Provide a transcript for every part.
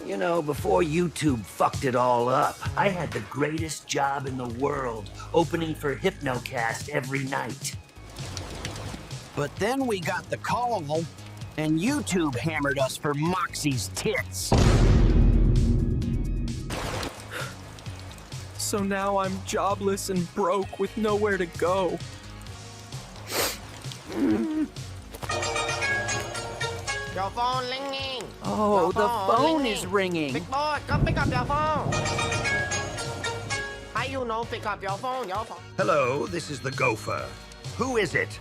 You know, before YouTube fucked it all up, I had the greatest job in the world, opening for Hypnocast every night. But then we got the call, and YouTube hammered us for Moxie's tits. So now I'm jobless and broke with nowhere to go. Your phone ringing. Oh, Your the phone ringing. is ringing. Big boy, come pick up your phone. How you know pick up your phone? Your phone. Hello, this is the Gopher. Who is it?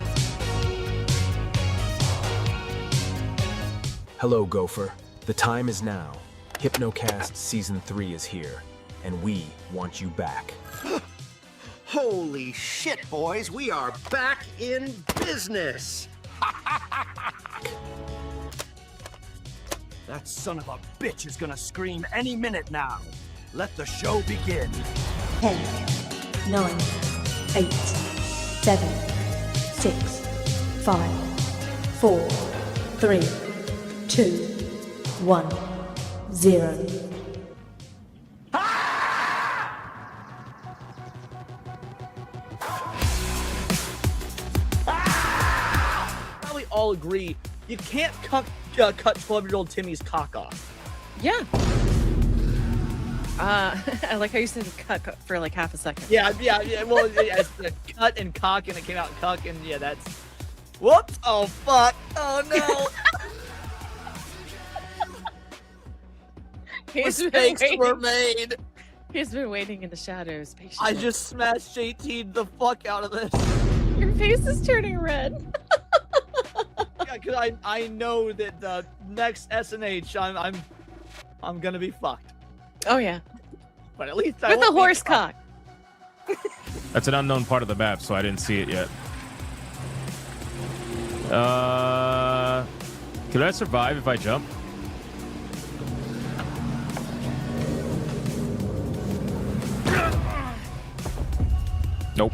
Hello, Gopher. The time is now. Hypnocast Season 3 is here, and we want you back. Holy shit, boys, we are back in business! That son of a bitch is gonna scream any minute now. Let the show begin. 10, 9, 8, 7, 6, 5, 4, 3, 2, 1, 0. Probably all agree you can't cut 12-year-old Timmy's cock off. Yeah. I like how you said cut for like half a second. Yeah. Well, it's cut and cock, and it came out cuck, and yeah, that's. Whoops! Oh fuck! Oh no! Mistakes were made. He's been waiting in the shadows patiently. I just smashed JT the fuck out of this. Your face is turning red. Yeah, because I know that the next SNH I'm gonna be fucked. Oh yeah. But at least with a horse cock. That's an unknown part of the map, so I didn't see it yet. Could I survive if I jump? Nope.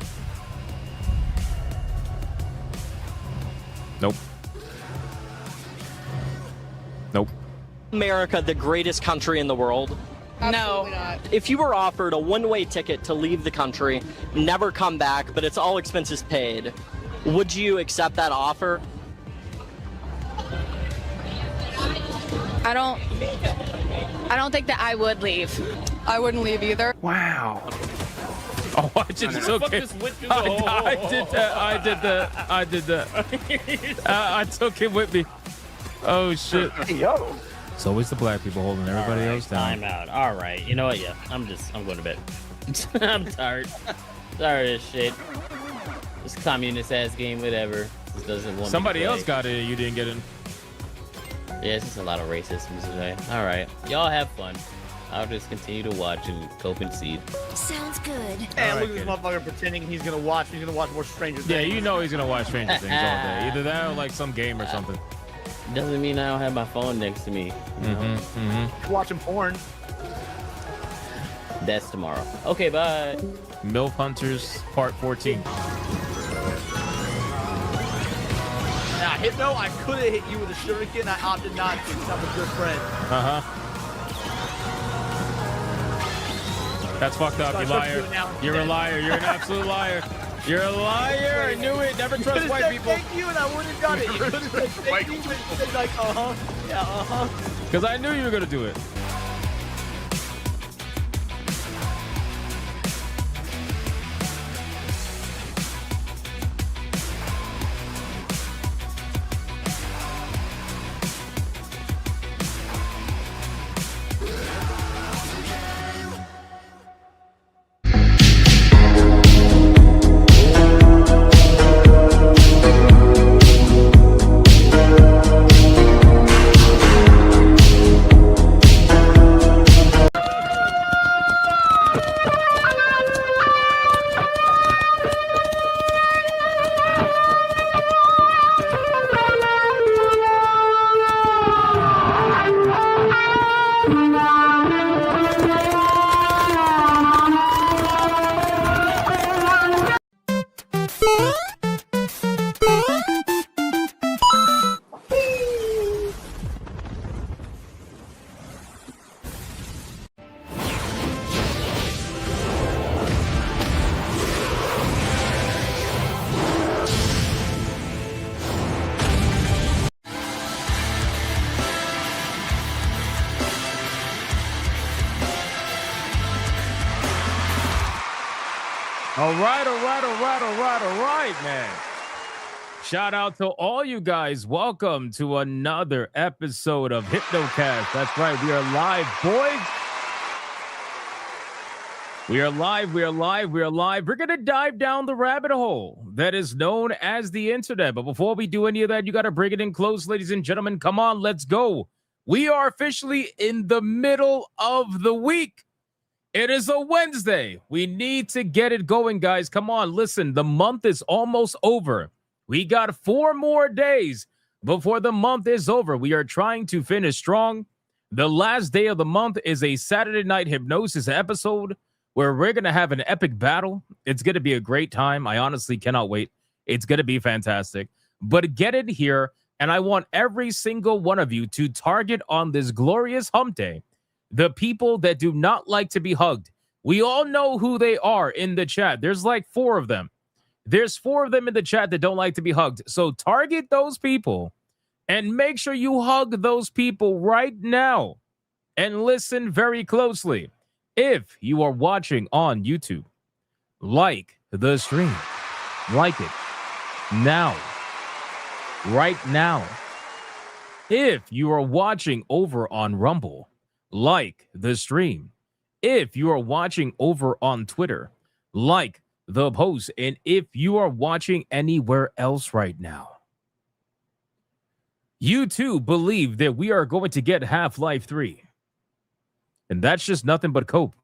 Nope. Nope. America the greatest country in the world? Absolutely not. If you were offered a one-way ticket to leave the country, never come back, but it's all expenses paid, would you accept that offer? I don't think that I would leave. I wouldn't leave either. Wow. Oh, I just, it's okay. I did that. I took it with me. Oh, shit. Yo. It's always the black people holding everybody else down. Time out. All right. You know what? Yeah, I'm going to bed. I'm tired. Tired of this shit. This communist ass game, whatever. This doesn't want Somebody me to else got it. You didn't get in. Yeah, it's just a lot of racism today. All right, y'all have fun. I'll just continue to watch and cope and see. Sounds good. And look at this motherfucker pretending he's gonna watch more Stranger Things. Yeah, you know he's gonna watch Stranger Things all day. Either that or like some game or something. Doesn't mean I don't have my phone next to me. You know? Watching porn. That's tomorrow. Okay, bye. MILF Hunters Part 14. Now, Hypno, I could have hit you with a shuriken. I opted not to because I'm a good friend. That's fucked up, you liar. You're a liar. You're an absolute liar. You're a liar. I knew it. Never trust white people. Thank you, and I wouldn't have done it. You could have said thank you, but you said like, yeah, Because I knew you were gonna do it. All right, man. Shout out to all you guys. Welcome to another episode of Hypnocast. That's right. We are live, boys. We are live. We're going to dive down the rabbit hole that is known as the internet. But before we do any of that, you got to bring it in close, ladies and gentlemen. Come on, let's go. We are officially in the middle of the week. It is a Wednesday. We need to get it going, guys. Come on, listen. The month is almost over. We got 4 more days before the month is over. We are trying to finish strong. The last day of the month is a Saturday Night Hypnosis episode where we're going to have an epic battle. It's going to be a great time. I honestly cannot wait. It's going to be fantastic. But get in here, and I want every single one of you to target on this glorious hump day the people that do not like to be hugged. We all know who they are in the chat. There's like 4 of them. There's 4 of them in the chat that don't like to be hugged. So target those people and make sure you hug those people right now. And listen very closely. If you are watching on YouTube, like the stream. Like it now. Right now. If you are watching over on Rumble, like the stream. If you are watching over on Twitter, like the post. And if you are watching anywhere else right now, you too believe that we are going to get Half-Life 3. And that's just nothing but cope.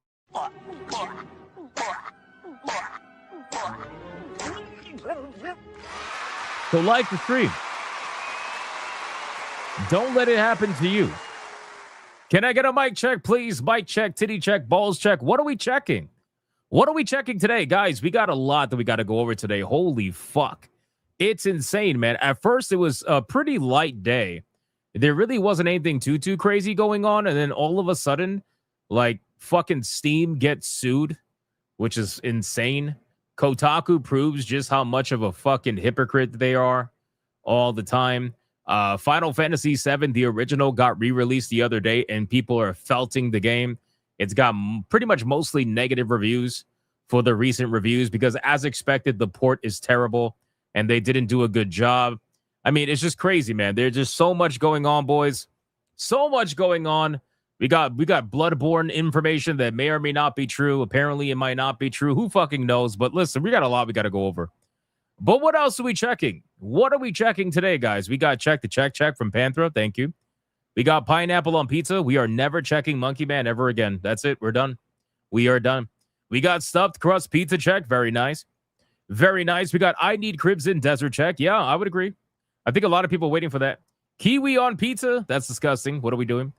So like the stream. Don't let it happen to you. Can I get a mic check, please? Mic check, titty check, balls check. What are we checking? What are we checking today? Guys, we got a lot that we got to go over today. Holy fuck. It's insane, man. At first, it was a pretty light day. There really wasn't anything too crazy going on. And then all of a sudden, like, fucking Steam gets sued, which is insane. Kotaku proves just how much of a fucking hypocrite they are all the time. Final Fantasy VII, the original, got re-released the other day, and people are felting the game. It's got pretty much mostly negative reviews for the recent reviews because, as expected, the port is terrible, and they didn't do a good job. I mean, it's just crazy, man. There's just so much going on, boys. So much going on. We got Bloodborne information that may or may not be true. Apparently, it might not be true. Who fucking knows? But listen, we got a lot we got to go over. But what else are we checking? What are we checking today, guys? We got check the check from Panthera. Thank you. We got pineapple on pizza. We are never checking Monkey Man ever again. That's it. We're done. We are done. We got stuffed crust pizza check. Very nice. Very nice. We got I need cribs in desert check. Yeah, I would agree. I think a lot of people are waiting for that. Kiwi on pizza. That's disgusting. What are we doing?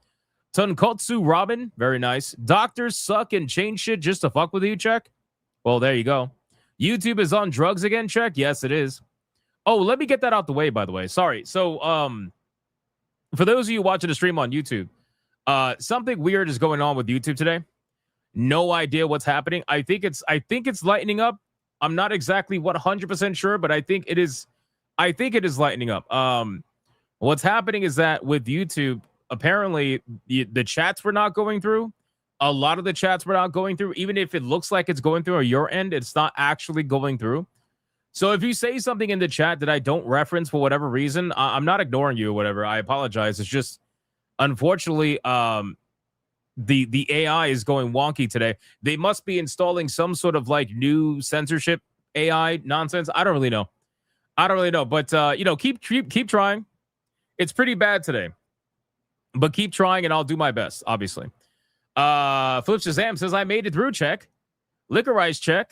Tonkotsu Robin. Very nice. Doctors suck and change shit just to fuck with you check. Well, there you go. YouTube is on drugs again check. Yes, it is. Oh, let me get that out the way, by the way. Sorry. So, for those of you watching the stream on YouTube, something weird is going on with YouTube today. No idea what's happening. I think it's lightening up. I'm not exactly 100% sure, but I think it is lightening up. What's happening is that with YouTube, apparently the chats were not going through. A lot of the chats were not going through. Even if it looks like it's going through on your end, it's not actually going through. So if you say something in the chat that I don't reference for whatever reason, I'm not ignoring you or whatever. I apologize. It's just, unfortunately, the AI is going wonky today. They must be installing some sort of like new censorship AI nonsense. I don't really know. But keep trying. It's pretty bad today, but keep trying, and I'll do my best. Obviously. Flip Shazam says I made it through check. Licorice check.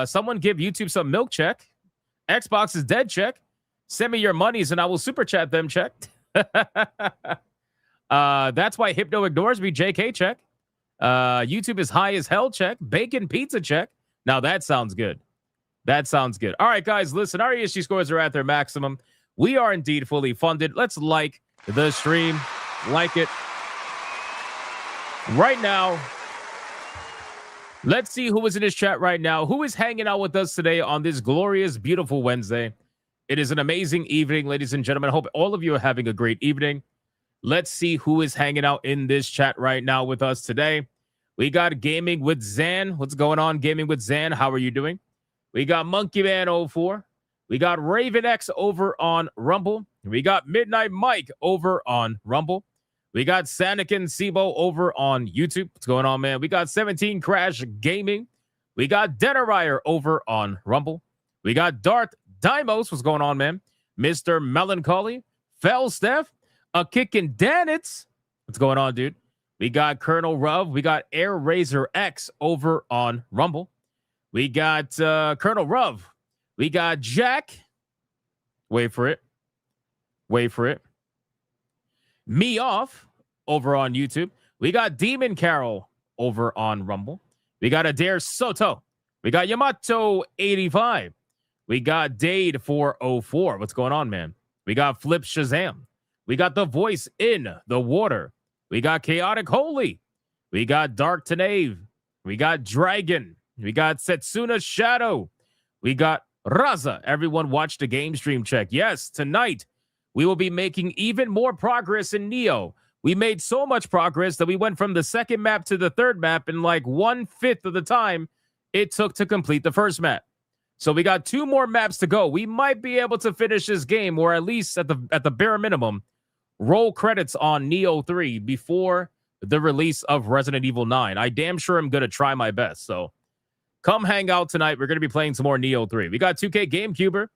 Someone give YouTube some milk check. Xbox is dead check. Send me your monies and I will super chat them check. That's why Hypno ignores me. JK check. YouTube is high as hell check. Bacon pizza check. Now that sounds good. That sounds good. All right, guys, listen. Our ESG scores are at their maximum. We are indeed fully funded. Let's like the stream. Like it. Right now. Let's see who is in this chat right now. Who is hanging out with us today on this glorious, beautiful Wednesday? It is an amazing evening, ladies and gentlemen. I hope all of you are having a great evening. Let's see who is hanging out in this chat right now with us today. We got Gaming with Zan. What's going on, Gaming with Zan? How are you doing? We got Monkey Man 04. We got Raven X over on Rumble. We got Midnight Mike over on Rumble. We got Sanikin Sibo over on YouTube. What's going on, man? We got 17 Crash Gaming. We got Denarier over on Rumble. We got Darth Dimos. What's going on, man? Mr. Melancholy. Fell Steph. A Kickin' Danitz. What's going on, dude? We got Colonel Ruv. We got Air Razor X over on Rumble. We got Colonel Ruv. We got Jack. Wait for it. Me Off over on YouTube. We got Demon Carol over on Rumble. We got Adair Soto. We got Yamato 85. We got Dade 404. What's going on, man? We got Flip Shazam. We got The Voice in the Water. We got Chaotic Holy. We got Dark Tanave. We got Dragon. We got Setsuna Shadow. We got Raza. Everyone watch the game stream check. Yes, tonight we will be making even more progress in Neo. We made so much progress that we went from the second map to the third map in like 1/5 of the time it took to complete the first map. So we got 2 more maps to go. We might be able to finish this game, or at least at the bare minimum, roll credits on Neo 3 before the release of Resident Evil 9. I damn sure am going to try my best. So come hang out tonight. We're going to be playing some more Neo 3. We got 2K GameCuber.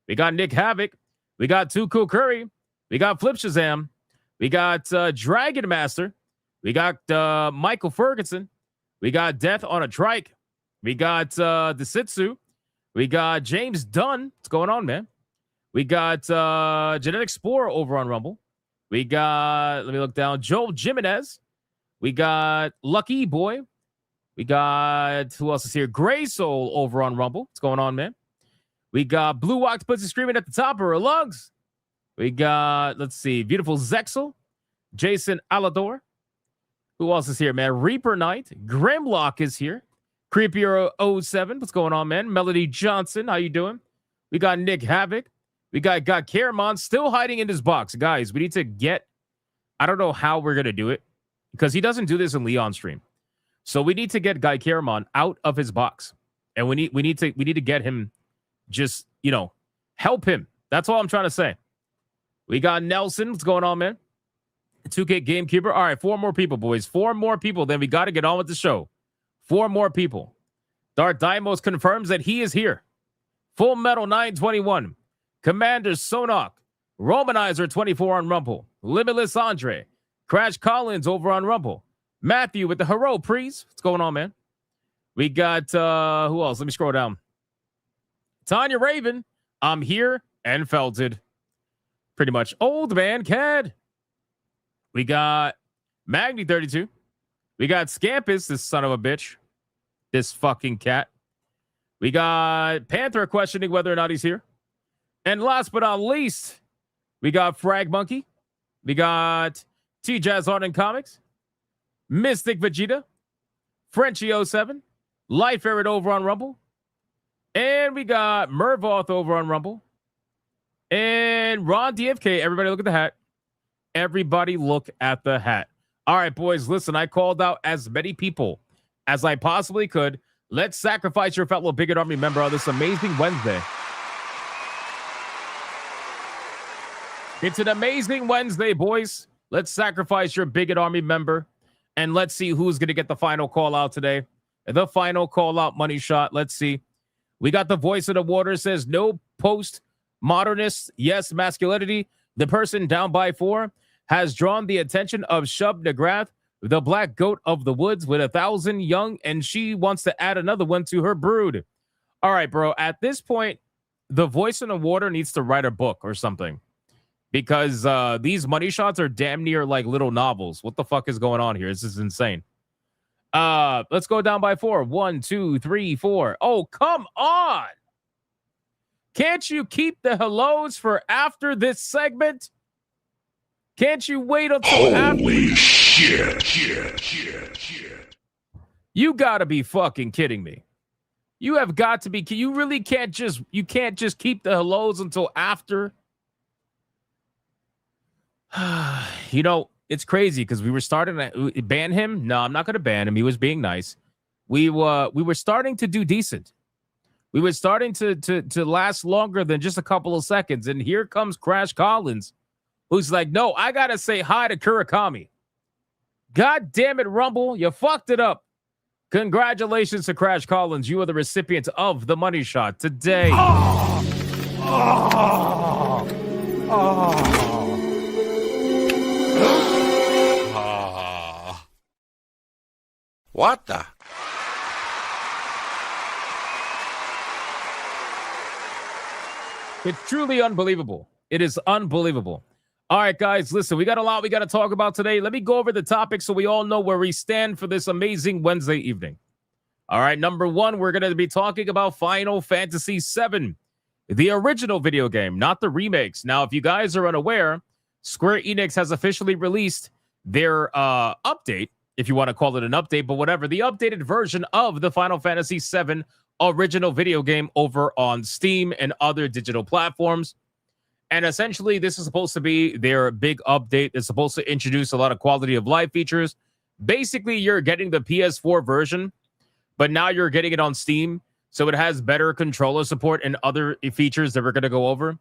We got Nick Havoc. We got Too Cool Curry. We got Flip Shazam. We got Dragon Master. We got Michael Ferguson. We got Death on a Trike. We got Desitsu. We got James Dunn. What's going on, man? We got Genetic Explorer over on Rumble. We got, let me look down, Joel Jimenez. We got Lucky Boy. We got, who else is here? Gray Soul over on Rumble. What's going on, man? We got Blue Octopus screaming at the top of her lungs. We got, let's see, Beautiful Zexel. Jason Alador. Who else is here, man? Reaper Knight. Grimlock is here. Creepier 07. What's going on, man? Melody Johnson. How you doing? We got Nick Havoc. We got Caramon still hiding in his box. Guys, we need to get, I don't know how we're going to do it because he doesn't do this in Leon stream. So we need to get Guy Caramon out of his box. And we need to get him, just, help him. That's all I'm trying to say. We got Nelson. What's going on, man? 2K GameCuber. All right, 4 more people, boys. 4 more people. Then we got to get on with the show. 4 more people. Darth Dimos confirms that he is here. Full Metal 921. Commander Sonok. Romanizer 24 on Rumble. Limitless Andre. Crash Collins over on Rumble. Matthew with the Hero Prees. What's going on, man? We got, who else? Let me scroll down. Tanya Raven. I'm here and felted. Pretty much. Old Man Cad. We got Magni32. We got Scampus, this son of a bitch. This fucking cat. We got Panther questioning whether or not he's here. And last but not least, we got Frag Monkey. We got T-Jazz Art and Comics. Mystic Vegeta. Frenchie07. Life Ferret over on Rumble. And we got Mervoth over on Rumble. And Ron DFK. Everybody look at the hat. Everybody look at the hat. All right, boys, listen, I called out as many people as I possibly could. Let's sacrifice your fellow Bigot Army member on this amazing Wednesday. It's an amazing Wednesday, boys. Let's sacrifice your Bigot Army member, and let's see who's going to get the final call out today. The final call out money shot. Let's see. We got the voice of the water says no post-modernist, yes, masculinity. The person down by 4 has drawn the attention of Shub Nagrath, the black goat of the woods with 1,000 young, and she wants to add another one to her brood. All right, bro. At this point, the voice in the water needs to write a book or something, because these money shots are damn near like little novels. What the fuck is going on here? This is insane. Let's go down by 4. 1, 2, 3, 4. Oh, come on. Can't you keep the hellos for after this segment? Can't you wait until after? Holy shit. You gotta be fucking kidding me. You have got to be. You really can't just. You can't just keep the hellos until after. You know, it's crazy because we were starting to ban him. No, I'm not going to ban him. He was being nice. We were starting to do decent. We were starting to last longer than just a couple of seconds. And here comes Crash Collins, who's like, no, I got to say hi to Kurakami. God damn it, Rumble. You fucked it up. Congratulations to Crash Collins. You are the recipient of the money shot today. What the? It's truly unbelievable. It is unbelievable. All right, guys, listen, we got a lot we got to talk about today. Let me go over the topics so we all know where we stand for this amazing Wednesday evening. All right, number 1, we're going to be talking about Final Fantasy VII, the original video game, not the remakes. Now, if you guys are unaware, Square Enix has officially released their update, if you want to call it an update, but whatever, the updated version of the Final Fantasy VII original video game over on Steam and other digital platforms. And essentially, this is supposed to be their big update. It's supposed to introduce a lot of quality of life features. Basically, you're getting the PS4 version, but now you're getting it on Steam. So it has better controller support and other features that we're going to go over.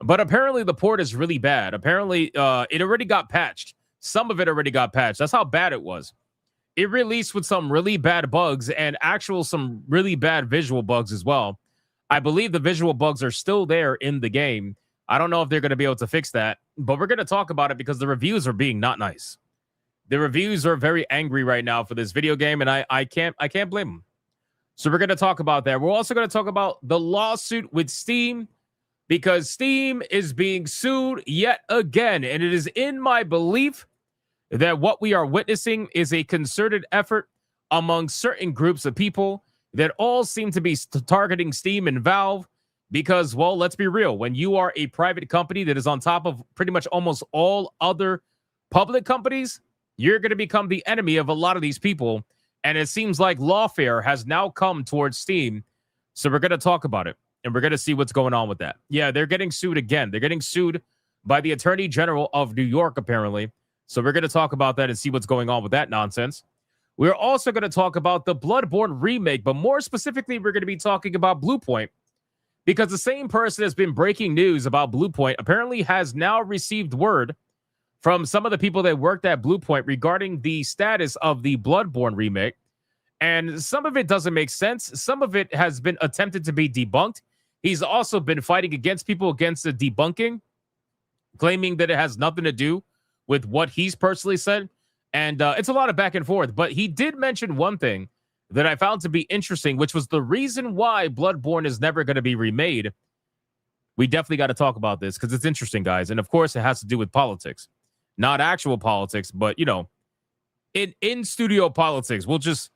But apparently, the port is really bad. Apparently, it already got patched. Some of it already got patched. That's how bad it was. It released with some really bad bugs and some really bad visual bugs as well. I believe the visual bugs are still there in the game. I don't know if they're going to be able to fix that, but we're going to talk about it because the reviews are being not nice. The reviews are very angry right now for this video game, and I can't blame them. So we're going to talk about that. We're also going to talk about the lawsuit with Steam, because Steam is being sued yet again, and it is in my belief that what we are witnessing is a concerted effort among certain groups of people that all seem to be targeting Steam and Valve. Because, well, let's be real. When you are a private company that is on top of pretty much almost all other public companies, you're going to become the enemy of a lot of these people. And it seems like lawfare has now come towards Steam. So we're going to talk about it. And we're going to see what's going on with that. Yeah, they're getting sued again. They're getting sued by the Attorney General of New York, apparently. So we're going to talk about that and see what's going on with that nonsense. We're also going to talk about the Bloodborne remake. But more specifically, we're going to be talking about Bluepoint. Because the same person has been breaking news about Bluepoint apparently has now received word from some of the people that worked at Bluepoint regarding the status of the Bloodborne remake. And some of it doesn't make sense. Some of it has been attempted to be debunked. He's also been fighting against people against the debunking, claiming that it has nothing to do with what he's personally said. And it's a lot of back and forth. But he did mention one thing that I found to be interesting, which was the reason why Bloodborne is never going to be remade. We definitely got to talk about this because it's interesting, guys. And of course, it has to do with politics, not actual politics, but in studio politics. We'll just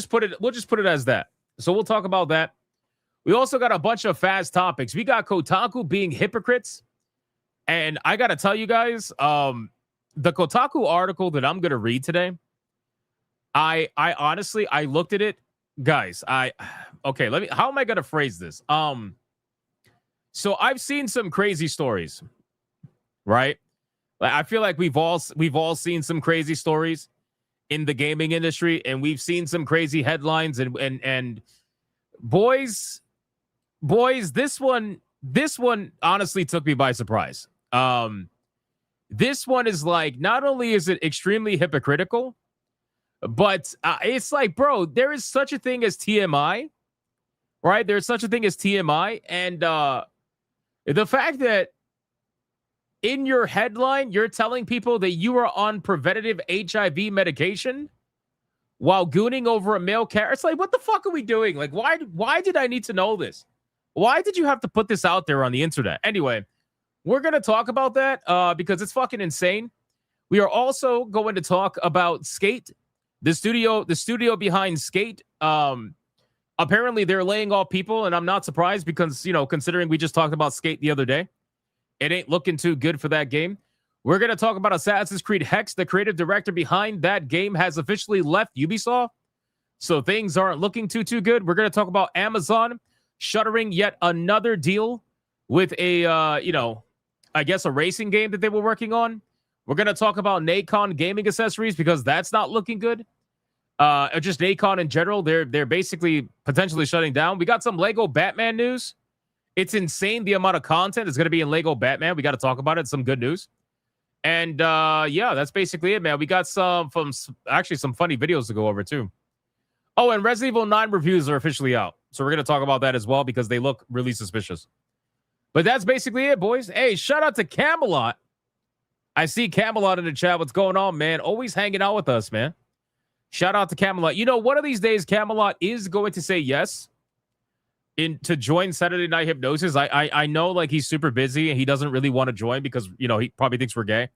put it as that. So we'll talk about that. We also got a bunch of fast topics. We got Kotaku being hypocrites, and I got to tell you guys, the Kotaku article that I'm going to read today. I honestly looked at it, guys. How am I going to phrase this? So I've seen some crazy stories, right? I feel like we've all seen some crazy stories in the gaming industry, and we've seen some crazy headlines. And boys, this one honestly took me by surprise. This one is like, not only is it extremely hypocritical, but it's like, bro, there is such a thing as TMI, right? There's such a thing as TMI, and the fact that in your headline, you're telling people that you are on preventative HIV medication while gooning over a male character. It's like, what the fuck are we doing? Like, why did I need to know this? Why did you have to put this out there on the internet? Anyway, we're going to talk about that because it's fucking insane. We are also going to talk about Skate, the studio behind Skate. Apparently they're laying off people, and I'm not surprised because, considering we just talked about Skate the other day, it ain't looking too good for that game. We're going to talk about Assassin's Creed Hex. The creative director behind that game has officially left Ubisoft, so things aren't looking too good. We're going to talk about Amazon shuttering yet another deal with a, I guess a racing game that they were working on. We're going to talk about Nacon gaming accessories because that's not looking good. Or just Nacon in general, they're basically potentially shutting down. We got some Lego Batman news. It's insane the amount of content that's going to be in Lego Batman. We got to talk about it. Some good news. And yeah, that's basically it, man. We got some funny videos to go over too. Oh, and Resident Evil 9 reviews are officially out. So we're going to talk about that as well because they look really suspicious. But that's basically it, boys. Hey, shout out to Camelot. I see Camelot in the chat. What's going on, man? Always hanging out with us, man. Shout out to Camelot. One of these days, Camelot is going to say yes to join Saturday Night Hypnosis. I know, like, he's super busy and he doesn't really want to join because, he probably thinks we're gay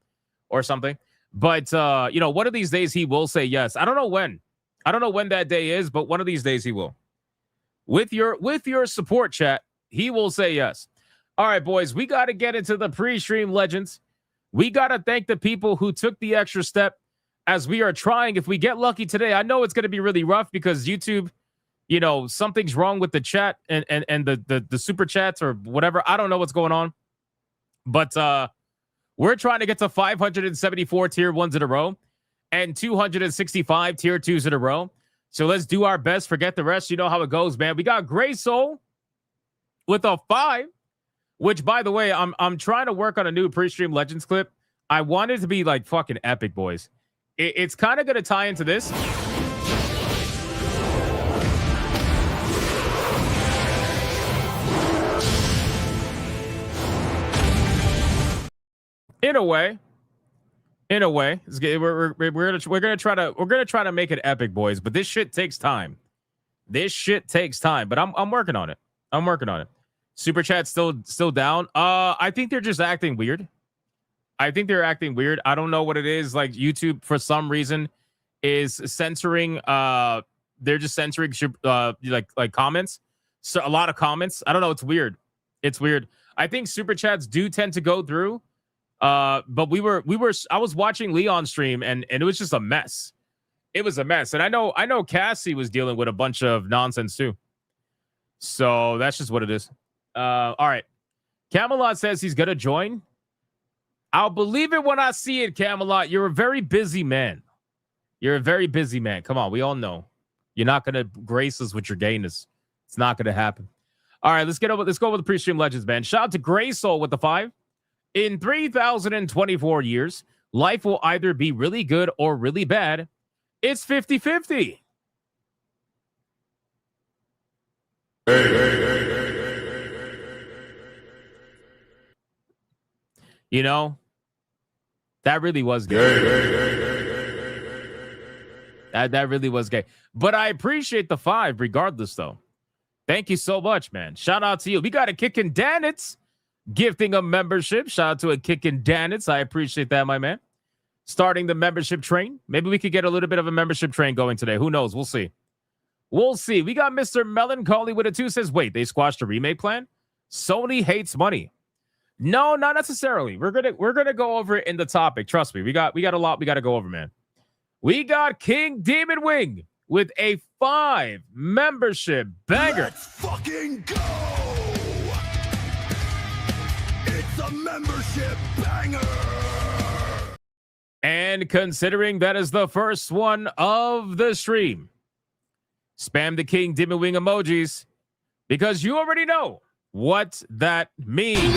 or something. But, one of these days he will say yes. I don't know when. I don't know when that day is, but one of these days he will. With your support, chat, he will say yes. All right, boys, we got to get into the pre-stream legends. We got to thank the people who took the extra step as we are trying. If we get lucky today, I know it's going to be really rough because YouTube, something's wrong with the chat and the super chats or whatever. I don't know what's going on. But we're trying to get to 574 tier 1s in a row and 265 tier 2s in a row. So let's do our best. Forget the rest. You know how it goes, man. We got Gray Soul with a 5, which, by the way, I'm trying to work on a new pre-stream Legends clip. I want it to be like fucking epic, boys. It's kind of going to tie into this. In a way, we're gonna try to make it epic, boys. But this shit takes time. But I'm working on it. Super chat still down. I think they're just acting weird. I don't know what it is. Like, YouTube, for some reason, is censoring. They're just censoring like comments. So a lot of comments. I don't know. It's weird. I think super chats do tend to go through. But I was watching Leon's stream and it was just a mess. It was a mess. And I know Cassie was dealing with a bunch of nonsense too. So that's just what it is. All right. Camelot says he's gonna join. I'll believe it when I see it, Camelot. You're a very busy man. Come on, we all know. You're not gonna grace us with your gayness. It's not gonna happen. All right, let's go with the pre-stream legends, man. Shout out to Gray Soul with the 5. In 3,024 years, life will either be really good or really bad. It's 50-50. That really was gay. That really was gay. But I appreciate the 5 regardless, though. Thank you so much, man. Shout out to you. We got a Kickin' Danitz gifting a membership. Shout out to a Kickin' Danitz. I appreciate that, my man. Starting the membership train. Maybe we could get a little bit of a membership train going today. Who knows? We'll see. We'll see. We got Mr. Melancholy with a 2 says, wait, they squashed a remake plan? Sony hates money. No, not necessarily. We're gonna go over it in the topic. Trust me. We got a lot we gotta go over, man. We got King Demon Wing with a 5 membership banger. Let's fucking go! It's a membership banger! And considering that is the first one of the stream, spam the King Demon Wing emojis because you already know what that means.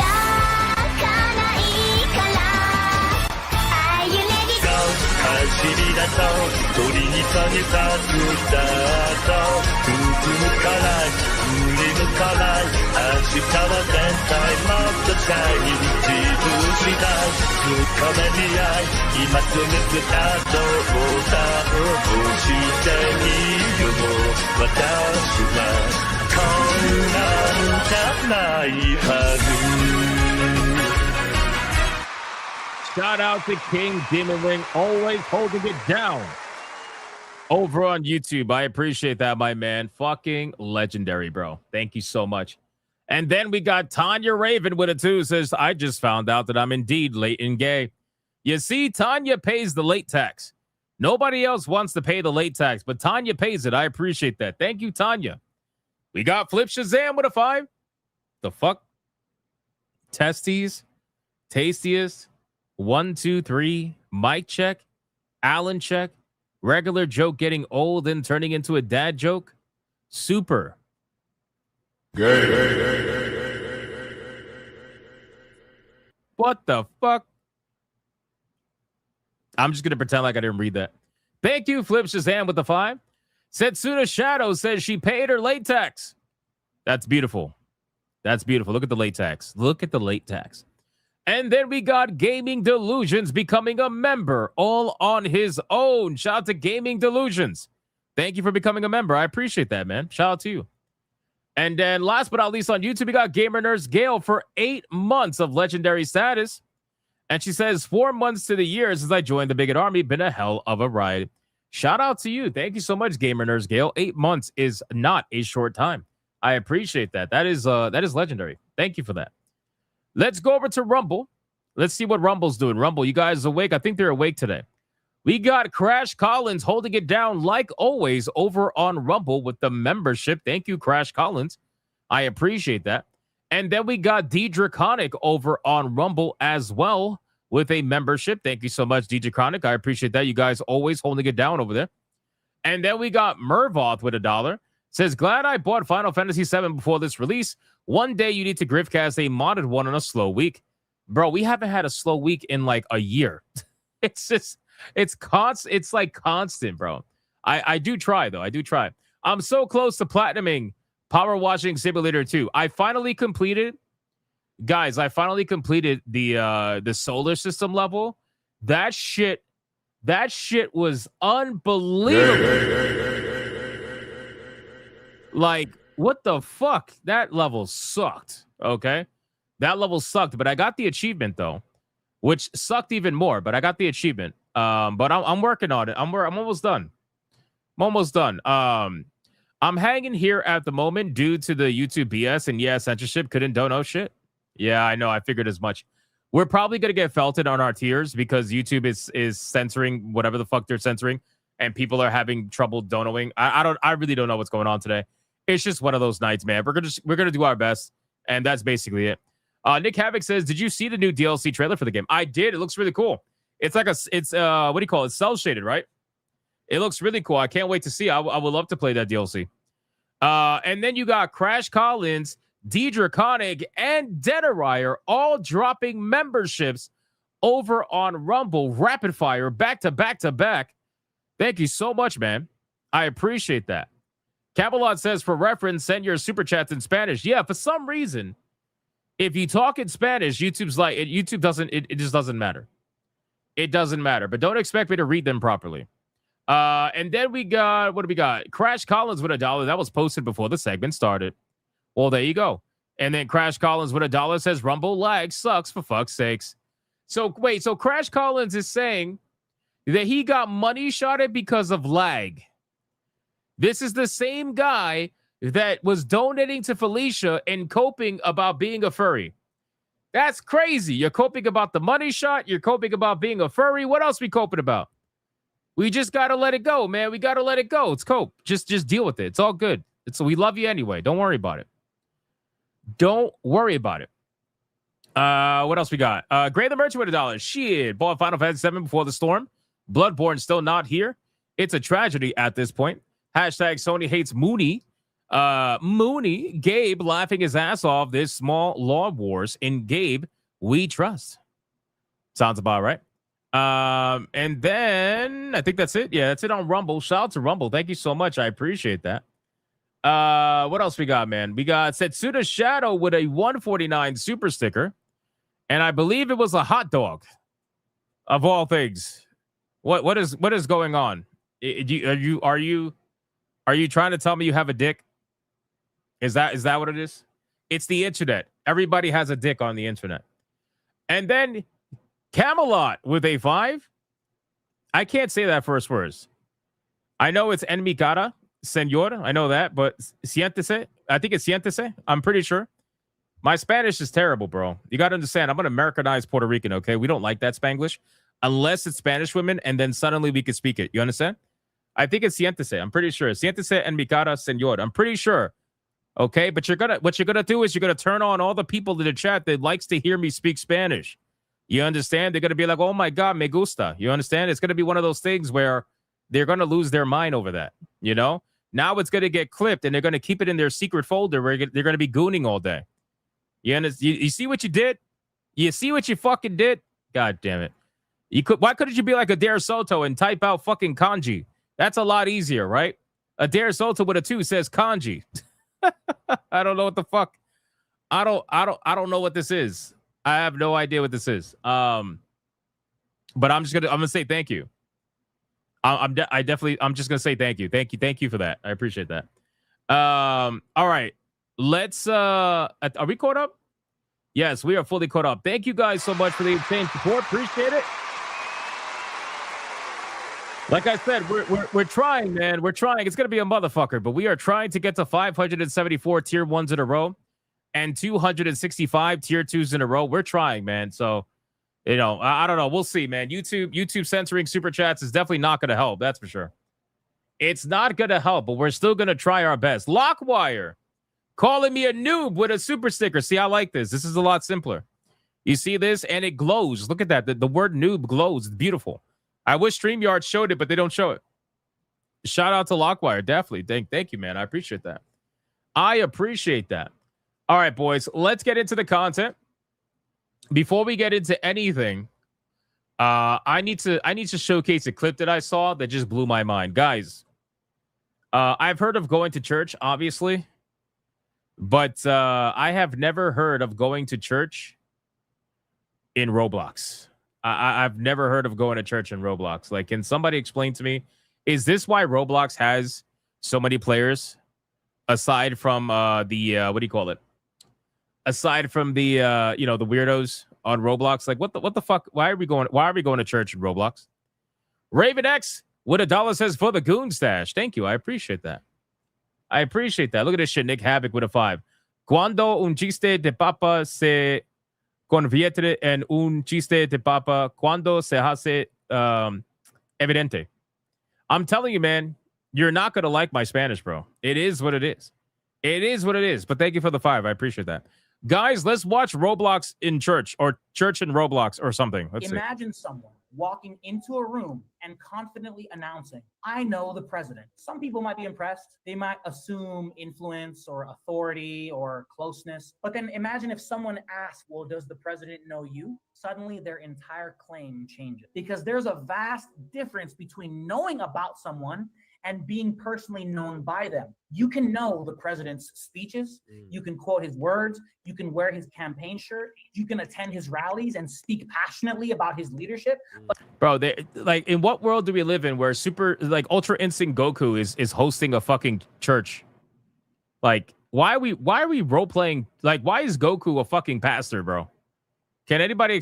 Shout out to King Demon Wing, always holding it down over on YouTube. I appreciate that, my man. Fucking legendary, bro. Thank you so much. And then we got Tanya Raven with a 2 says, I just found out that I'm indeed late and gay. You see, Tanya pays the late tax. Nobody else wants to pay the late tax, but Tanya pays it. I appreciate that. Thank you, Tanya. We got Flip Shazam with a 5. The fuck? Testes. Tastiest. 1, 2, 3. Mic check. Alan check. Regular joke getting old and turning into a dad joke. Super. What the fuck? I'm just going to pretend like I didn't read that. Thank you, Flip Shazam with the 5. Setsuna Shadow says she paid her late tax. That's beautiful. That's beautiful. Look at the late tax. Look at the late tax. And then we got Gaming Delusions becoming a member all on his own. Shout out to Gaming Delusions. Thank you for becoming a member. I appreciate that, man. Shout out to you. And then last but not least on YouTube, we got Gamer Nurse Gale for 8 months of legendary status. And she says, 4 months to the year since I joined the Bigot Army. Been a hell of a ride. Shout out to you. Thank you so much, Gamer Nurse Gale. 8 months is not a short time. I appreciate that. That is legendary. Thank you for that. Let's go over to Rumble. Let's see what Rumble's doing. Rumble, you guys awake? I think they're awake today. We got Crash Collins holding it down like always over on Rumble with the membership. Thank you, Crash Collins. I appreciate that. And then we got D Draconic over on Rumble as well with a membership. Thank you so much, D Draconic. I appreciate that. You guys always holding it down over there. And then we got Mervoth with $1. Says, glad I bought Final Fantasy VII before this release. One day you need to Griffcast a modded one on a slow week. Bro, we haven't had a slow week in like a year. It's constant. It's like constant, bro. I do try, though. I do try. I'm so close to platinuming Power Washing Simulator 2. I finally completed, guys, the solar system level. That shit was unbelievable. Like, what the fuck? That level sucked. Okay. That level sucked, but I got the achievement though, which sucked even more, but I got the achievement. But I'm working on it. I'm almost done. I'm hanging here at the moment due to the YouTube BS and censorship. Couldn't dono shit. Yeah, I know. I figured as much. We're probably going to get felted on our tiers because YouTube is censoring whatever the fuck they're censoring and people are having trouble donoing. I really don't know what's going on today. It's just one of those nights, man. We're gonna do our best, and that's basically it. Nick Havoc says, "Did you see the new DLC trailer for the game?" I did. It looks really cool. It's like what do you call it? Cell shaded, right? It looks really cool. I can't wait to see. I would love to play that DLC. And then you got Crash Collins, D Draconic, and Deadarier all dropping memberships over on Rumble, rapid fire, back to back to back. Thank you so much, man. I appreciate that. Camelot says, for reference, send your super chats in Spanish. Yeah, for some reason, if you talk in Spanish, YouTube just doesn't matter. it doesn't matter. But don't expect me to read them properly. And then we got, what do we got? Crash Collins with $1. That was posted before the segment started. Well, there you go. And then Crash Collins with $1 says Rumble lag sucks for fuck's sakes. So wait, so Crash Collins is saying that he got money shotted because of lag. This is the same guy that was donating to Felicia and coping about being a furry. That's crazy. You're coping about the money shot. You're coping about being a furry. What else we coping about? We just got to let it go, man. We got to let it go. It's cope. Just deal with it. It's all good. We love you anyway. Don't worry about it. Don't worry about it. What else we got? Gray the Merchant with $1. Shit. Bought Final Fantasy VII before the storm. Bloodborne still not here. It's a tragedy at this point. Hashtag Sony hates Mooney. Mooney, Gabe laughing his ass off. This small law wars. In Gabe, we trust. Sounds about right. And then I think that's it. Yeah, that's it on Rumble. Shout out to Rumble. Thank you so much. I appreciate that. What else we got, man? We got Setsuda Shadow with a 149 super sticker. And I believe it was a hot dog of all things. What is going on? Are you trying to tell me you have a dick? Is that what it is? It's the internet. Everybody has a dick on the internet. And then Camelot with a 5. I can't say that first words. I know it's en mi cara, senor. I know that, but siéntese. I think it's siéntese. I'm pretty sure. My Spanish is terrible, bro. You got to understand, I'm an Americanized Puerto Rican, okay? We don't like that Spanglish. Unless it's Spanish women, and then suddenly we can speak it. You understand? I think it's siéntese. I'm pretty sure. Siéntese en mi cara, senor. I'm pretty sure. Okay, but what you're gonna do is you're gonna turn on all the people in the chat that likes to hear me speak Spanish. You understand? They're gonna be like, "Oh my God, me gusta." You understand? It's gonna be one of those things where they're gonna lose their mind over that. You know? Now it's gonna get clipped, and they're gonna keep it in their secret folder where they're gonna be gooning all day. You see what you did? You see what you fucking did? God damn it! Why couldn't you be like Adair Soto and type out fucking kanji? That's a lot easier, right? Adair Soto with a 2 says kanji. I don't know what the fuck. I don't know what this is. I have no idea what this is. But I'm gonna say thank you. I'm just gonna say thank you. Thank you for that. I appreciate that. All right. Let's are we caught up? Yes, we are fully caught up. Thank you guys so much for the insane support. Appreciate it. Like I said, we're trying, man. We're trying. It's gonna be a motherfucker, but we are trying to get to 574 tier 1s in a row and 265 tier 2s in a row. We're trying, man. So, I don't know. We'll see, man. YouTube censoring super chats is definitely not gonna help. That's for sure. It's not gonna help, but we're still gonna try our best. Lockwire calling me a noob with a super sticker. See, I like this. This is a lot simpler. You see this, and it glows. Look at that. The word noob glows. It's beautiful. I wish StreamYard showed it, but they don't show it. Shout out to Lockwire. Definitely. Thank you, man. I appreciate that. All right, boys. Let's get into the content. Before we get into anything, I need to showcase a clip that I saw that just blew my mind. Guys, I've heard of going to church, obviously, but I have never heard of going to church in Roblox. I've never heard of going to church in Roblox. Like, can somebody explain to me, is this why Roblox has so many players aside from what do you call it? Aside from the the weirdos on Roblox? Like, what the fuck? Why are we going to church in Roblox? Raven X with $1 says for the goon stash. Thank you. I appreciate that. Look at this shit. Nick Havoc with a 5. Cuando un chiste de papa se convierte en un chiste de papa cuando se hace evidente. I'm telling you, man, you're not going to like my Spanish, bro. It is what it is. But thank you for the 5. I appreciate that. Guys, let's watch Roblox in church, or church in Roblox, or something. Let's Imagine someone walking into a room and confidently announcing, "I know the president." Some people might be impressed. They might assume influence or authority or closeness. But then imagine if someone asks, "Well, does the president know you?" Suddenly their entire claim changes, because there's a vast difference between knowing about someone and being personally known by them. You can know the president's speeches, you can quote his words, you can wear his campaign shirt, you can attend his rallies and speak passionately about his leadership. Bro, like, in what world do we live in where Ultra Instinct Goku is hosting a fucking church? Like, why are we role playing? Like, why is Goku a fucking pastor, bro? Can anybody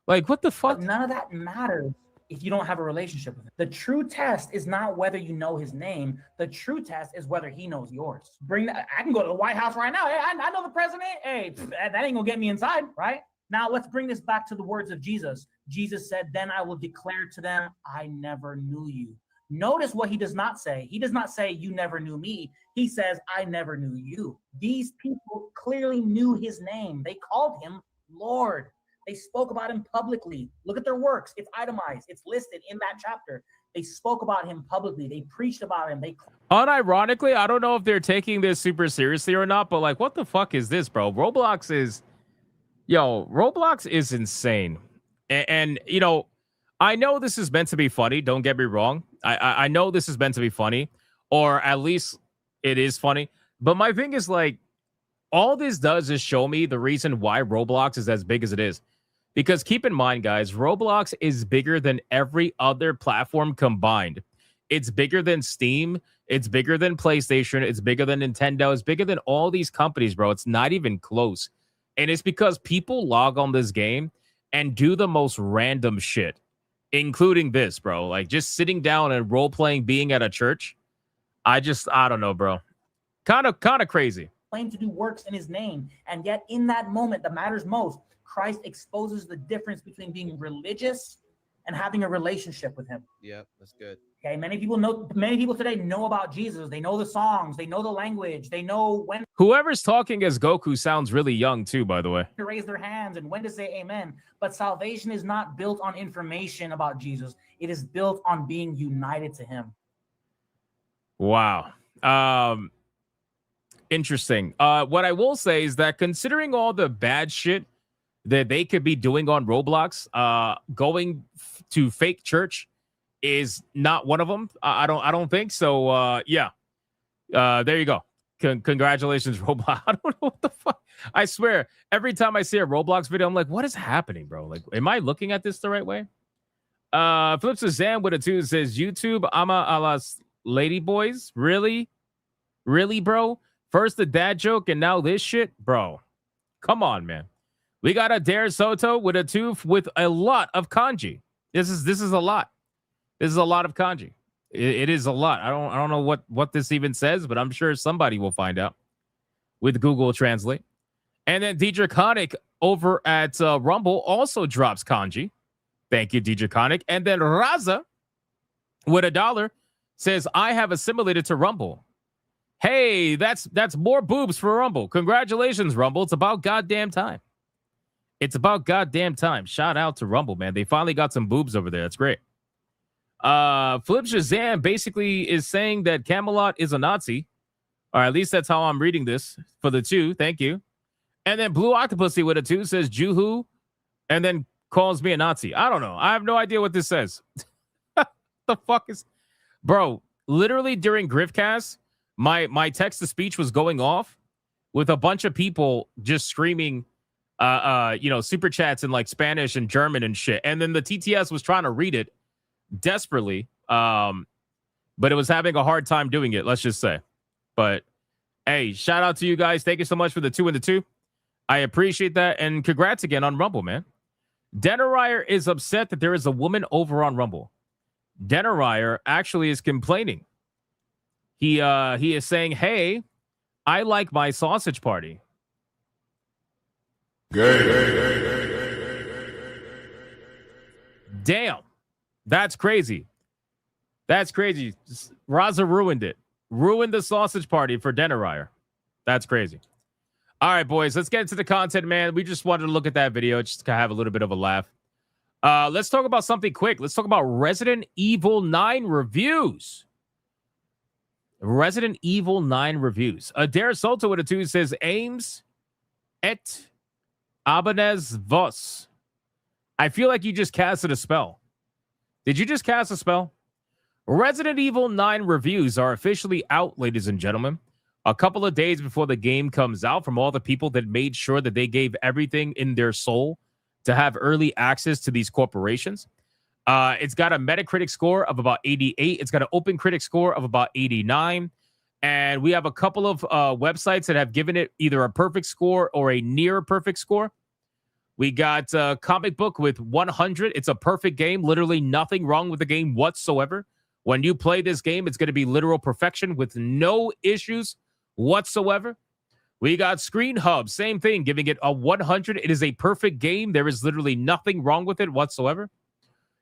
like, what the fuck? But none of that matters if you don't have a relationship with him. The true test is not whether you know his name. The true test is whether he knows yours. Bring that. I can go to the White House right now. Hey, I know the president. Hey, that ain't gonna get me inside, right? Now let's bring this back to the words of Jesus. Jesus said, "Then I will declare to them, I never knew you." Notice what he does not say. He does not say, "You never knew me." He says, "I never knew you." These people clearly knew his name. They called him Lord. They spoke about him publicly. Look at their works. It's itemized. It's listed in that chapter. They spoke about him publicly. They preached about him. Unironically, I don't know if they're taking this super seriously or not, but like, what the fuck is this, bro? Roblox is insane. And you know, I know this is meant to be funny. Don't get me wrong. I know this is meant to be funny, or at least it is funny. But my thing is, like, all this does is show me the reason why Roblox is as big as it is. Because keep in mind, guys, Roblox is bigger than every other platform combined. It's bigger than Steam. It's bigger than PlayStation. It's bigger than Nintendo. It's bigger than all these companies, bro. It's not even close. And it's because people log on this game and do the most random shit, including this, bro. Like, just sitting down and role-playing being at a church. I don't know, bro. Kind of crazy. Claim to do works in his name, and yet in that moment that matters most, Christ exposes the difference between being religious and having a relationship with him. Yep, that's good. Okay, many people today know about Jesus. They know the songs, they know the language, they know when Whoever's talking as Goku sounds really young too, by the way. to raise their hands and when to say amen. But salvation is not built on information about Jesus. It is built on being united to him. Wow. Interesting. What I will say is that considering all the bad shit that they could be doing on Roblox, going to fake church is not one of them. I don't think so. Yeah. There you go. Congratulations, Roblox. I don't know what the fuck. I swear, every time I see a Roblox video, I'm like, what is happening, bro? Like, am I looking at this the right way? Flips a Zam with a 2 says, YouTube, I'm a las lady boys. Really? Really, bro? First the dad joke and now this shit? Bro, come on, man. We got a Dare Soto with a 2 with a lot of kanji. This is a lot. This is a lot of kanji. It is a lot. I don't know what this even says, but I'm sure somebody will find out with Google Translate. And then Hypnotic over at Rumble also drops kanji. Thank you, Hypnotic. And then Raza with $1 says, I have assimilated to Rumble. Hey, that's more boobs for Rumble. Congratulations, Rumble. It's about goddamn time. It's about goddamn time. Shout out to Rumble, man. They finally got some boobs over there. That's great. Flip Shazam basically is saying that Camelot is a Nazi. Or at least that's how I'm reading this for the 2. Thank you. And then Blue Octopussy with a 2 says Juhu and then calls me a Nazi. I don't know. I have no idea what this says. The fuck is... Bro, literally during Griffcast, my text-to-speech was going off with a bunch of people just screaming, super chats in like Spanish and German and shit. And then the TTS was trying to read it desperately, but it was having a hard time doing it, let's just say. But hey, shout out to you guys. Thank you so much for the 2 and the 2. I appreciate that. And congrats again on Rumble, man. Denarier is upset that there is a woman over on Rumble. Denarier actually is complaining. He is saying, hey, I like my sausage party. Damn. That's crazy. That's crazy. Raza ruined it. Ruined the sausage party for Denarier. That's crazy. All right, boys, let's get into the content, man. We just wanted to look at that video just to have a little bit of a laugh. Let's talk about something quick. Let's talk about Resident Evil 9 reviews. Resident Evil 9 reviews. Adair Soto with a 2 says, Ames et Abanez vos. I feel like you just casted a spell. Did you just cast a spell? Resident Evil 9 reviews are officially out, ladies and gentlemen. A couple of days before the game comes out, from all the people that made sure that they gave everything in their soul to have early access to these corporations. It's got a Metacritic score of about 88. It's got an Open Critic score of about 89. And we have a couple of websites that have given it either a perfect score or a near perfect score. We got Comic Book with 100. It's a perfect game. Literally nothing wrong with the game whatsoever. When you play this game, it's going to be literal perfection with no issues whatsoever. We got Screen Hub, same thing, giving it a 100. It is a perfect game. There is literally nothing wrong with it whatsoever.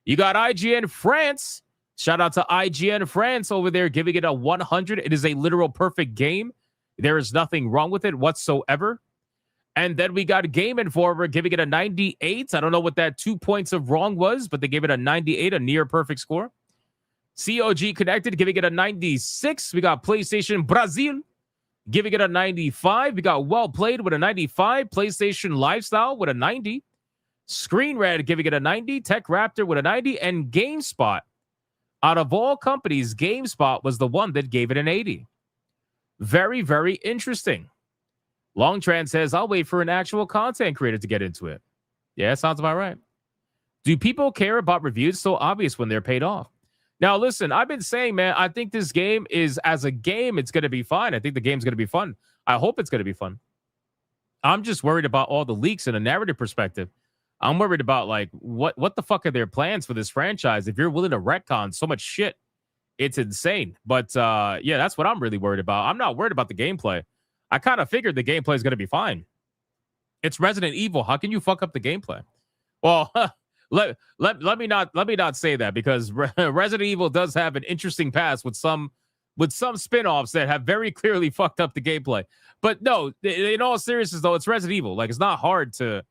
You got IGN France. Shout out to IGN France over there, giving it a 100. It is a literal perfect game. There is nothing wrong with it whatsoever. And then we got Game Informer giving it a 98. I don't know what that 2 points of wrong was, but they gave it a 98, a near perfect score. COG Connected giving it a 96. We got PlayStation Brazil giving it a 95. We got Well Played with a 95. PlayStation Lifestyle with a 90. Screen Red giving it a 90. Tech Raptor with a 90. And GameSpot, out of all companies, GameSpot was the one that gave it an 80. Very, very interesting. Longtran says, I'll wait for an actual content creator to get into it. Yeah, sounds about right. Do people care about reviews? So obvious when they're paid off. Now, listen, I've been saying, man, I think this game is, as a game, it's going to be fine. I think the game's going to be fun. I hope it's going to be fun. I'm just worried about all the leaks in a narrative perspective. I'm worried about, like, what the fuck are their plans for this franchise? If you're willing to retcon so much shit, it's insane. But, yeah, that's what I'm really worried about. I'm not worried about the gameplay. I kind of figured the gameplay is going to be fine. It's Resident Evil. How can you fuck up the gameplay? Well, let me not say that, because Resident Evil does have an interesting past with some spin-offs that have very clearly fucked up the gameplay. But no, in all seriousness though, it's Resident Evil. Like, it's not hard to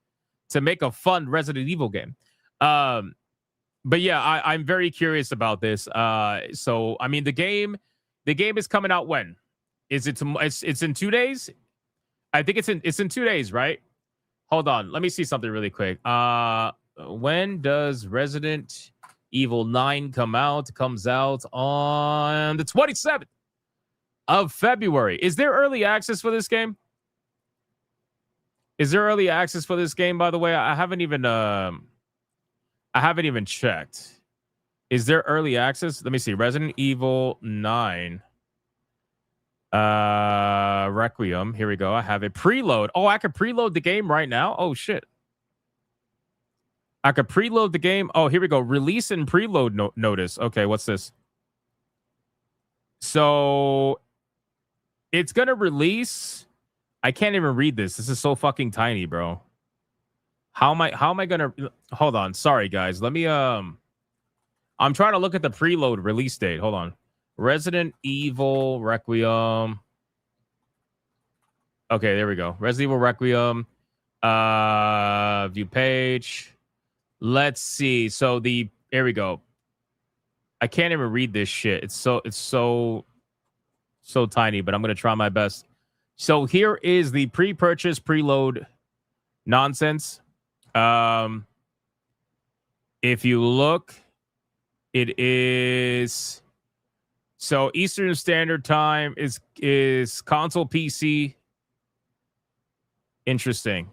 make a fun Resident Evil game. But yeah, I'm very curious about this. So I mean, the game is coming out when? Is it? It's in 2 days. I think it's in 2 days, right? Hold on, let me see something really quick. When does Resident Evil 9 come out? It comes out on the 27th of February. Is there early access for this game? Is there early access for this game, by the way? I haven't even checked. Is there early access? Let me see. Resident Evil 9. Requiem. Here we go. I have a preload. Oh, I can preload the game right now. Oh shit. I could preload the game. Oh, here we go. Release and preload notice. Okay, what's this? So it's gonna release. I can't even read this. This is so fucking tiny, bro. How am I gonna hold on? Sorry, guys. Let me I'm trying to look at the preload release date. Hold on. Resident Evil Requiem. Okay, there we go. Resident Evil Requiem. View page. Let's see. So here we go. I can't even read this shit. It's so tiny, but I'm gonna try my best. So here is the pre-purchase preload nonsense. If you look, it is so Eastern Standard Time is console PC. Interesting.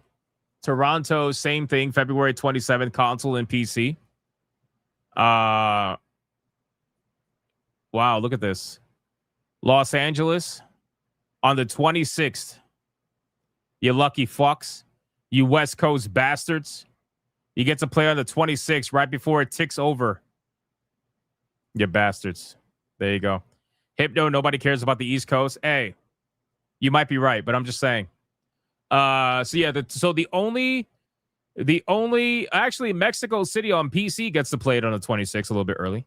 Toronto, same thing, February 27th, console and PC. Wow, look at this. Los Angeles on the 26th. You lucky fucks. You West Coast bastards. You get to play on the 26th right before it ticks over. You bastards. There you go. Hypno, nobody cares about the East Coast. Hey, you might be right, but I'm just saying. So yeah, the only actually Mexico City on PC gets to play it on the 26th a little bit early.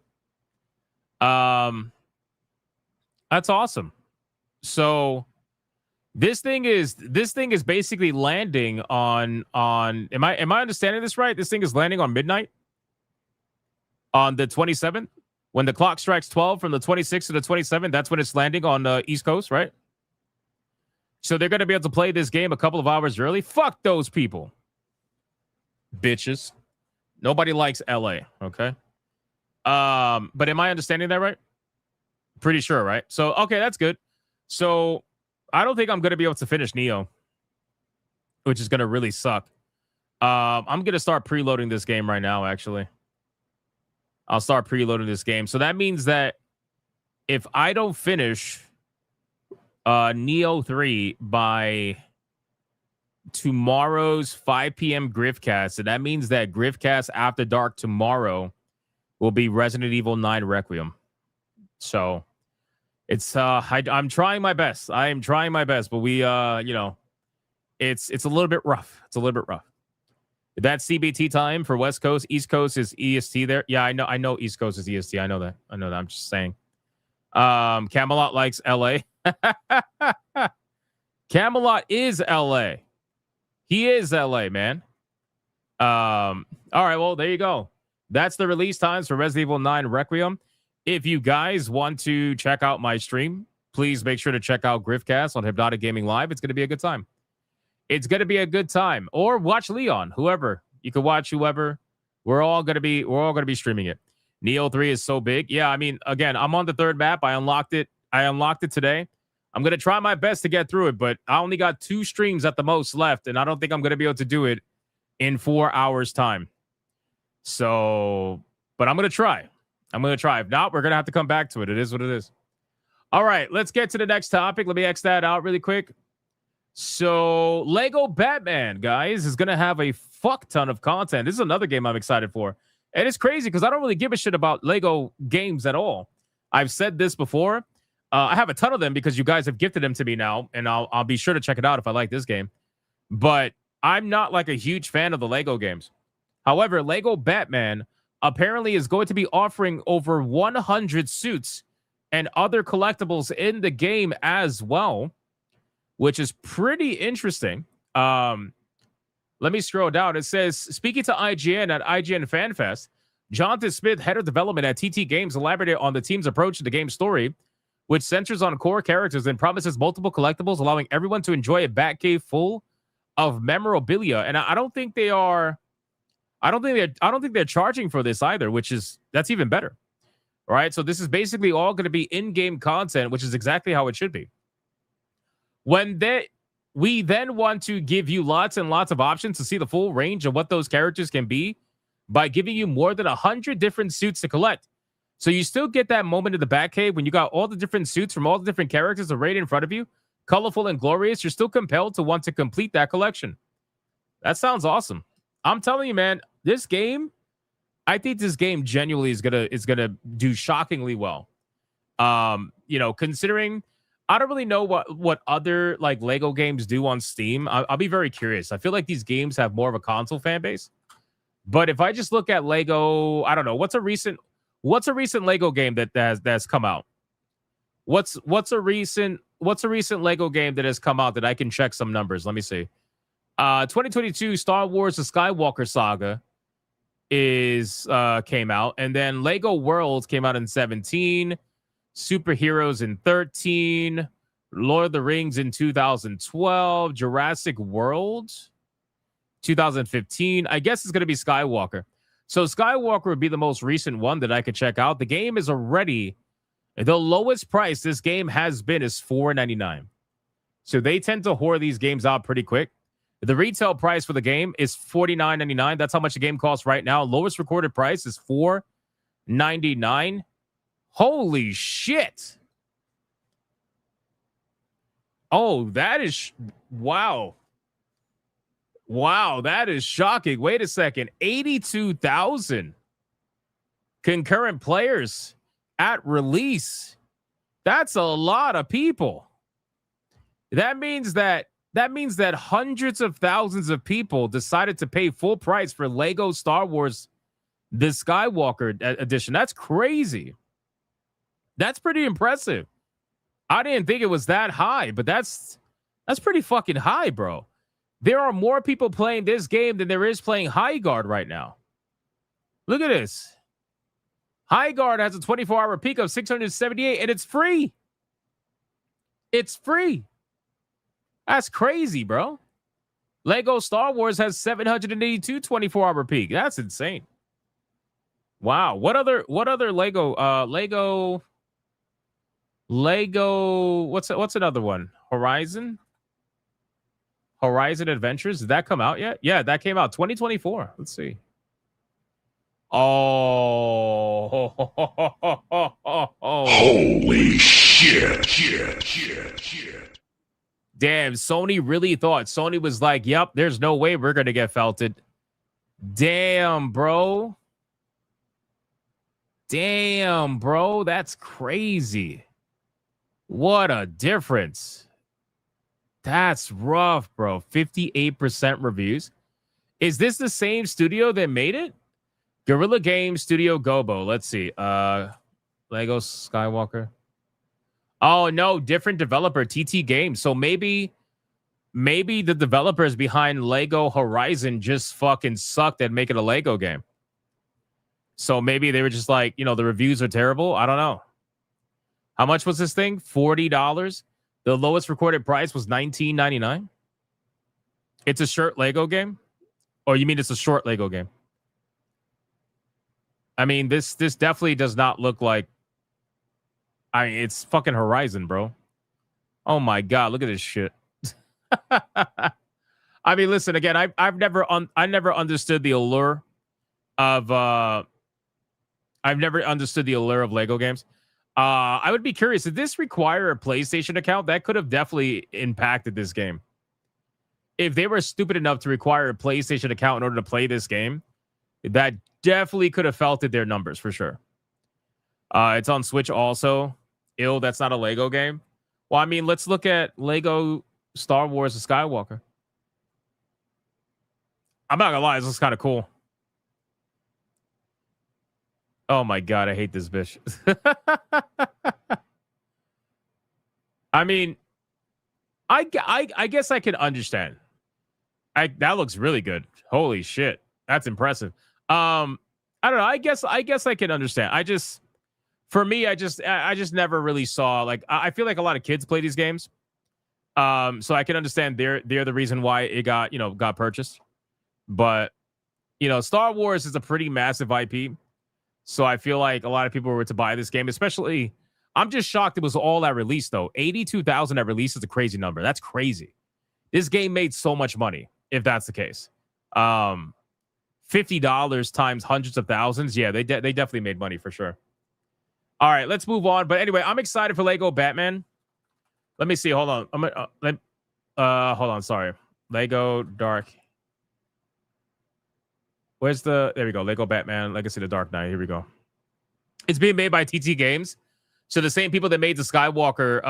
That's awesome. So this thing is basically landing on am I understanding this right? This thing is landing on midnight on the 27th. When the clock strikes 12 from the 26th to the 27th, that's when it's landing on the East Coast, right? So they're going to be able to play this game a couple of hours early. Fuck those people. Bitches. Nobody likes LA, okay? But am I understanding that right? Pretty sure, right? So okay, that's good. So I don't think I'm gonna be able to finish Neo, which is gonna really suck. I'm gonna start preloading this game right now. Actually, I'll start preloading this game. So that means that if I don't finish Neo 3 by tomorrow's 5 p.m. Griffcast, and that means that Griffcast After Dark tomorrow will be Resident Evil 9 Requiem. So it's I'm trying my best. I am trying my best, but we you know, it's a little bit rough. It's a little bit rough. That's CBT time for West Coast. East Coast is EST there. Yeah, I know East Coast is EST. I know that. I'm just saying. Camelot likes LA. Camelot is LA. He is LA, man. All right, well, there you go. That's the release times for Resident Evil 9 Requiem. If you guys want to check out my stream, please make sure to check out Griffcast on Hypnotic Gaming Live. It's going to be a good time. It's going to be a good time. Or watch Leon, whoever. You can watch whoever. We're all going to be streaming it. Neo 3 is so big. Yeah, I mean, again, I'm on the third map. I unlocked it today. I'm going to try my best to get through it, but I only got 2 streams at the most left, and I don't think I'm going to be able to do it in 4 hours' time. So, but I'm going to try. If not, we're going to have to come back to it. It is what it is. All right, let's get to the next topic. Let me X that out really quick. So, Lego Batman, guys, is going to have a fuck ton of content. This is another game I'm excited for. And it's crazy because I don't really give a shit about Lego games at all. I've said this before. I have a ton of them because you guys have gifted them to me now, and I'll be sure to check it out if I like this game. But I'm not like a huge fan of the Lego games. However, Lego Batman apparently is going to be offering over 100 suits and other collectibles in the game as well, which is pretty interesting. Let me scroll down. It says, speaking to IGN at IGN FanFest, Jonathan Smith, head of development at TT Games, elaborated on the team's approach to the game's story, which centers on core characters and promises multiple collectibles, allowing everyone to enjoy a Batcave full of memorabilia. And I don't think they are. I don't think they're charging for this either, that's even better. All right. So this is basically all going to be in-game content, which is exactly how it should be. We then want to give you lots and lots of options to see the full range of what those characters can be by giving you more than 100 different suits to collect. So you still get that moment in the Batcave when you got all the different suits from all the different characters arrayed in front of you, colorful and glorious. You're still compelled to want to complete that collection. That sounds awesome. I'm telling you, man, this game, I think this game genuinely is gonna do shockingly well. Considering I don't really know what other like Lego games do on Steam. I'll be very curious. I feel like these games have more of a console fan base. But if I just look at Lego, I don't know, what's a recent Lego game that's come out? What's a recent Lego game that has come out that I can check some numbers? Let me see. 2022 Star Wars: The Skywalker Saga came out, and then Lego Worlds came out in 2017. Superheroes in 2013, Lord of the Rings in 2012, Jurassic World 2015. I guess it's going to be Skywalker. So Skywalker would be the most recent one that I could check out. The game is already, the lowest price this game has been is $4.99. So they tend to whore these games out pretty quick. The retail price for the game is $49.99. That's how much the game costs right now. Lowest recorded price is $4.99. Holy shit. Oh, that is... Wow. Wow, that is shocking. Wait a second. 82,000 concurrent players at release. That's a lot of people. That means that hundreds of thousands of people decided to pay full price for Lego Star Wars The Skywalker edition. That's crazy. That's pretty impressive. I didn't think it was that high, but that's pretty fucking high, bro. There are more people playing this game than there is playing High Guard right now. Look at this. High Guard has a 24-hour peak of 678, and it's free. It's free. That's crazy, bro. Lego Star Wars has 782 24-hour peak. That's insane. Wow. What other Lego Lego what's another one? Horizon Adventures. Did that come out yet? Yeah, that came out 2024. Let's see. Oh. Holy shit. Damn, Sony really thought. Sony was like, yep, there's no way we're going to get felted. Damn, bro. That's crazy. What a difference. That's rough, bro. 58% reviews. Is this the same studio that made it? Guerrilla Games Studio Gobo. Let's see. Lego Skywalker. Oh, no. Different developer, TT Games. So maybe the developers behind Lego Horizon just fucking sucked at making a Lego game. So maybe they were just like, the reviews are terrible. I don't know. How much was this thing? $40. The lowest recorded price was $19.99. It's a short Lego game? Or you mean it's a short Lego game? I mean, this definitely does not look like... it's fucking Horizon, bro. Oh my God, look at this shit. I mean, listen, again, I never understood the allure of... I've never understood the allure of Lego games. I would be curious, did this require a PlayStation account? That could have definitely impacted this game. If they were stupid enough to require a PlayStation account in order to play this game, that definitely could have felted their numbers for sure. It's on Switch also. That's not a Lego game. Well, I mean, let's look at Lego Star Wars: The Skywalker. I'm not gonna lie, this looks kind of cool. Oh my God, I hate this bitch. I mean, I guess I can understand. That looks really good. Holy shit, that's impressive. I don't know. I guess I can understand. For me, I just never really saw, like, I feel like a lot of kids play these games. So I can understand they're the reason why it got purchased. But Star Wars is a pretty massive IP. So I feel like a lot of people were to buy this game, especially. I'm just shocked it was all at release, though. 82,000 at release is a crazy number. That's crazy. This game made so much money, if that's the case. $50 times hundreds of thousands. Yeah, they definitely made money for sure. All right, let's move on. But anyway, I'm excited for Lego Batman. Let me see. Hold on. Hold on. Sorry. Lego Dark. There we go. Lego Batman, Legacy of the Dark Knight. Here we go. It's being made by TT Games. So the same people that made the Skywalker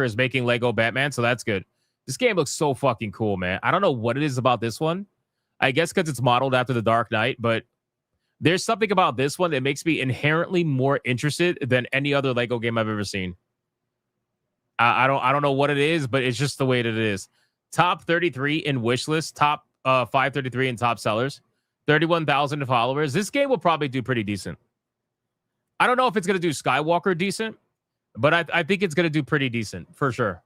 is making Lego Batman. So that's good. This game looks so fucking cool, man. I don't know what it is about this one. I guess because it's modeled after the Dark Knight, but there's something about this one that makes me inherently more interested than any other Lego game I've ever seen. I don't know what it is, but it's just the way that it is. Top 33 in wishlist, top 533 in top sellers, 31,000 followers. This game will probably do pretty decent. I don't know if it's going to do Skywalker decent, but I think it's going to do pretty decent for sure.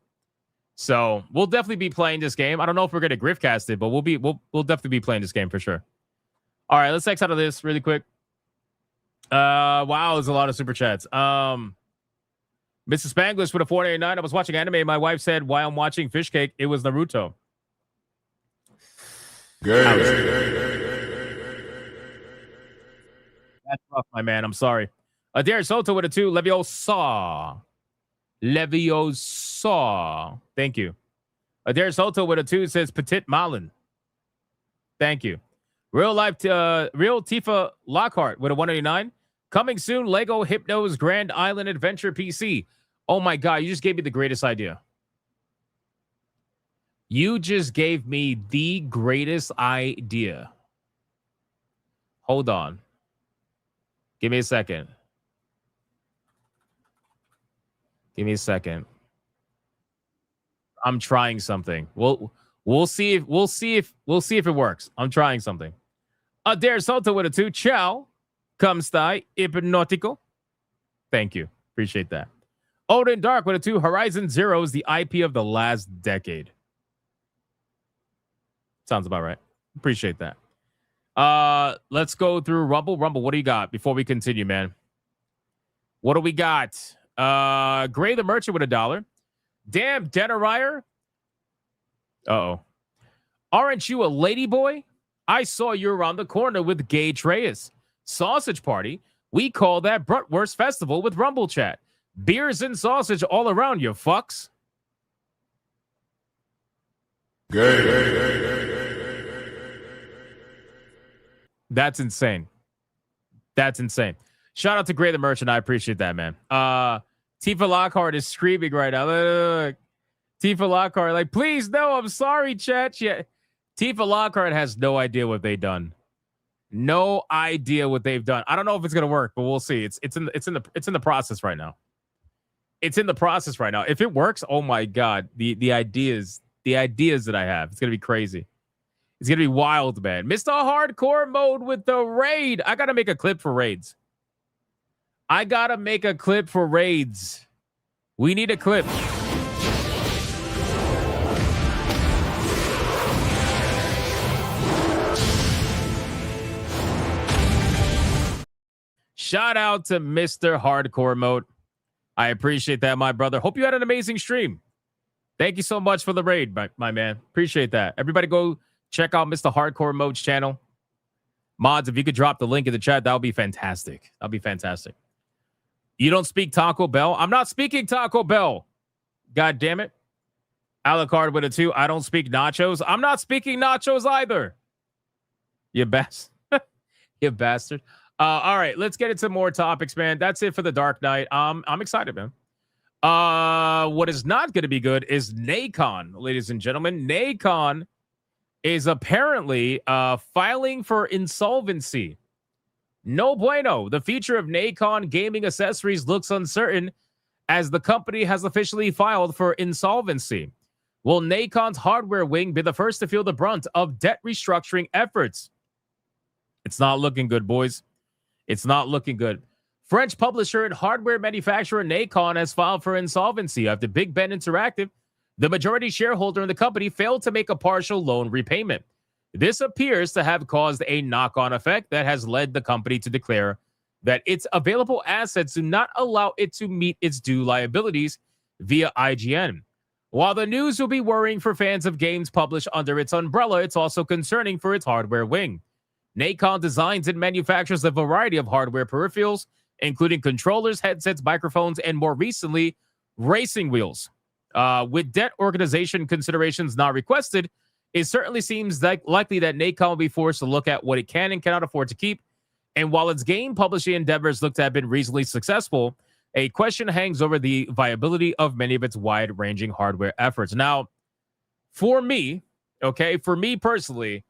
So we'll definitely be playing this game. I don't know if we're going to Griffcast it, but we'll definitely be playing this game for sure. All right, let's X out of this really quick. Wow, there's a lot of super chats. Mrs. Spanglish with a 489. I was watching anime. My wife said, while I'm watching Fish Cake, it was Naruto. That's rough, my man. I'm sorry. Adair Soto with a 2. Leviosa. Thank you. Adair Soto with a 2 says Petit Malin. Thank you. Real Tifa Lockhart with a 189. Coming soon, Lego Hypno's Grand Island Adventure PC. Oh my God, you just gave me the greatest idea. You just gave me the greatest idea. Hold on. Give me a second. I'm trying something. We'll see if it works. I'm trying something. Adair Soto with a 2. Ciao. Come stai. Hypnotico. Thank you. Appreciate that. Odin Dark with a 2. Horizon Zero is the IP of the last decade. Sounds about right. Appreciate that. Let's go through Rumble. Rumble, what do you got before we continue, man? What do we got? Gray the Merchant with $1. Damn, Denarier. Uh-oh. Aren't you a lady boy? I saw you around the corner with Gay Treyas. Sausage party. We call that Bratwurst Festival with Rumble Chat. Beers and sausage all around you, fucks. That's insane. That's insane. Shout out to Gray the Merchant. I appreciate that, man. Tifa Lockhart is screaming right now. Look. Tifa Lockhart, like, please, no, I'm sorry, chat. Yeah. Tifa Lockhart has no idea what they've done. No idea what they've done. I don't know if it's gonna work, but we'll see. It's in the process right now. It's in the process right now. If it works, oh my god, the ideas that I have, it's gonna be crazy. It's gonna be wild, man. Mr. Hardcore Mode with the raid. I gotta make a clip for raids. We need a clip. Shout out to Mr. Hardcore Mode. I appreciate that, my brother. Hope you had an amazing stream. Thank you so much for the raid, my man. Appreciate that. Everybody go check out Mr. Hardcore Mode's channel. Mods, if you could drop the link in the chat, that would be fantastic. That'll be fantastic. You don't speak Taco Bell? I'm not speaking Taco Bell. God damn it. Alucard with a 2. I don't speak nachos. I'm not speaking nachos either. You you bastard. All right, let's get into more topics, man. That's it for the Dark Knight. I'm excited, man. What is not going to be good is Nacon, ladies and gentlemen. Nacon is apparently filing for insolvency. No bueno. The future of Nacon gaming accessories looks uncertain as the company has officially filed for insolvency. Will Nacon's hardware wing be the first to feel the brunt of debt restructuring efforts? It's not looking good, boys. It's not looking good. French publisher and hardware manufacturer Nacon has filed for insolvency after Big Ben Interactive, the majority shareholder in the company, failed to make a partial loan repayment. This appears to have caused a knock-on effect that has led the company to declare that its available assets do not allow it to meet its due liabilities via IGN. While the news will be worrying for fans of games published under its umbrella, it's also concerning for its hardware wing. Nacon designs and manufactures a variety of hardware peripherals, including controllers, headsets, microphones, and more recently, racing wheels. With debt organization considerations not requested, it certainly seems likely that Nacon will be forced to look at what it can and cannot afford to keep. And while its game publishing endeavors look to have been reasonably successful, a question hangs over the viability of many of its wide-ranging hardware efforts. Now, for me personally,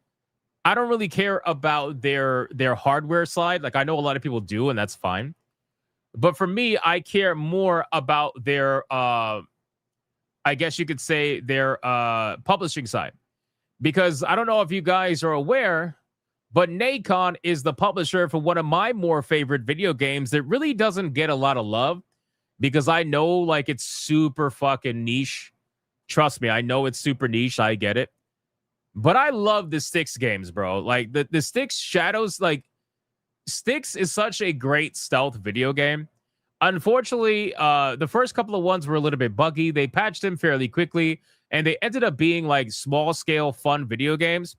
I don't really care about their hardware side. Like, I know a lot of people do, and that's fine. But for me, I care more about their, I guess you could say, their publishing side. Because I don't know if you guys are aware, but Nacon is the publisher for one of my more favorite video games that really doesn't get a lot of love. Because I know, like, it's super fucking niche. Trust me, I know it's super niche. I get it. But I love the Styx games, bro. Like, the Styx Shadows, like, Styx is such a great stealth video game. Unfortunately, the first couple of ones were a little bit buggy. They patched them fairly quickly, and they ended up being, like, small-scale fun video games.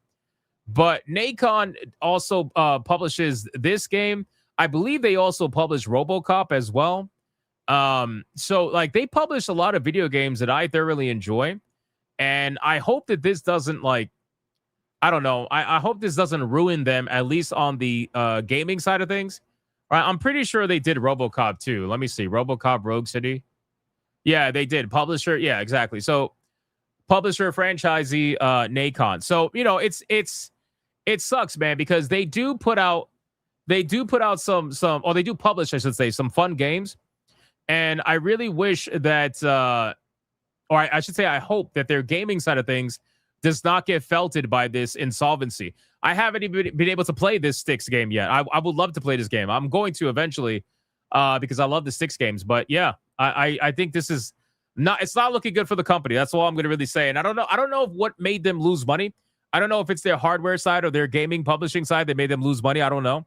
But Nacon also publishes this game. I believe they also publish RoboCop as well. So, like, they publish a lot of video games that I thoroughly enjoy. And I hope that this doesn't, like, I don't know. I hope this doesn't ruin them, at least on the gaming side of things. All right, I'm pretty sure they did RoboCop too. Let me see. RoboCop Rogue City. Yeah, they did. Publisher. Yeah, exactly. So, publisher, franchisee, Nacon. So, you know, it sucks, man, because they do put out some, or they do publish, I should say, some fun games. And I really wish that, or I should say, I hope that their gaming side of things does not get felted by this insolvency. I haven't even been able to play this Styx game yet. I would love to play this game. I'm going to eventually, because I love the Styx games. But yeah, I think this is not. It's not looking good for the company. That's all I'm going to really say. And I don't know what made them lose money. I don't know if it's their hardware side or their gaming publishing side that made them lose money. I don't know.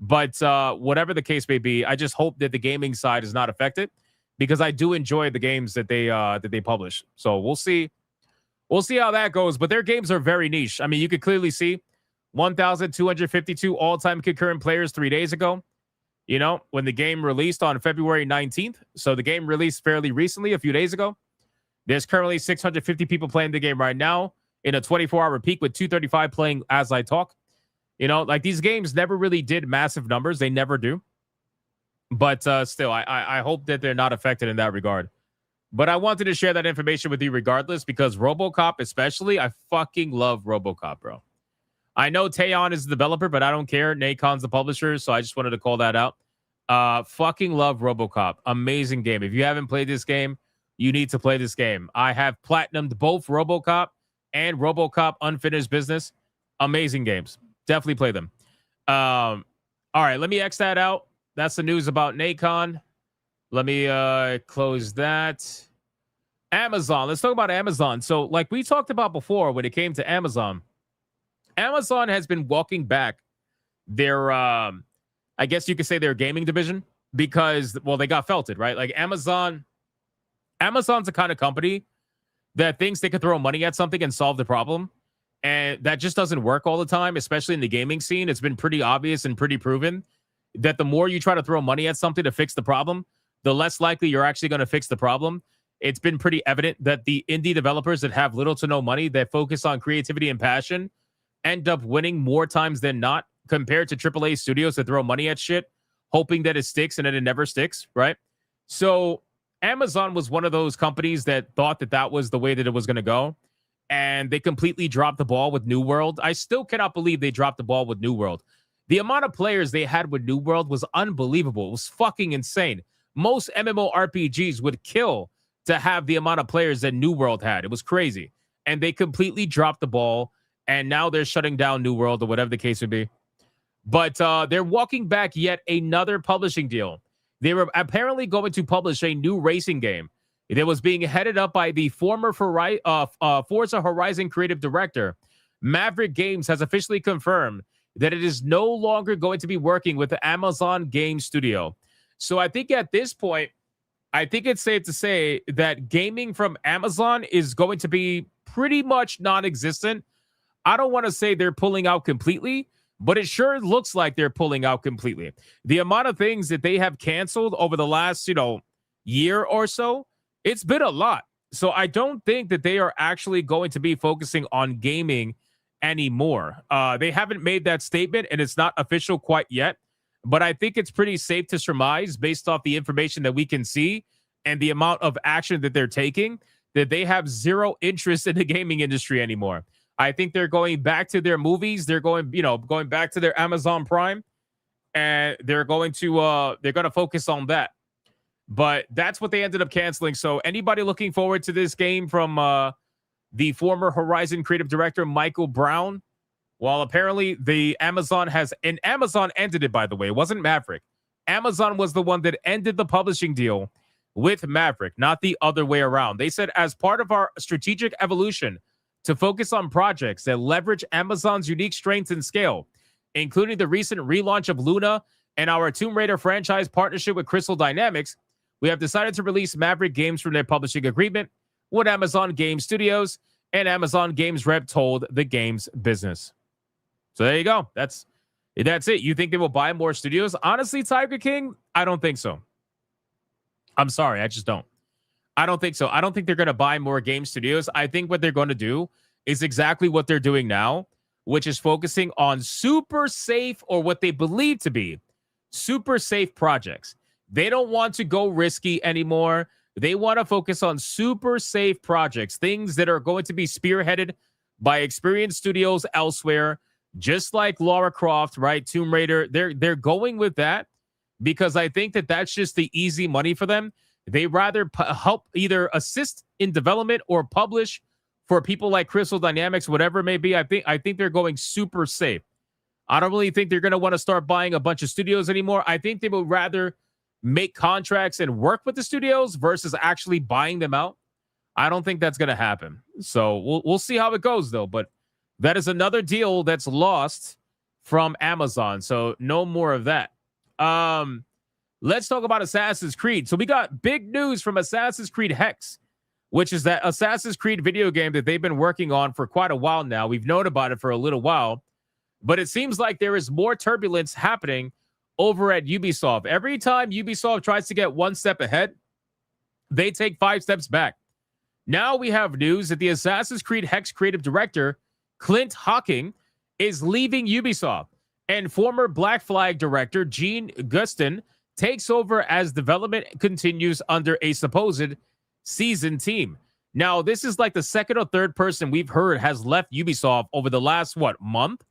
But whatever the case may be, I just hope that the gaming side is not affected because I do enjoy the games that they publish. So we'll see. We'll see how that goes. But their games are very niche. I mean, you could clearly see 1,252 all-time concurrent players 3 days ago. You know, when the game released on February 19th. So the game released fairly recently, a few days ago. There's currently 650 people playing the game right now in a 24-hour peak with 235 playing as I talk. You know, like these games never really did massive numbers. They never do. But still, I hope that they're not affected in that regard. But I wanted to share that information with you regardless because RoboCop especially, I fucking love RoboCop, bro. I know Taeyon is the developer, but I don't care. Nakon's the publisher, so I just wanted to call that out. Fucking love RoboCop. Amazing game. If you haven't played this game, you need to play this game. I have platinumed both RoboCop and RoboCop Unfinished Business. Amazing games. Definitely play them. All right, let me X that out. That's the news about Nacon. Let me close that. Amazon. Let's talk about Amazon. So like we talked about before when it came to Amazon, Amazon has been walking back their, I guess you could say their gaming division because, well, they got felted, right? Like Amazon's the kind of company that thinks they could throw money at something and solve the problem. And that just doesn't work all the time, especially in the gaming scene. It's been pretty obvious and pretty proven that the more you try to throw money at something to fix the problem, the less likely you're actually going to fix the problem. It's been pretty evident that the indie developers that have little to no money, that focus on creativity and passion, end up winning more times than not compared to AAA studios that throw money at shit, hoping that it sticks and then it never sticks, right? So Amazon was one of those companies that thought that that was the way that it was going to go. And they completely dropped the ball with New World. I still cannot believe they dropped the ball with New World. The amount of players they had with New World was unbelievable. It was fucking insane. Most MMORPGs would kill to have the amount of players that New World had. It was crazy. And they completely dropped the ball. And now they're shutting down New World or whatever the case would be. But they're walking back yet another publishing deal. They were apparently going to publish a new racing game that was being headed up by the former Forza Horizon creative director. Maverick Games has officially confirmed that it is no longer going to be working with the Amazon Game Studio. So I think at this point, I think it's safe to say that gaming from Amazon is going to be pretty much non-existent. I don't want to say they're pulling out completely, but it sure looks like they're pulling out completely. The amount of things that they have canceled over the last, year or so, it's been a lot. So I don't think that they are actually going to be focusing on gaming anymore. They haven't made that statement, and it's not official quite yet. But I think it's pretty safe to surmise, based off the information that we can see and the amount of action that they're taking, that they have zero interest in the gaming industry anymore. I think they're going back to their movies. They're going back to their Amazon Prime, and they're going to focus on that. But that's what they ended up canceling. So anybody looking forward to this game from the former Horizon creative director, Michael Brown? Well, apparently the Amazon ended it, by the way. It wasn't Maverick. Amazon was the one that ended the publishing deal with Maverick, not the other way around. They said, as part of our strategic evolution to focus on projects that leverage Amazon's unique strengths and scale, including the recent relaunch of Luna and our Tomb Raider franchise partnership with Crystal Dynamics, we have decided to release Maverick Games from their publishing agreement with Amazon Game Studios, and Amazon Games rep told the games business. So there you go. That's it. You think they will buy more studios? Honestly, Tiger King, I don't think so. I'm sorry. I just don't. I don't think so. I don't think they're going to buy more game studios. I think what they're going to do is exactly what they're doing now, which is focusing on super safe, or what they believe to be super safe projects. They don't want to go risky anymore. They want to focus on super safe projects, things that are going to be spearheaded by experienced studios elsewhere, just like Lara Croft, right? Tomb Raider. They're going with that because I think that that's just the easy money for them. They rather help either assist in development or publish for people like Crystal Dynamics, whatever it may be. I think they're going super safe. I don't really think they're going to want to start buying a bunch of studios anymore. I think they would rather make contracts and work with the studios versus actually buying them out. I don't think that's going to happen. So we'll see how it goes, though. But That is another deal that's lost from Amazon. So no more of that. Let's talk about Assassin's Creed. So we got big news from Assassin's Creed Hex, which is that Assassin's Creed video game that they've been working on for quite a while now. We've known about it for a little while, but it seems like there is more turbulence happening over at Ubisoft. Every time Ubisoft tries to get one step ahead, they take 5 steps back. Now we have news that the Assassin's Creed Hex creative director, Clint Hocking, is leaving Ubisoft, and former Black Flag director Gene Gustin takes over as development continues under a supposed seasoned team. Now, this is like the second or third person we've heard has left Ubisoft over the last, month?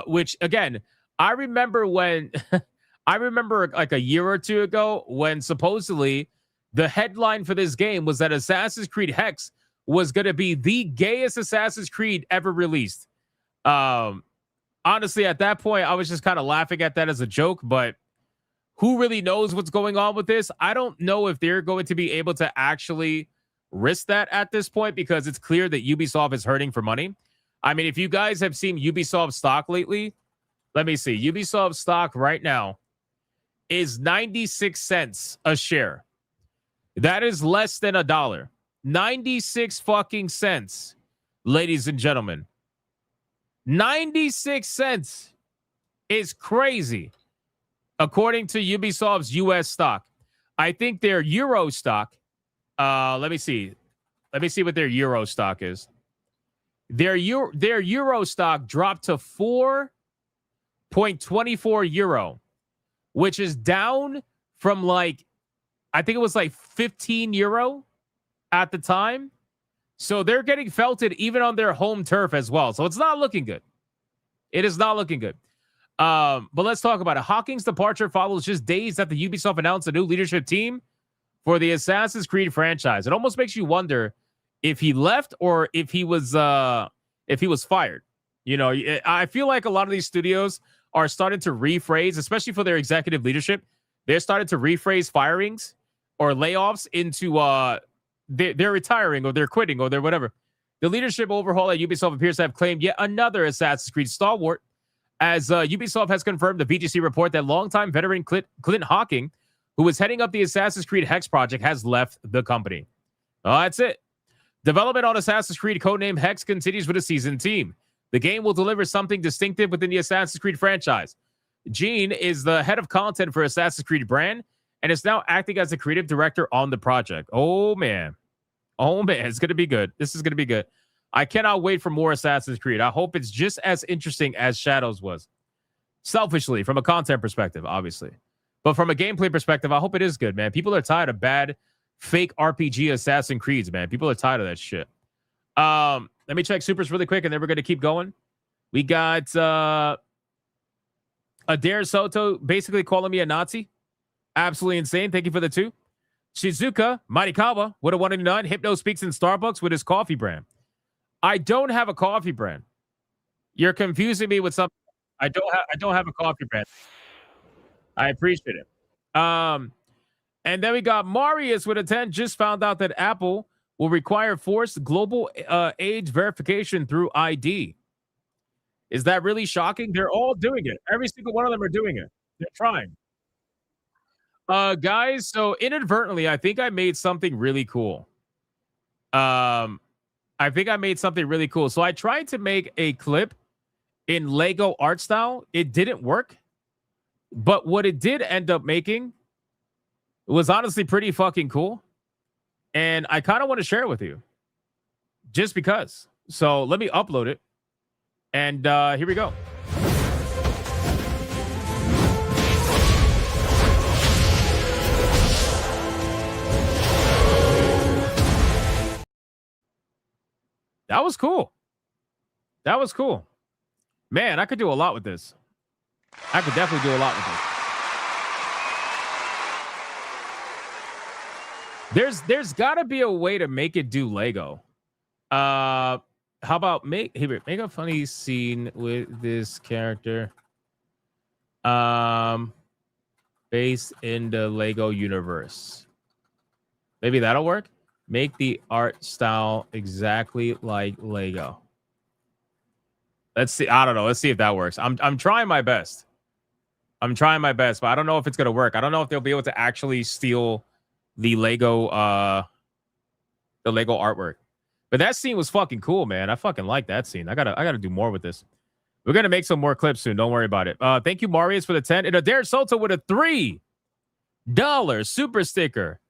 Which, again, I remember when, like a year or two ago when supposedly the headline for this game was that Assassin's Creed Hex was going to be the gayest Assassin's Creed ever released. Honestly, at that point, I was just kind of laughing at that as a joke, but who really knows what's going on with this? I don't know if they're going to be able to actually risk that at this point, because it's clear that Ubisoft is hurting for money. I mean, if you guys have seen Ubisoft stock lately, let me see. Ubisoft stock right now is 96 cents a share. That is less than $1. 96 fucking cents, ladies and gentlemen. 96 cents is crazy. According to Ubisoft's US stock. I think their Euro stock, let me see. Let me see what their Euro stock is. Their Euro stock dropped to 4.24 euro, which is down from I think it was 15 euro at the time. So they're getting felted even on their home turf as well. So it's not looking good. It is not looking good. But let's talk about it. Hocking's departure follows just days after Ubisoft announced a new leadership team for the Assassin's Creed franchise. It almost makes you wonder if he left or if he was fired. You know, I feel like a lot of these studios are starting to rephrase, especially for their executive leadership. They're starting to rephrase firings or layoffs into they're retiring or they're quitting or they're whatever. The leadership overhaul at Ubisoft appears to have claimed yet another Assassin's Creed stalwart, as Ubisoft has confirmed the VGC report that longtime veteran Clint Hocking, who was heading up the Assassin's Creed Hex project, has left the company. That's it. Development on Assassin's Creed codename Hex continues with a seasoned team. The game will deliver something distinctive within the Assassin's Creed franchise. Gene is the head of content for Assassin's Creed brand and is now acting as the creative director on the project. Oh, man. It's going to be good. This is going to be good. I cannot wait for more Assassin's Creed. I hope it's just as interesting as Shadows was. Selfishly, from a content perspective, obviously. But from a gameplay perspective, I hope it is good, man. People are tired of bad, fake RPG Assassin's Creeds, man. People are tired of that shit. Let me check supers really quick, and then we're going to keep going. We got Adair Soto basically calling me a Nazi. Absolutely insane. Thank you for the 2. Shizuka Marikawa with a 189. Hypno speaks in Starbucks with his coffee brand. I don't have a coffee brand. You're confusing me with something. I don't have a coffee brand. I appreciate it. And then we got Marius with a 10. Just found out that Apple will require forced global age verification through ID. Is that really shocking? They're all doing it. Every single one of them are doing it. They're trying. Guys, so inadvertently, I think I made something really cool. So I tried to make a clip in Lego art style. It didn't work. But what it did end up making was honestly pretty fucking cool. And I kind of want to share it with you. Just because. So let me upload it. And here we go. That was cool. Man, I could do a lot with this. I could definitely do a lot with this. There's got to be a way to make it do Lego. How about make a funny scene with this character based in the Lego universe. Maybe that'll work. Make the art style exactly like Lego. Let's see. I don't know. Let's see if that works. I'm trying my best. I'm trying my best, but I don't know if it's gonna work. I don't know if they'll be able to actually steal the Lego artwork. But that scene was fucking cool, man. I fucking like that scene. I gotta do more with this. We're gonna make some more clips soon. Don't worry about it. Thank you, Marius, for the 10. And Adair Soto with a $3 super sticker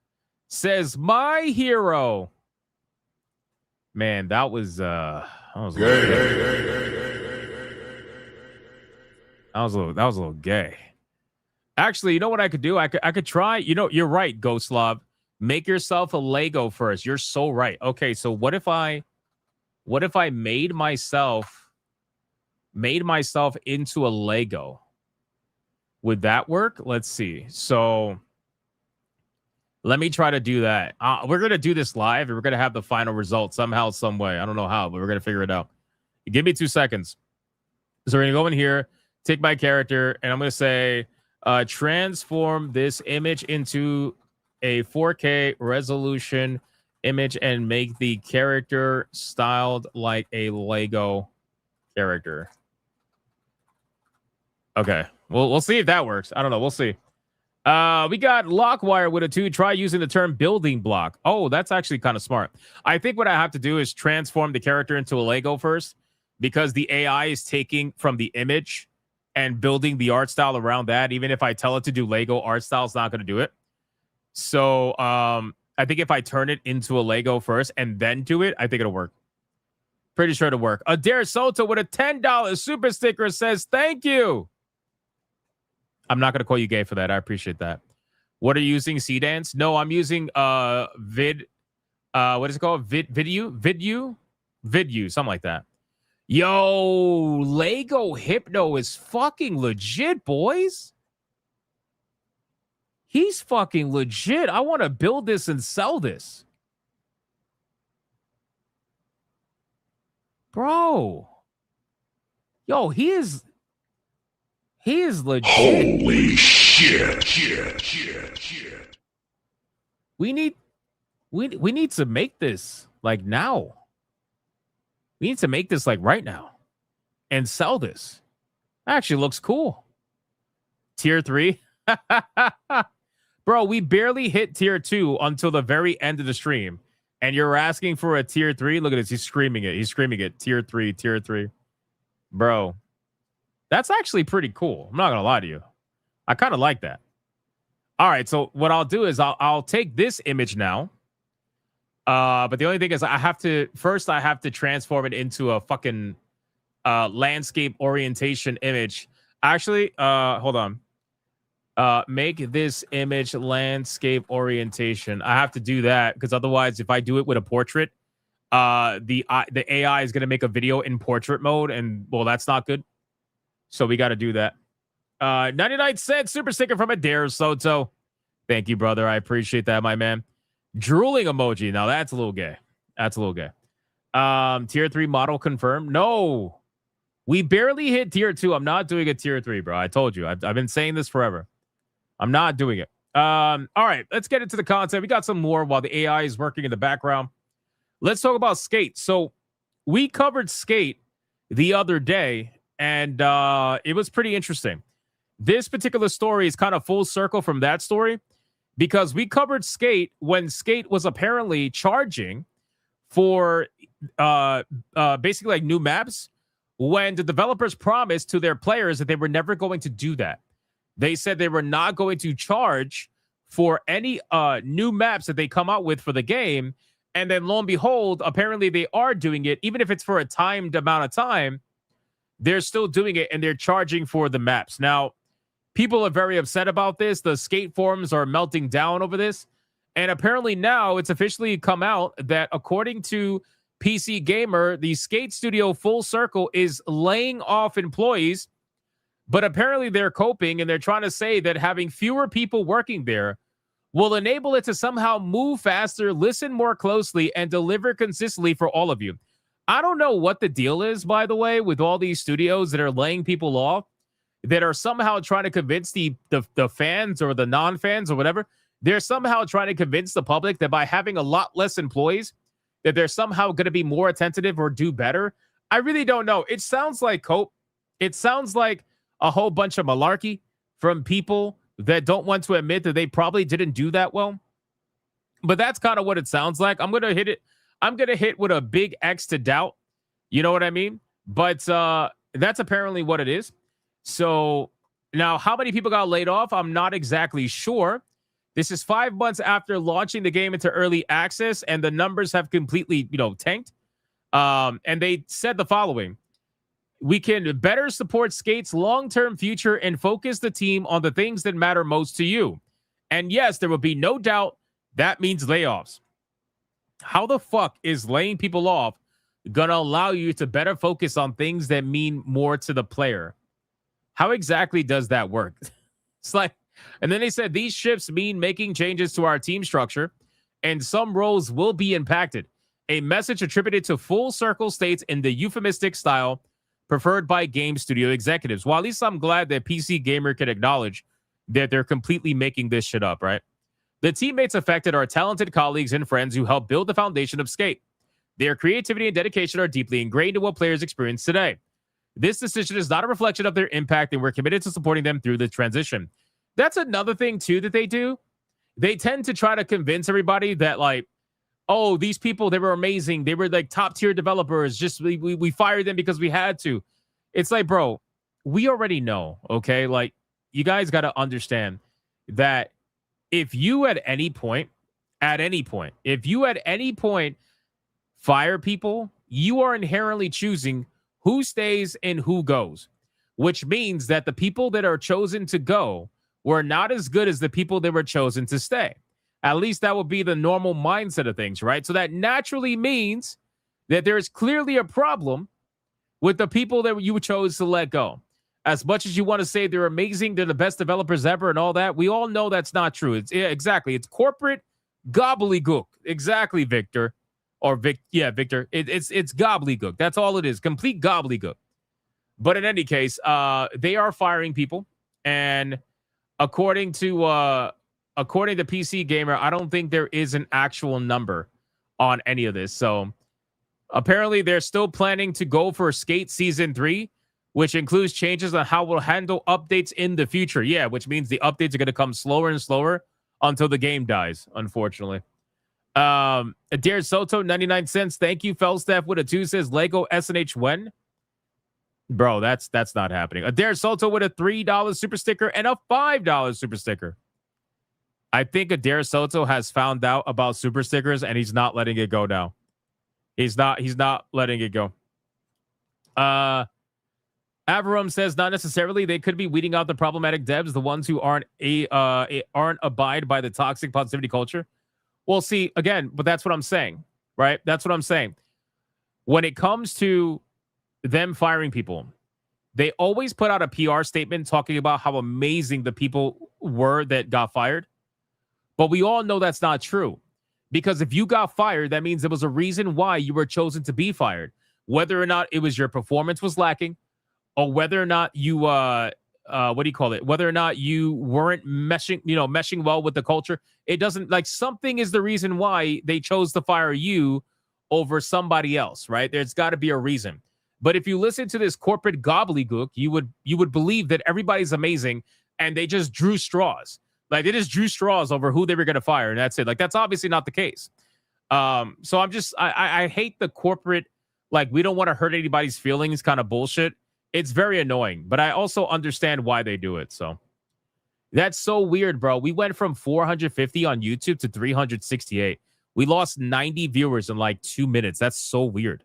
says, "My hero." Man, that was a little gay. Actually, you know what I could do? I could try. You know, you're right, Ghost Love. Make yourself a Lego first. You're so right. Okay, so what if I made myself into a Lego? Would that work? Let's see. So let me try to do that. We're going to do this live, and we're going to have the final result somehow, some way. I don't know how, but we're going to figure it out. Give me 2 seconds. So we're going to go in here, take my character, and I'm going to say, transform this image into a 4K resolution image and make the character styled like a Lego character. Okay. We'll see if that works. I don't know. We'll see. We got Lockwire with a 2. Try using the term building block. Oh, that's actually kind of smart. I think what I have to do is transform the character into a Lego first, because the AI is taking from the image and building the art style around that. Even if I tell it to do Lego art style, it's not going to do it. So I think if I turn it into a Lego first and then do it, I think it'll work. Pretty sure it'll work. Adair Soto with a $10 super sticker says, "Thank you." I'm not going to call you gay for that. I appreciate that. What are you using? C-Dance? No, I'm using what is it called? Vidu, something like that. Yo, Lego Hypno is fucking legit, boys. He's fucking legit. I want to build this and sell this. Bro. Yo, he is legit. Holy shit. We need to make this like now. We need to make this like right now and sell this. Actually looks cool. Tier 3. Bro, we barely hit tier 2 until the very end of the stream. And you're asking for a tier 3? Look at this. He's screaming it. Tier 3, tier 3. Bro, that's actually pretty cool. I'm not going to lie to you. I kind of like that. All right, so what I'll do is I'll take this image now. But the only thing is I have to transform it into a fucking landscape orientation image. Actually, hold on. Make this image landscape orientation. I have to do that because otherwise, if I do it with a portrait, the AI is going to make a video in portrait mode, and well, that's not good. So we got to do that. 99 cents super sticker from Adair Soto. Thank you, brother. I appreciate that, my man. Drooling emoji. Now that's a little gay. Tier 3 model confirmed. No, we barely hit tier 2. I'm not doing a tier 3, bro. I told you. I've been saying this forever. I'm not doing it. All right, let's get into the content. We got some more while the AI is working in the background. Let's talk about Skate. So we covered Skate the other day, and it was pretty interesting. This particular story is kind of full circle from that story because we covered Skate when Skate was apparently charging for basically like new maps when the developers promised to their players that they were never going to do that. They said they were not going to charge for any new maps that they come out with for the game. And then lo and behold, apparently they are doing it. Even if it's for a timed amount of time, they're still doing it and they're charging for the maps. Now, people are very upset about this. The Skate forums are melting down over this. And apparently now it's officially come out that according to PC Gamer, the Skate Studio Full Circle is laying off employees. But apparently they're coping and they're trying to say that having fewer people working there will enable it to somehow move faster, listen more closely, and deliver consistently for all of you. I don't know what the deal is, by the way, with all these studios that are laying people off, that are somehow trying to convince the fans or the non-fans or whatever. They're somehow trying to convince the public that by having a lot less employees, that they're somehow going to be more attentive or do better. I really don't know. It sounds like cope. It sounds like a whole bunch of malarkey from people that don't want to admit that they probably didn't do that well. But that's kind of what it sounds like. I'm gonna hit it. I'm gonna hit with a big X to doubt. You know what I mean? But that's apparently what it is. So now, how many people got laid off? I'm not exactly sure. This is 5 months after launching the game into early access, and the numbers have completely, tanked. And they said the following: we can better support Skate's long-term future and focus the team on the things that matter most to you. And yes, there will be no doubt that means layoffs. How the fuck is laying people off gonna allow you to better focus on things that mean more to the player? How exactly does that work? It's like, and then they said these shifts mean making changes to our team structure, and some roles will be impacted. A message attributed to Full Circle states in the euphemistic style preferred by game studio executives. Well, at least I'm glad that PC Gamer can acknowledge that they're completely making this shit up, right? The teammates affected are talented colleagues and friends who help build the foundation of Skate. Their creativity and dedication are deeply ingrained in what players experience today. This decision is not a reflection of their impact, and we're committed to supporting them through the transition. That's another thing, too, that they do. They tend to try to convince everybody that, like, oh, these people, they were amazing. They were, like, top-tier developers. Just we fired them because we had to. It's like, bro, we already know, okay? Like, you guys got to understand that if you at any point fire people, you are inherently choosing who stays and who goes, which means that the people that are chosen to go were not as good as the people that were chosen to stay. At least that would be the normal mindset of things, right? So that naturally means that there is clearly a problem with the people that you chose to let go. As much as you want to say they're amazing, they're the best developers ever and all that, we all know that's not true. Exactly. It's corporate gobbledygook. Exactly, Victor. Victor. It's gobbledygook. That's all it is. Complete gobbledygook. But in any case, they are firing people. And according to PC Gamer, I don't think there is an actual number on any of this. So apparently they're still planning to go for Skate Season 3, which includes changes on how we'll handle updates in the future. Yeah, which means the updates are going to come slower and slower until the game dies, unfortunately. Adair Soto, 99 cents. Thank you. Felstaff with a 2 says Lego SNH when? Bro, that's not happening. Adair Soto with a $3 super sticker and a $5 super sticker. I think Adair Soto has found out about super stickers and he's not letting it go now. He's not letting it go. Avarum says not necessarily. They could be weeding out the problematic devs, the ones who aren't abide by the toxic positivity culture. Well, see, again, but that's what I'm saying, right? That's what I'm saying. When it comes to them firing people, they always put out a PR statement talking about how amazing the people were that got fired. But we all know that's not true. Because if you got fired, that means there was a reason why you were chosen to be fired. Whether or not it was your performance was lacking, or whether or not you whether or not you weren't meshing well with the culture. It doesn't, like, something is the reason why they chose to fire you over somebody else, right? There's got to be a reason. But if you listen to this corporate gobbledygook, you would believe that everybody's amazing and they just drew straws. Like, they just drew straws over who they were going to fire, and that's it. Like, that's obviously not the case. So I hate the corporate, like, we don't want to hurt anybody's feelings kind of bullshit. It's very annoying, but I also understand why they do it. So that's so weird, bro. We went from 450 on YouTube to 368. We lost 90 viewers in like 2 minutes. That's so weird.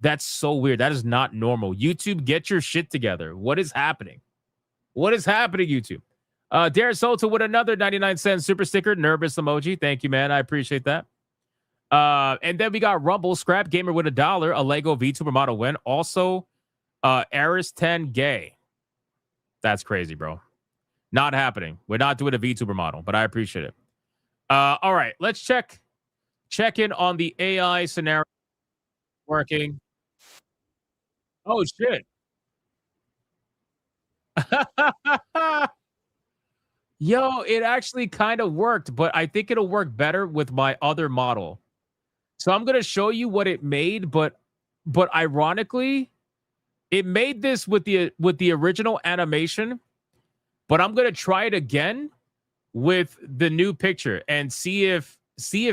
That's so weird. That is not normal. YouTube, get your shit together. What is happening? What is happening, YouTube? Darius Soto with another 99-cent super sticker. Nervous emoji. Thank you, man. I appreciate that. And then we got Rumble, Scrap Gamer with $1, a Lego VTuber model win. Also, Aris 10 gay. That's crazy, bro. Not happening. We're not doing a VTuber model, but I appreciate it. All right, let's check in on the AI scenario working. Oh shit. Yo, it actually kind of worked, but I think it'll work better with my other model. So I'm going to show you what it made, but but ironically, it made this with the original animation, but I'm gonna try it again with the new picture and see if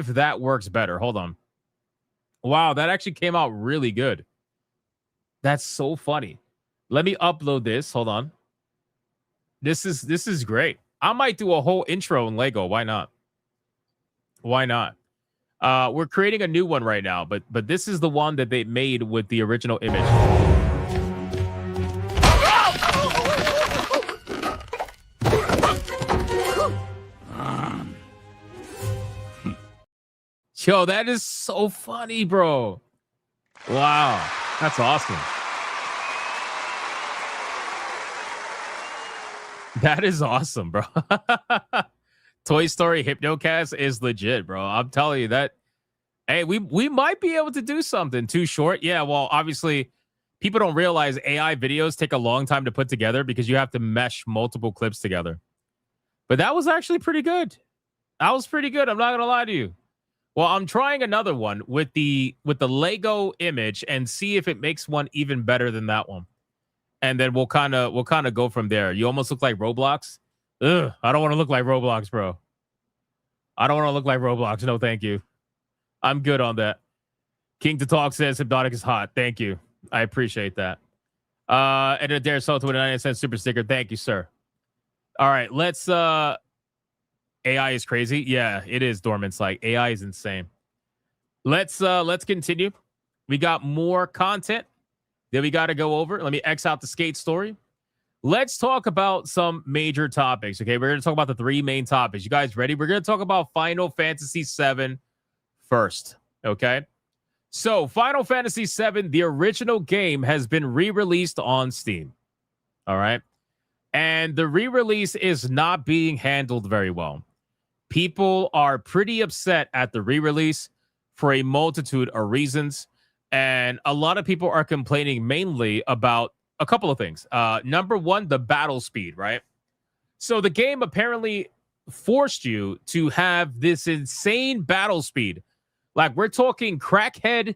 that works better. Hold on. Wow, that actually came out really good. That's so funny. Let me upload this. Hold on. This is great. I might do a whole intro in Lego. Why not? Why not? We're creating a new one right now, but this is the one that they made with the original image. Yo, that is so funny, bro. Wow, that's awesome. That is awesome, bro. Toy Story Hypnocast is legit, bro. I'm telling you that. Hey, we might be able to do something. Too short? Yeah, well, obviously, people don't realize AI videos take a long time to put together because you have to mesh multiple clips together. But that was actually pretty good. That was pretty good. I'm not going to lie to you. Well, I'm trying another one with the Lego image and see if it makes one even better than that one. And then we'll kind of go from there. You almost look like Roblox. Ugh, I don't want to look like Roblox, bro. I don't want to look like Roblox. No, thank you. I'm good on that. King to Talk says Hypnotic is hot. Thank you. I appreciate that. And a Dare Salt with a 99-cent super sticker. Thank you, sir. All right, let's AI is crazy. Yeah, it is, Dormant's like AI is insane. Let's continue. We got more content that we got to go over. Let me X out the skate story. Let's talk about some major topics. Okay, we're going to talk about the three main topics. You guys ready? We're going to talk about Final Fantasy VII first. Okay, so Final Fantasy VII, the original game, has been re-released on Steam. All right, and the re-release is not being handled very well. People are pretty upset at the re-release for a multitude of reasons. And a lot of people are complaining mainly about a couple of things. Number one, the battle speed, right? So the game apparently forced you to have this insane battle speed. Like, we're talking crackhead,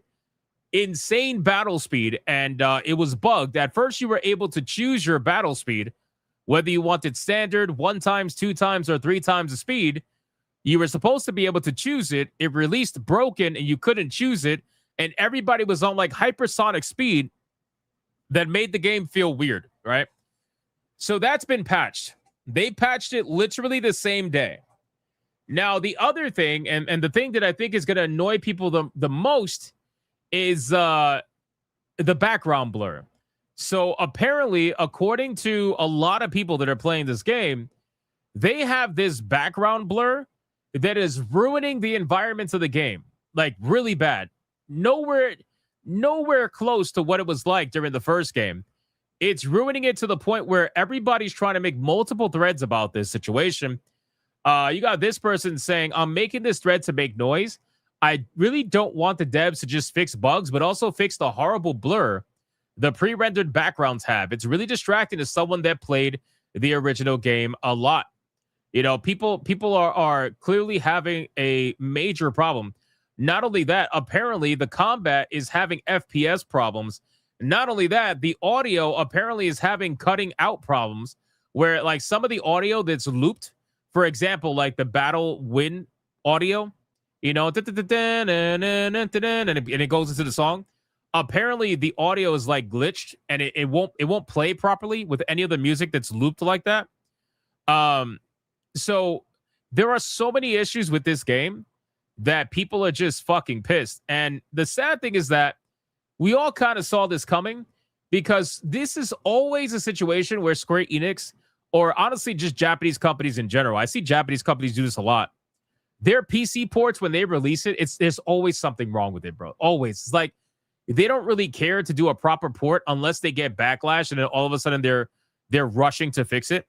insane battle speed. And it was bugged. At first, you were able to choose your battle speed, whether you wanted standard, 1 times, 2 times, or 3 times the speed. You were supposed to be able to choose it. It released broken and you couldn't choose it. And everybody was on like hypersonic speed that made the game feel weird, right? So that's been patched. They patched it literally the same day. Now, the other thing, and the thing that I think is going to annoy people the most is the background blur. So apparently, according to a lot of people that are playing this game, they have this background blur that is ruining the environments of the game, like really bad. Nowhere close to what it was like during the first game. It's ruining it to the point where everybody's trying to make multiple threads about this situation. You got this person saying, I'm making this thread to make noise. I really don't want the devs to just fix bugs, but also fix the horrible blur the pre-rendered backgrounds have. It's really distracting to someone that played the original game a lot. You know, people are clearly having a major problem. Not only that, apparently the combat is having FPS problems. Not only that, the audio apparently is having cutting out problems where like some of the audio that's looped, for example, like the battle win audio, you know, and it goes into the song. Apparently the audio is like glitched and it won't play properly with any of the music that's looped like that. So there are so many issues with this game that people are just fucking pissed. And the sad thing is that we all kind of saw this coming because this is always a situation where Square Enix, or honestly just Japanese companies in general, I see Japanese companies do this a lot. Their PC ports, when they release it, there's always something wrong with it, bro. Always. It's like they don't really care to do a proper port unless they get backlash and then all of a sudden they're rushing to fix it.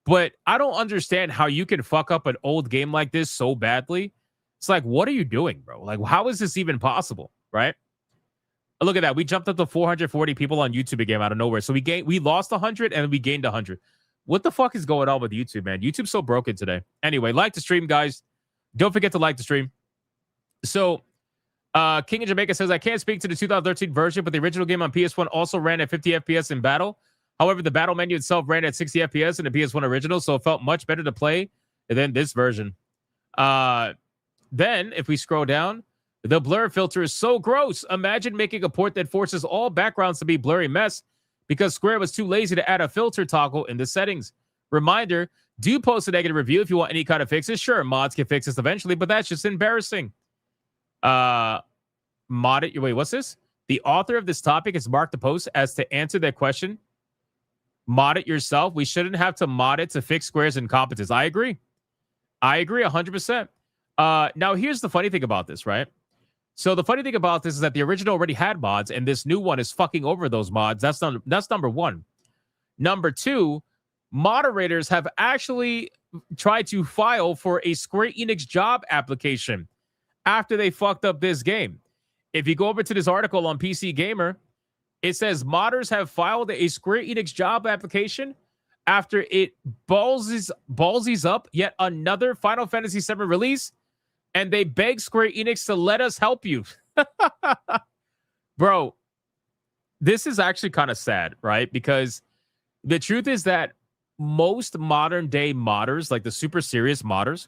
But I don't understand how you can fuck up an old game like this so badly. It's like, what are you doing, bro? Like, how is this even possible, right? Look at that. We jumped up to 440 people on YouTube again out of nowhere. So we lost 100 and we gained 100. What the fuck is going on with YouTube, man? YouTube's so broken today. Anyway, like the stream, guys. Don't forget to like the stream. So King in Jamaica says, I can't speak to the 2013 version, but the original game on PS1 also ran at 50 FPS in battle. However, the battle menu itself ran at 60 FPS in the PS1 original, so it felt much better to play than this version. Then, if we scroll down, the blur filter is so gross. Imagine making a port that forces all backgrounds to be blurry mess because Square was too lazy to add a filter toggle in the settings. Reminder, do post a negative review if you want any kind of fixes. Sure, mods can fix this eventually, but that's just embarrassing. Mod it. Wait, what's this? The author of this topic has marked the post as to answer that question. Mod it yourself. We shouldn't have to mod it to fix Square's incompetence. I agree. 100%. Now, here's the funny thing about this, right? So the funny thing about this is that the original already had mods, and this new one is fucking over those mods. That's number one. Number two, moderators have actually tried to file for a Square Enix job application after they fucked up this game. If you go over to this article on PC Gamer, it says modders have filed a Square Enix job application after it ballsies up yet another Final Fantasy VII release, and they beg Square Enix to let us help you. Bro, this is actually kind of sad, right? Because the truth is that most modern day modders, like the super serious modders,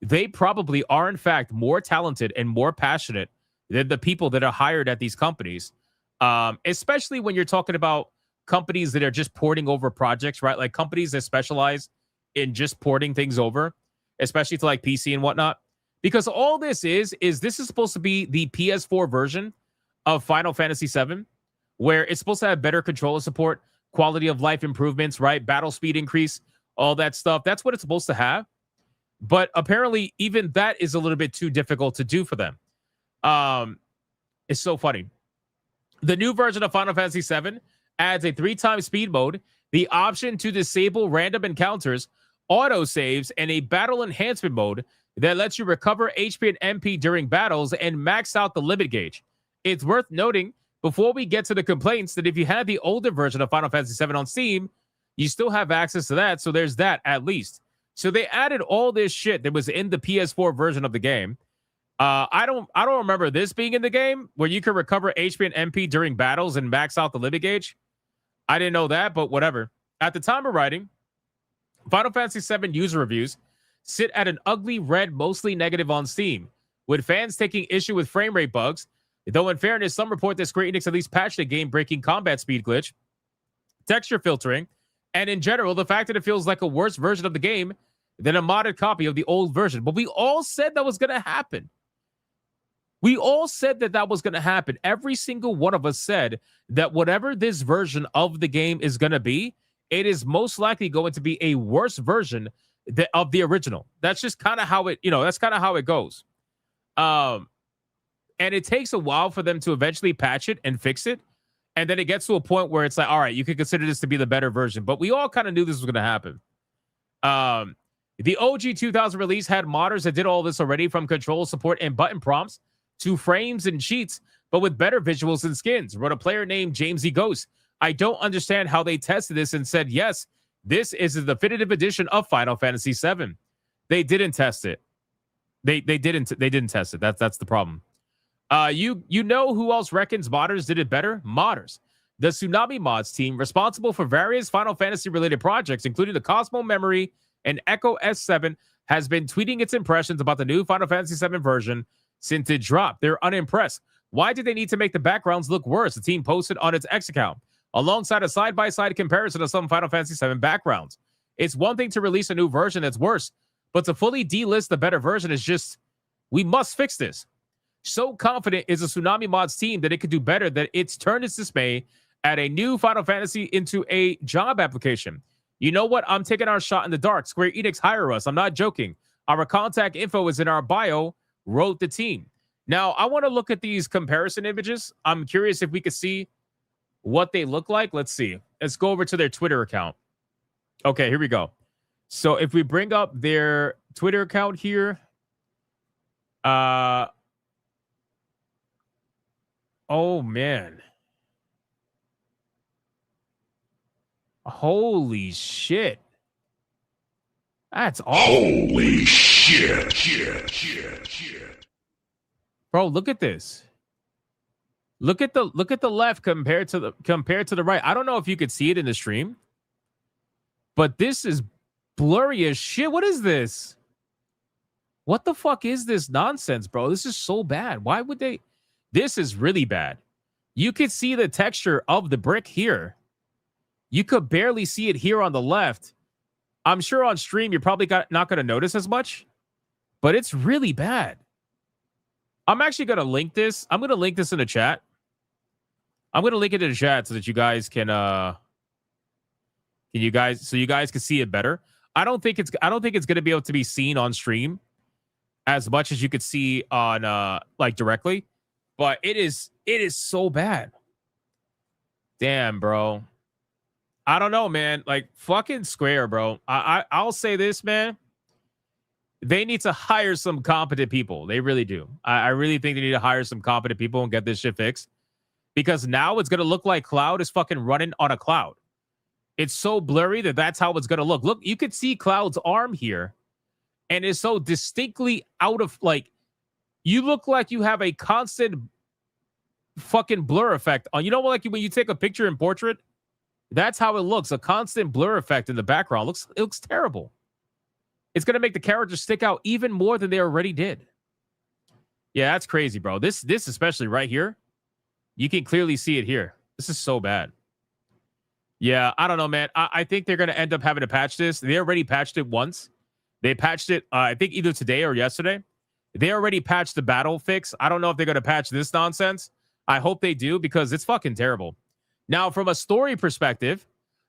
they probably are in fact more talented and more passionate than the people that are hired at these companies. Especially when you're talking about companies that are just porting over projects, right? Like companies that specialize in just porting things over, especially to like PC and whatnot. Because all this is this is supposed to be the PS4 version of Final Fantasy VII, where it's supposed to have better controller support, quality of life improvements, right? Battle speed increase, all that stuff. That's what it's supposed to have. But apparently even that is a little bit too difficult to do for them. It's so funny. The new version of Final Fantasy VII adds a 3-time speed mode, the option to disable random encounters, auto saves, and a battle enhancement mode that lets you recover HP and MP during battles and max out the limit gauge. It's worth noting, before we get to the complaints, that if you had the older version of Final Fantasy VII on Steam, you still have access to that, so there's that at least. So they added all this shit that was in the PS4 version of the game. I don't remember this being in the game where you can recover HP and MP during battles and max out the limit gauge. I didn't know that, but whatever. At the time of writing, Final Fantasy VII user reviews sit at an ugly red, mostly negative on Steam, with fans taking issue with frame rate bugs, though in fairness, some report that Square Enix at least patched a game-breaking combat speed glitch, texture filtering, and in general, the fact that it feels like a worse version of the game than a modded copy of the old version. But we all said that was going to happen. We all said that was going to happen. Every single one of us said that whatever this version of the game is going to be, it is most likely going to be a worse version of the original. That's just kind of how it, that's kind of how it goes. And it takes a while for them to eventually patch it and fix it. And then it gets to a point where it's like, all right, you can consider this to be the better version. But we all kind of knew this was going to happen. The OG 2000 release had modders that did all this already, from control support and button prompts to frames and cheats, but with better visuals and skins, wrote a player named James E. Ghost. I don't understand how they tested this and said, yes, this is the definitive edition of Final Fantasy VII. They didn't test it. They didn't test it. That's the problem. You know who else reckons modders did it better? Modders. The Tsunami Mods team, responsible for various Final Fantasy related projects, including the Cosmo Memory and Echo S7, has been tweeting its impressions about the new Final Fantasy VII version since it dropped. They're unimpressed. Why did they need to make the backgrounds look worse? The team posted on its X account, alongside a side-by-side comparison of some Final Fantasy VII backgrounds. It's one thing to release a new version that's worse, but to fully delist the better version is just, we must fix this. So confident is the Tsunami Mods team that it could do better that it's turned its dismay at a new Final Fantasy into a job application. You know what? I'm taking our shot in the dark. Square Enix, hire us. I'm not joking. Our contact info is in our bio, wrote the team. Now, I want to look at these comparison images. I'm curious if we could see what they look like. Let's see. Let's go over to their Twitter account. Okay, here we go. So if we bring up their Twitter account here, oh man. Holy shit. That's awful. Holy shit. Bro, look at this. Look at the left compared to the right. I don't know if you could see it in the stream, but this is blurry as shit. What is this? What the fuck is this nonsense, bro? This is so bad. Why would they? This is really bad. You could see the texture of the brick here. You could barely see it here on the left. I'm sure on stream you're probably not going to notice as much, but it's really bad. I'm actually going to link this. I'm going to link this in the chat. I'm going to link it in the chat so that you guys can you guys can see it better. I don't think it's going to be able to be seen on stream as much as you could see on like directly, but it is so bad. Damn, bro. I don't know, man. Like fucking Square, bro. I'll say this, man. They need to hire some competent people. They really do. I really think they need to hire some competent people and get this shit fixed. Because now it's going to look like Cloud is fucking running on a cloud. It's so blurry that's how it's going to look. Look, you could see Cloud's arm here. And it's so distinctly out of, like, you look like you have a constant fucking blur effect on. You know, like when you take a picture in portrait? That's how it looks. A constant blur effect in the background. It looks terrible. It's going to make the characters stick out even more than they already did. Yeah, that's crazy, bro. This especially right here. You can clearly see it here. This is so bad. Yeah, I don't know, man. I think they're going to end up having to patch this. They already patched it once. They patched it, I think, either today or yesterday. They already patched the battle fix. I don't know if they're going to patch this nonsense. I hope they do because it's fucking terrible. Now, from a story perspective,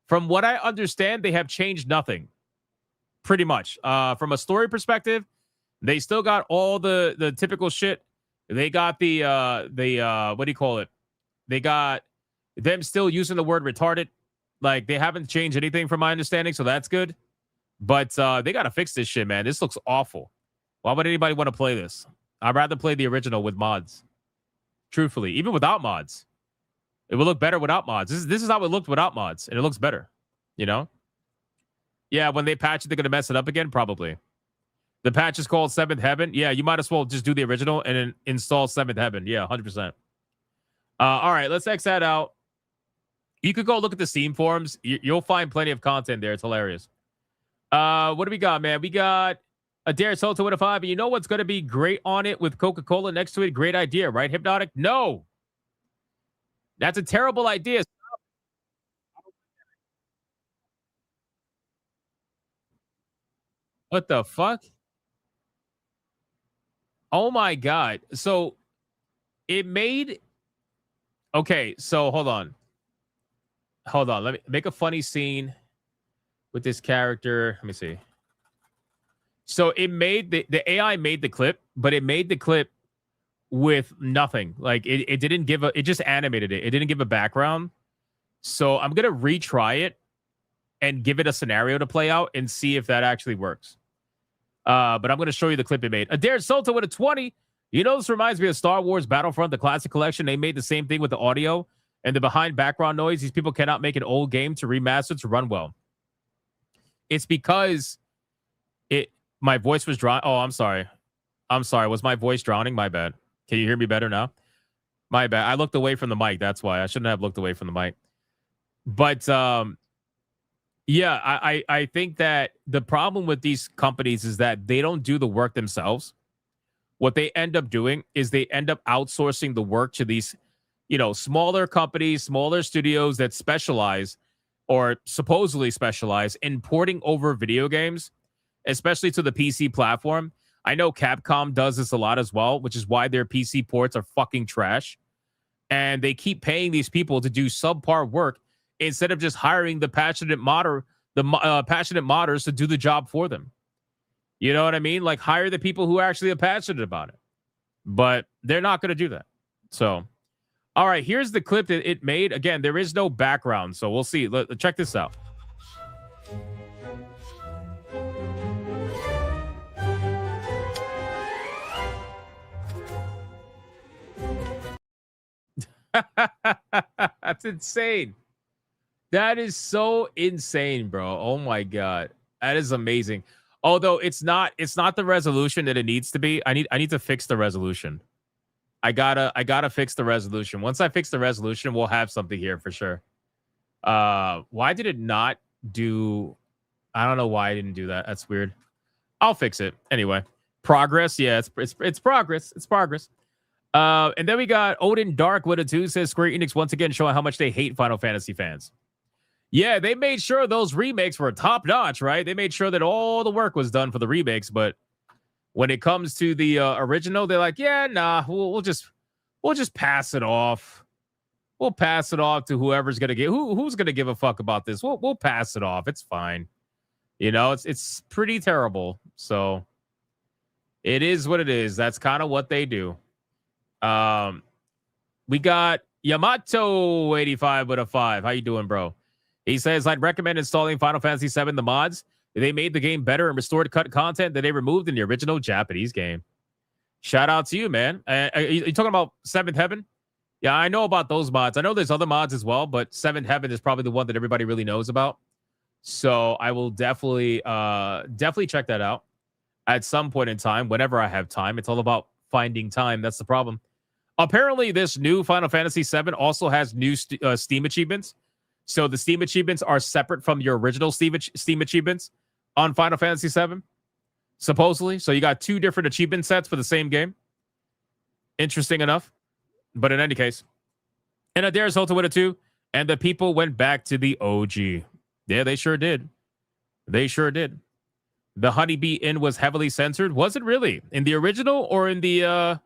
from what I understand, they have changed nothing. Pretty much. From a story perspective, they still got all the typical shit. They got the what do you call it? They got them still using the word retarded. Like, they haven't changed anything from my understanding, so that's good. But they got to fix this shit, man. This looks awful. Why would anybody want to play this? I'd rather play the original with mods. Truthfully, even without mods. It would look better without mods. This is how it looked without mods, and it looks better. You know? Yeah, when they patch it, they're going to mess it up again? Probably. The patch is called 7th Heaven. Yeah, you might as well just do the original and then install 7th Heaven. Yeah, 100%. All right, let's X that out. You could go look at the Steam forums. You'll find plenty of content there. It's hilarious. What do we got, man? We got a Dare Soto with a 5. And you know what's going to be great on it with Coca-Cola next to it? Great idea, right, Hypnotic? No. That's a terrible idea. What the fuck? Oh, my God. So it made... Okay, so hold on. Let me make a funny scene with this character. Let me see. So it made the AI made the clip, but it made the clip with nothing. Like it didn't give it just animated it. It didn't give a background. So I'm going to retry it and give it a scenario to play out and see if that actually works. But I'm going to show you the clip it made. Adair Sulta with a 20. You know, this reminds me of Star Wars Battlefront, the classic collection. They made the same thing with the audio and the behind background noise. These people cannot make an old game to remaster to run well. It's because my voice was dry. Oh, I'm sorry. Was my voice drowning? My bad. Can you hear me better now? My bad. I looked away from the mic. That's why I shouldn't have looked away from the mic. But yeah, I think that the problem with these companies is that they don't do the work themselves. What they end up doing is they end up outsourcing the work to these, smaller companies, smaller studios that specialize or supposedly specialize in porting over video games, especially to the PC platform. I know Capcom does this a lot as well, which is why their PC ports are fucking trash. And they keep paying these people to do subpar work instead of just hiring the passionate modders to do the job for them. You know what I mean? Like, hire the people who actually are passionate about it. But they're not going to do that. So, all right, here's the clip that it made. Again, there is no background, so we'll see. Check this out. That's insane. That is so insane, bro. Oh my God. That is amazing. Although it's not the resolution that it needs to be. I need to fix the resolution. I gotta fix the resolution. Once I fix the resolution, we'll have something here for sure. Why did it not do? I don't know why I didn't do that. That's weird. I'll fix it anyway. Progress, yeah, it's progress. It's progress. And then we got Odin Dark with a 2 says Square Enix once again showing how much they hate Final Fantasy fans. Yeah, they made sure those remakes were top notch, right? They made sure that all the work was done for the remakes, but when it comes to the original, they're like, yeah, nah, we'll just pass it off. We'll pass it off to whoever's gonna get who's gonna give a fuck about this. We'll pass it off. It's fine. You know, it's pretty terrible. So it is what it is. That's kind of what they do. We got Yamato 85 with a 5. How you doing, bro? He says, I'd recommend installing Final Fantasy VII, the mods. They made the game better and restored cut content that they removed in the original Japanese game. Shout out to you, man. You talking about Seventh Heaven? Yeah, I know about those mods. I know there's other mods as well, but Seventh Heaven is probably the one that everybody really knows about. So I will definitely check that out at some point in time, whenever I have time. It's all about finding time. That's the problem. Apparently, this new Final Fantasy VII also has new Steam achievements. So the Steam achievements are separate from your original Steam achievements on Final Fantasy VII, supposedly. So you got 2 different achievement sets for the same game. Interesting enough. But in any case, and Adair's Hotel with a 2, and the people went back to the OG. Yeah, they sure did. They sure did. The Honeybee Inn was heavily censored. Was it really? In the original or in the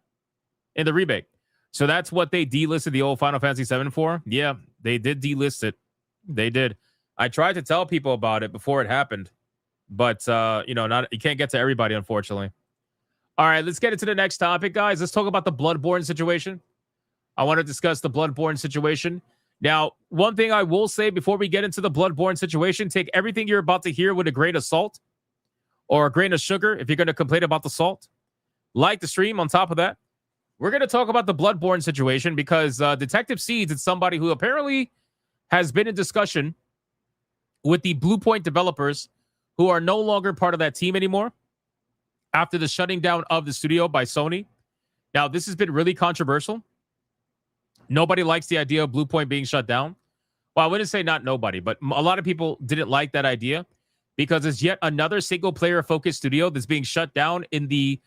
remake? So that's what they delisted the old Final Fantasy VII for? Yeah, they did delist it. They did. I tried to tell people about it before it happened, but you can't get to everybody, unfortunately. All right, let's get into the next topic, guys. Let's talk about the Bloodborne situation. I want to discuss the Bloodborne situation. Now, one thing I will say before we get into the Bloodborne situation, take everything you're about to hear with a grain of salt or a grain of sugar if you're going to complain about the salt. Like the stream on top of that. We're going to talk about the Bloodborne situation because Detective Seeds is somebody who apparently has been in discussion with the Bluepoint developers who are no longer part of that team anymore after the shutting down of the studio by Sony. Now, this has been really controversial. Nobody likes the idea of Bluepoint being shut down. Well, I wouldn't say not nobody, but a lot of people didn't like that idea because it's yet another single-player focused studio that's being shut down in the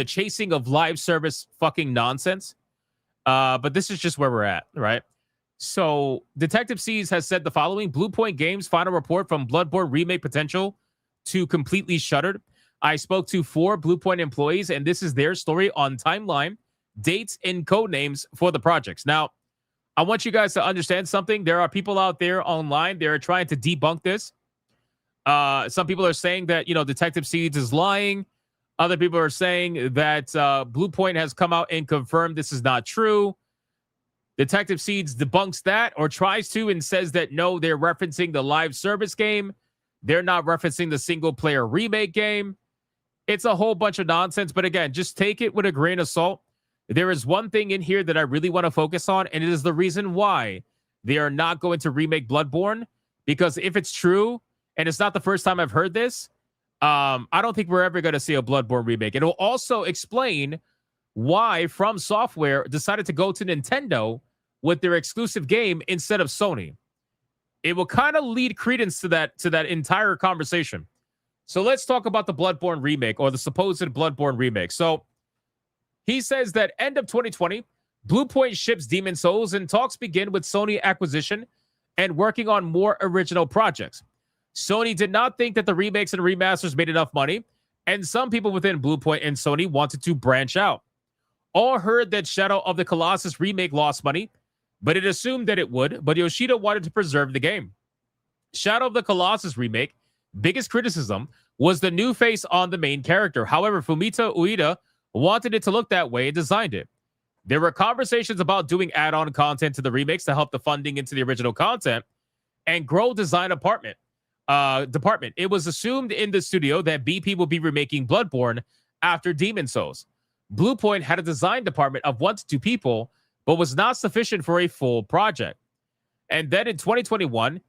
chasing of live service fucking nonsense. But this is just where we're at, right? So Detective Seeds has said the following: Bluepoint Games' final report from Bloodborne remake potential to completely shuttered. I spoke to 4 Bluepoint employees, and this is their story on timeline, dates, and code names for the projects. Now, I want you guys to understand something. There are people out there online. They're trying to debunk this. Some people are saying that, Detective Seeds is lying. Other people are saying that Bluepoint has come out and confirmed this is not true. Detective Seeds debunks that or tries to and says that, no, they're referencing the live service game. They're not referencing the single-player remake game. It's a whole bunch of nonsense. But again, just take it with a grain of salt. There is one thing in here that I really want to focus on, and it is the reason why they are not going to remake Bloodborne. Because if it's true, and it's not the first time I've heard this, I don't think we're ever going to see a Bloodborne remake. It will also explain why From Software decided to go to Nintendo with their exclusive game instead of Sony. It will kind of lead credence to that entire conversation. So let's talk about the Bloodborne remake, or the supposed Bloodborne remake. So he says that end of 2020, Bluepoint ships Demon Souls and talks begin with Sony acquisition and working on more original projects. Sony did not think that the remakes and remasters made enough money, and some people within Bluepoint and Sony wanted to branch out. All heard that Shadow of the Colossus remake lost money, but it assumed that it would, but Yoshida wanted to preserve the game. Shadow of the Colossus remake, biggest criticism was the new face on the main character. However, Fumito Ueda wanted it to look that way and designed it. There were conversations about doing add-on content to the remakes to help the funding into the original content and grow design department. It was assumed in the studio that BP will be remaking Bloodborne after Demon Souls. Bluepoint had a design department of 1 to 2 people, but was not sufficient for a full project. And then in 2021,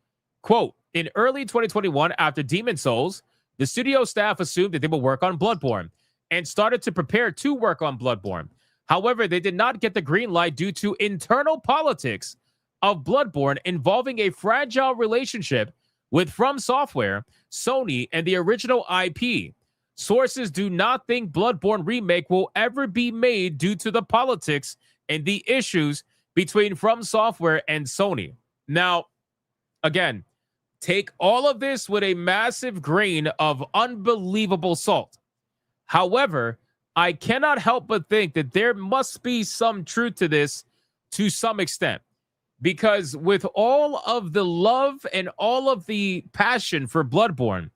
quote, in early 2021, after Demon Souls, the studio staff assumed that they will work on Bloodborne and started to prepare to work on Bloodborne. However, they did not get the green light due to internal politics of Bloodborne involving a fragile relationship with From Software, Sony, and the original IP. Sources do not think Bloodborne Remake will ever be made due to the politics and the issues between From Software and Sony. Now, again, take all of this with a massive grain of unbelievable salt. However, I cannot help but think that there must be some truth to this to some extent. Because with all of the love and all of the passion for Bloodborne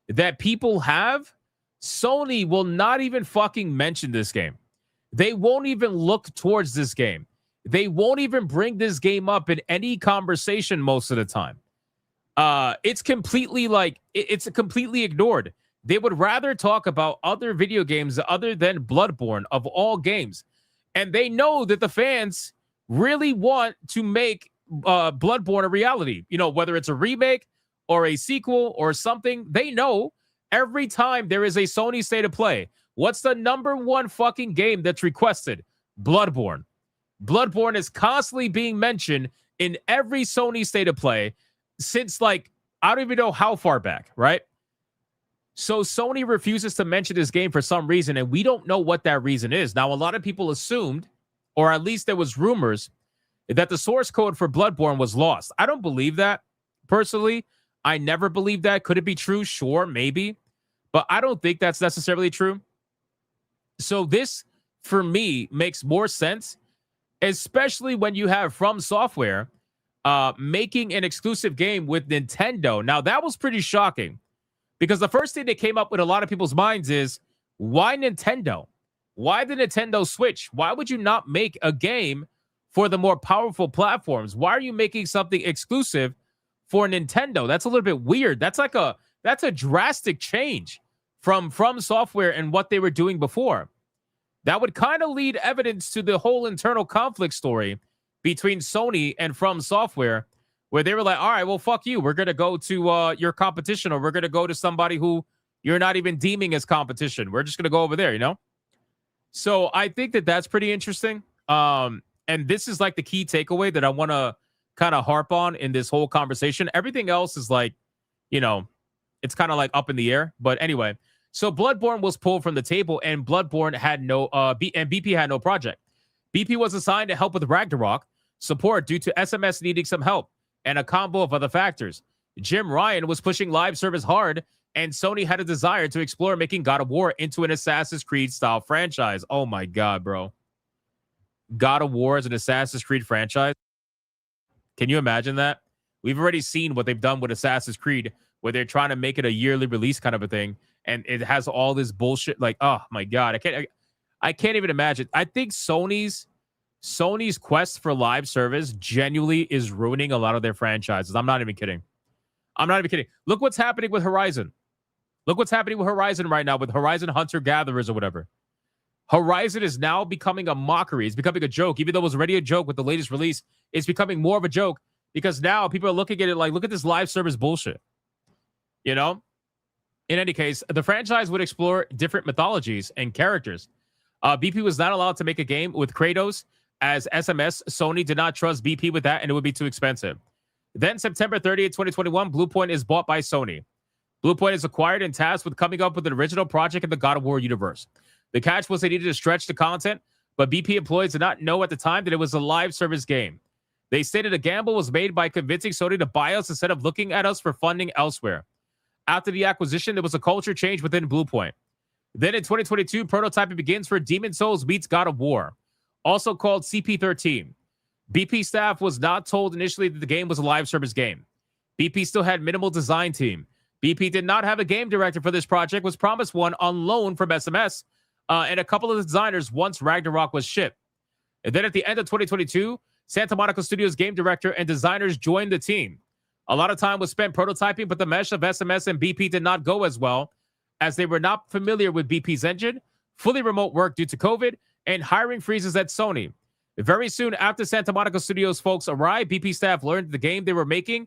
that people have, Sony will not even fucking mention this game. They won't even look towards this game. They won't even bring this game up in any conversation most of the time. It's completely it's completely ignored. They would rather talk about other video games other than Bloodborne of all games. And they know that the fans really want to make Bloodborne a reality. You know, whether it's a remake or a sequel or something, they know every time there is a Sony State of Play, what's the number one fucking game that's requested? Bloodborne. Bloodborne is constantly being mentioned in every Sony State of Play since, like, I don't even know how far back, right? So Sony refuses to mention this game for some reason, and we don't know what that reason is. Now, a lot of people assumed, or at least there was rumors, that the source code for Bloodborne was lost. I don't believe that, personally. I never believed that. Could it be true? Sure, maybe. But I don't think that's necessarily true. So this, for me, makes more sense, especially when you have From Software making an exclusive game with Nintendo. Now, that was pretty shocking because the first thing that came up with a lot of people's minds is, why Nintendo? Why the Nintendo Switch? Why would you not make a game for the more powerful platforms? Why are you making something exclusive for Nintendo? That's a little bit weird. That's a drastic change from Software and what they were doing before. That would kind of lead evidence to the whole internal conflict story between Sony and From Software, where they were like, all right, well, fuck you. We're going to go to your competition, or we're going to go to somebody who you're not even deeming as competition. We're just going to go over there, you know? So I think that that's pretty interesting. And this is like the key takeaway that I want to kind of harp on in this whole conversation. Everything else is like, you know, it's kind of like up in the air. But anyway, so Bloodborne was pulled from the table, and Bloodborne had no and BP had no project. BP was assigned to help with Ragnarok support due to SMS needing some help and a combo of other factors. Jim Ryan was pushing live service hard, and Sony had a desire to explore making God of War into an Assassin's Creed style franchise. Oh my God, bro. God of War is an Assassin's Creed franchise. Can you imagine that? We've already seen what they've done with Assassin's Creed, where they're trying to make it a yearly release kind of a thing, and it has all this bullshit. Like, oh my God, I can't even imagine. I think Sony's quest for live service genuinely is ruining a lot of their franchises. I'm not even kidding. Look what's happening with Horizon. Look what's happening with Horizon right now with Horizon Hunter Gatherers or whatever. Horizon is now becoming a mockery. It's becoming a joke. Even though it was already a joke with the latest release, it's becoming more of a joke because now people are looking at it like, look at this live service bullshit. You know? In any case, the franchise would explore different mythologies and characters. BP was not allowed to make a game with Kratos as SMS. Sony did not trust BP with that, and it would be too expensive. Then September 30th, 2021, Bluepoint is bought by Sony. Bluepoint is acquired and tasked with coming up with an original project in the God of War universe. The catch was they needed to stretch the content, but BP employees did not know at the time that it was a live service game. They stated a gamble was made by convincing Sony to buy us instead of looking at us for funding elsewhere. After the acquisition, there was a culture change within Bluepoint. Then in 2022, prototyping begins for Demon Souls meets God of War, also called CP13. BP staff was not told initially that the game was a live service game. BP still had minimal design team. BP did not have a game director for this project, was promised one on loan from SMS, and a couple of designers once Ragnarok was shipped. And then at the end of 2022, Santa Monica Studios game director and designers joined the team. A lot of time was spent prototyping, but the mesh of SMS and BP did not go as well, as they were not familiar with BP's engine, fully remote work due to COVID, and hiring freezes at Sony. Very soon after Santa Monica Studios folks arrived, BP staff learned the game they were making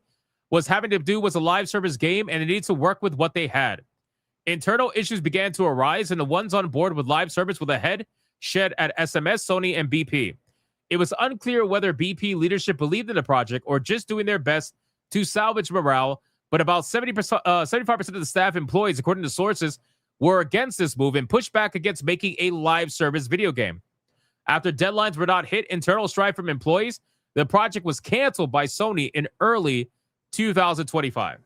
was having to do was a live service game, and it needed to work with what they had. Internal issues began to arise, and the ones on board with live service with a head shed at SMS, Sony, and BP. It was unclear whether BP leadership believed in the project or just doing their best to salvage morale, but about 75% of the staff employees, according to sources, were against this move and pushed back against making a live service video game. After deadlines were not hit, internal strife from employees, the project was canceled by Sony in early 2025.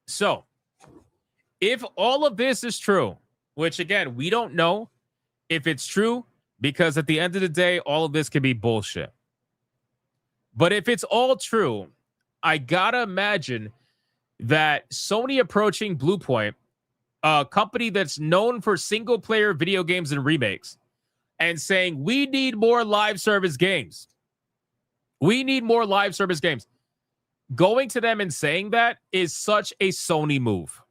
So, if all of this is true, which again, we don't know if it's true, because at the end of the day, all of this can be bullshit. But if it's all true, I gotta imagine that Sony approaching Bluepoint, a company that's known for single-player video games and remakes, and saying, we need more live service games. We need more live service games. Going to them and saying that is such a Sony move.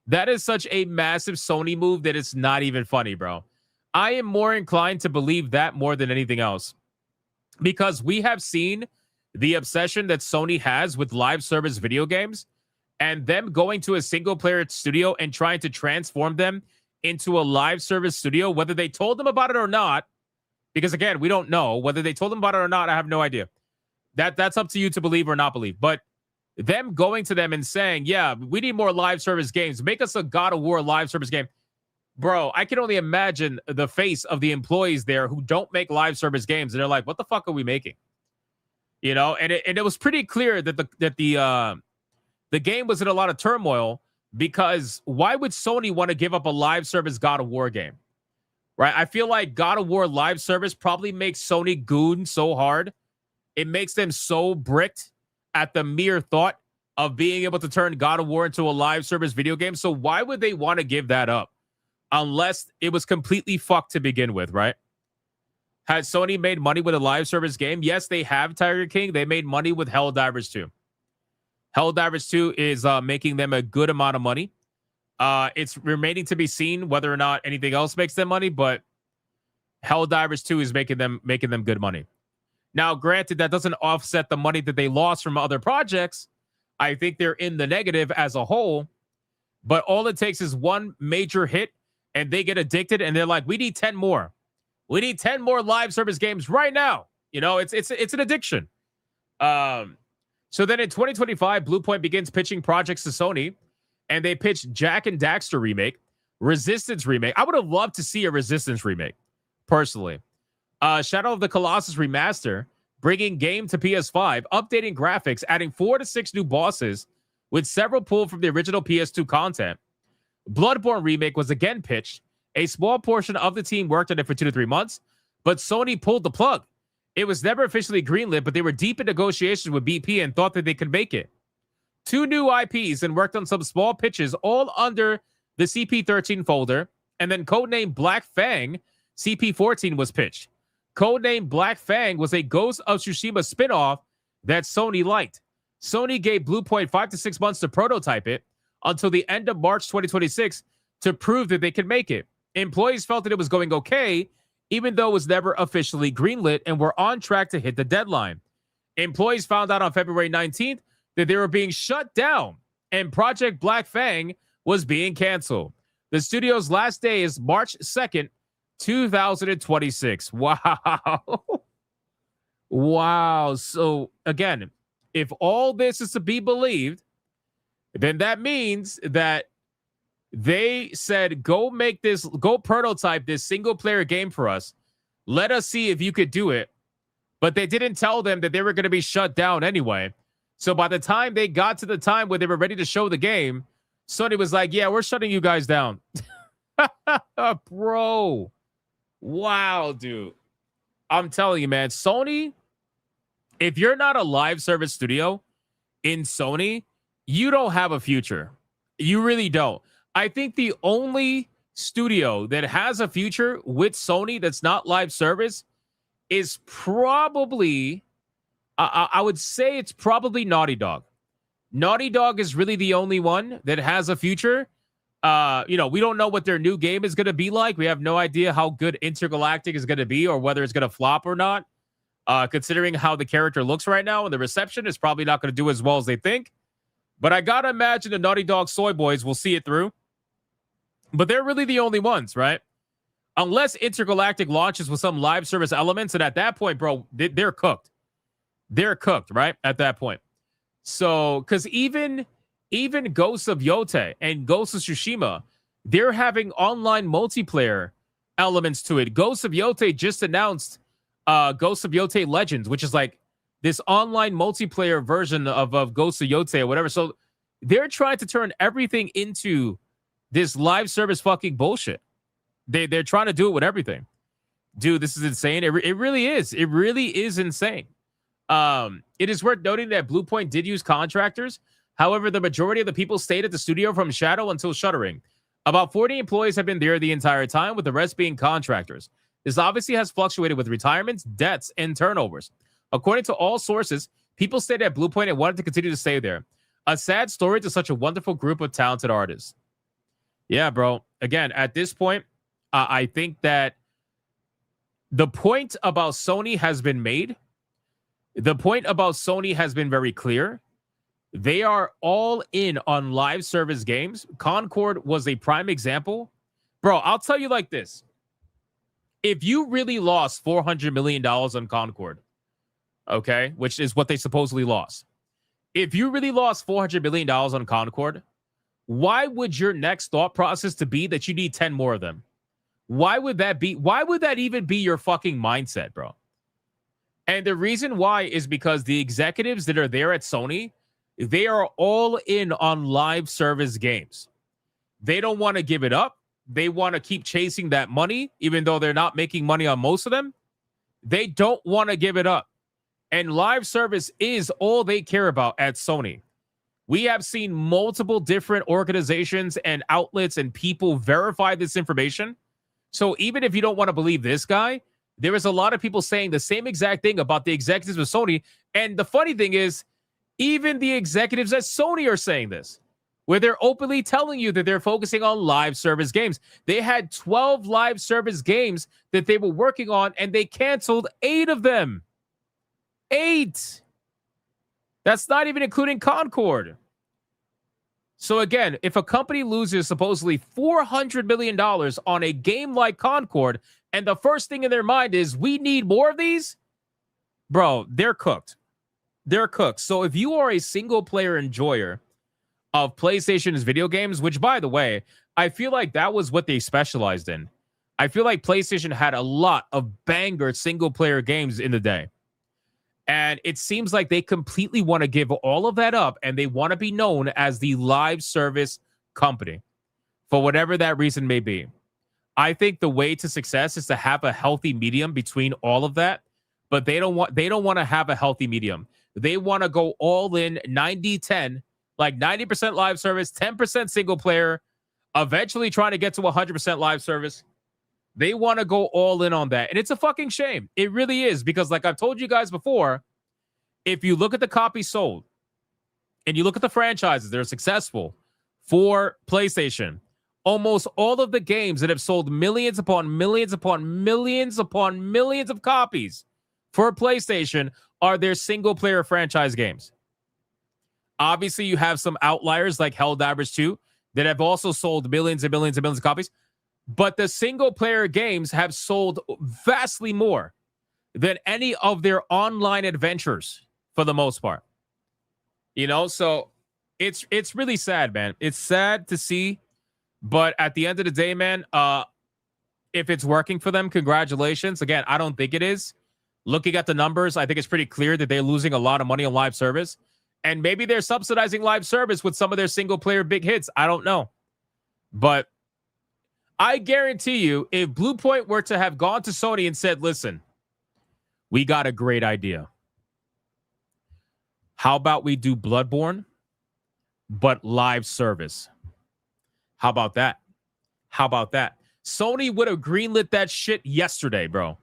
That is such a massive Sony move that it's not even funny, bro. I am more inclined to believe that more than anything else, because we have seen the obsession that Sony has with live service video games, and them going to a single player studio and trying to transform them into a live service studio, whether they told them about it or not, because again, we don't know whether they told them about it or not. I have no idea. That's up to you to believe or not believe. But them going to them and saying, yeah, we need more live service games. Make us a God of War live service game. Bro, I can only imagine the face of the employees there who don't make live service games. And they're like, what the fuck are we making? You know, and it was pretty clear that the game was in a lot of turmoil, because why would Sony want to give up a live service God of War game? Right? I feel like God of War live service probably makes Sony goon so hard. It makes them so bricked at the mere thought of being able to turn God of War into a live service video game. So why would they want to give that up? Unless it was completely fucked to begin with, right? Has Sony made money with a live service game? Yes, they have, Tiger King. They made money with Helldivers 2. Helldivers 2 is making them a good amount of money. It's remaining to be seen whether or not anything else makes them money, but Helldivers 2 is making them good money. Now, granted, that doesn't offset the money that they lost from other projects. I think they're in the negative as a whole, but all it takes is one major hit and they get addicted and they're like, we need 10 more. We need 10 more live service games right now. You know, it's an addiction. So then in 2025, Bluepoint begins pitching projects to Sony, and they pitched Jak and Daxter remake, Resistance remake. I would have loved to see a Resistance remake, personally. Shadow of the Colossus remaster, bringing game to PS5, updating graphics, adding 4 to 6 new bosses, with several pulled from the original PS2 content. Bloodborne remake was again pitched. A small portion of the team worked on it for 2 to 3 months, but Sony pulled the plug. It was never officially greenlit, but they were deep in negotiations with BP and thought that they could make it. 2 new IPs and worked on some small pitches, all under the CP13 folder, and then codenamed Black Fang, CP14 was pitched. Codenamed Black Fang was a Ghost of Tsushima spinoff that Sony liked. Sony gave Bluepoint 5 to 6 months to prototype it until the end of March 2026 to prove that they could make it. Employees felt that it was going okay, even though it was never officially greenlit, and were on track to hit the deadline. Employees found out on February 19th that they were being shut down and Project Black Fang was being canceled. The studio's last day is March 2nd, 2026. Wow. Wow. So again, if all this is to be believed, then that means that they said, go prototype this single player game for us. Let us see if you could do it. But they didn't tell them that they were going to be shut down anyway. So by the time they got to the time where they were ready to show the game, Sony was like, yeah, we're shutting you guys down. Bro. Wow, dude. I'm telling you, man, Sony, if you're not a live service studio in Sony, you don't have a future. You really don't. I think the only studio that has a future with Sony that's not live service is probably, I would say it's probably Naughty Dog. Naughty Dog is really the only one that has a future. We don't know what their new game is going to be like. We have no idea how good Intergalactic is going to be or whether it's going to flop or not. Considering how the character looks right now and the reception is probably not going to do as well as they think. But I got to imagine the Naughty Dog soy boys will see it through. But they're really the only ones, right? Unless Intergalactic launches with some live service elements, and at that point, bro, they're cooked. They're cooked, right? At that point. So, because even Ghosts of Yote and Ghosts of Tsushima, they're having online multiplayer elements to it. Ghosts of Yote just announced Ghosts of Yote Legends, which is like this online multiplayer version of Ghosts of Yote or whatever. So they're trying to turn everything into this live service fucking bullshit. They're trying to do it with everything. Dude, this is insane. It really is. It really is insane. It is worth noting that Bluepoint did use contractors. However, the majority of the people stayed at the studio from Shadow until shuttering. About 40 employees have been there the entire time, with the rest being contractors. This obviously has fluctuated with retirements, debts, and turnovers. According to all sources, people stayed at Bluepoint and wanted to continue to stay there. A sad story to such a wonderful group of talented artists. Yeah, bro. Again, at this point, I think that the point about Sony has been made. The point about Sony has been very clear. They are all in on live service games. Concord was a prime example. Bro, I'll tell you like this. If you really lost $400 million on Concord, okay, which is what they supposedly lost. If you really lost $400 million on Concord, why would your next thought process to be that you need 10 more of them? Why would that be? Why would that even be your fucking mindset, bro? And the reason why is because the executives that are there at Sony, they are all in on live service games. They don't want to give it up. They want to keep chasing that money, even though they're not making money on most of them. They don't want to give it up. And live service is all they care about at Sony. We have seen multiple different organizations and outlets and people verify this information. So even if you don't want to believe this guy, there is a lot of people saying the same exact thing about the executives of Sony. And the funny thing is, even the executives at Sony are saying this, where they're openly telling you that they're focusing on live service games. They had 12 live service games that they were working on, and they canceled 8 of them. 8. That's not even including Concord. So again, if a company loses supposedly $400 million on a game like Concord, and the first thing in their mind is, we need more of these, bro, they're cooked. They're cooked. So if you are a single-player enjoyer of PlayStation's video games, which, by the way, I feel like that was what they specialized in. I feel like PlayStation had a lot of banger single-player games in the day. And it seems like they completely want to give all of that up, and they want to be known as the live service company for whatever that reason may be. I think the way to success is to have a healthy medium between all of that, but they don't want to have a healthy medium. They want to go all in 90-10, like 90% live service, 10% single player, eventually trying to get to 100% live service. They want to go all in on that. And it's a fucking shame. It really is, because like I've told you guys before, if you look at the copies sold and you look at the franchises that are successful for PlayStation, almost all of the games that have sold millions upon millions upon millions upon millions of copies for PlayStation are their single-player franchise games. Obviously, you have some outliers like Helldivers 2 that have also sold millions and millions and millions of copies. But the single-player games have sold vastly more than any of their online adventures for the most part. You know, so it's really sad, man. It's sad to see, but at the end of the day, man, if it's working for them, congratulations. Again, I don't think it is. Looking at the numbers, I think it's pretty clear that they're losing a lot of money on live service. And maybe they're subsidizing live service with some of their single-player big hits. I don't know. But I guarantee you, if Bluepoint were to have gone to Sony and said, listen, we got a great idea. How about we do Bloodborne, but live service? How about that? How about that? Sony would have greenlit that shit yesterday, bro.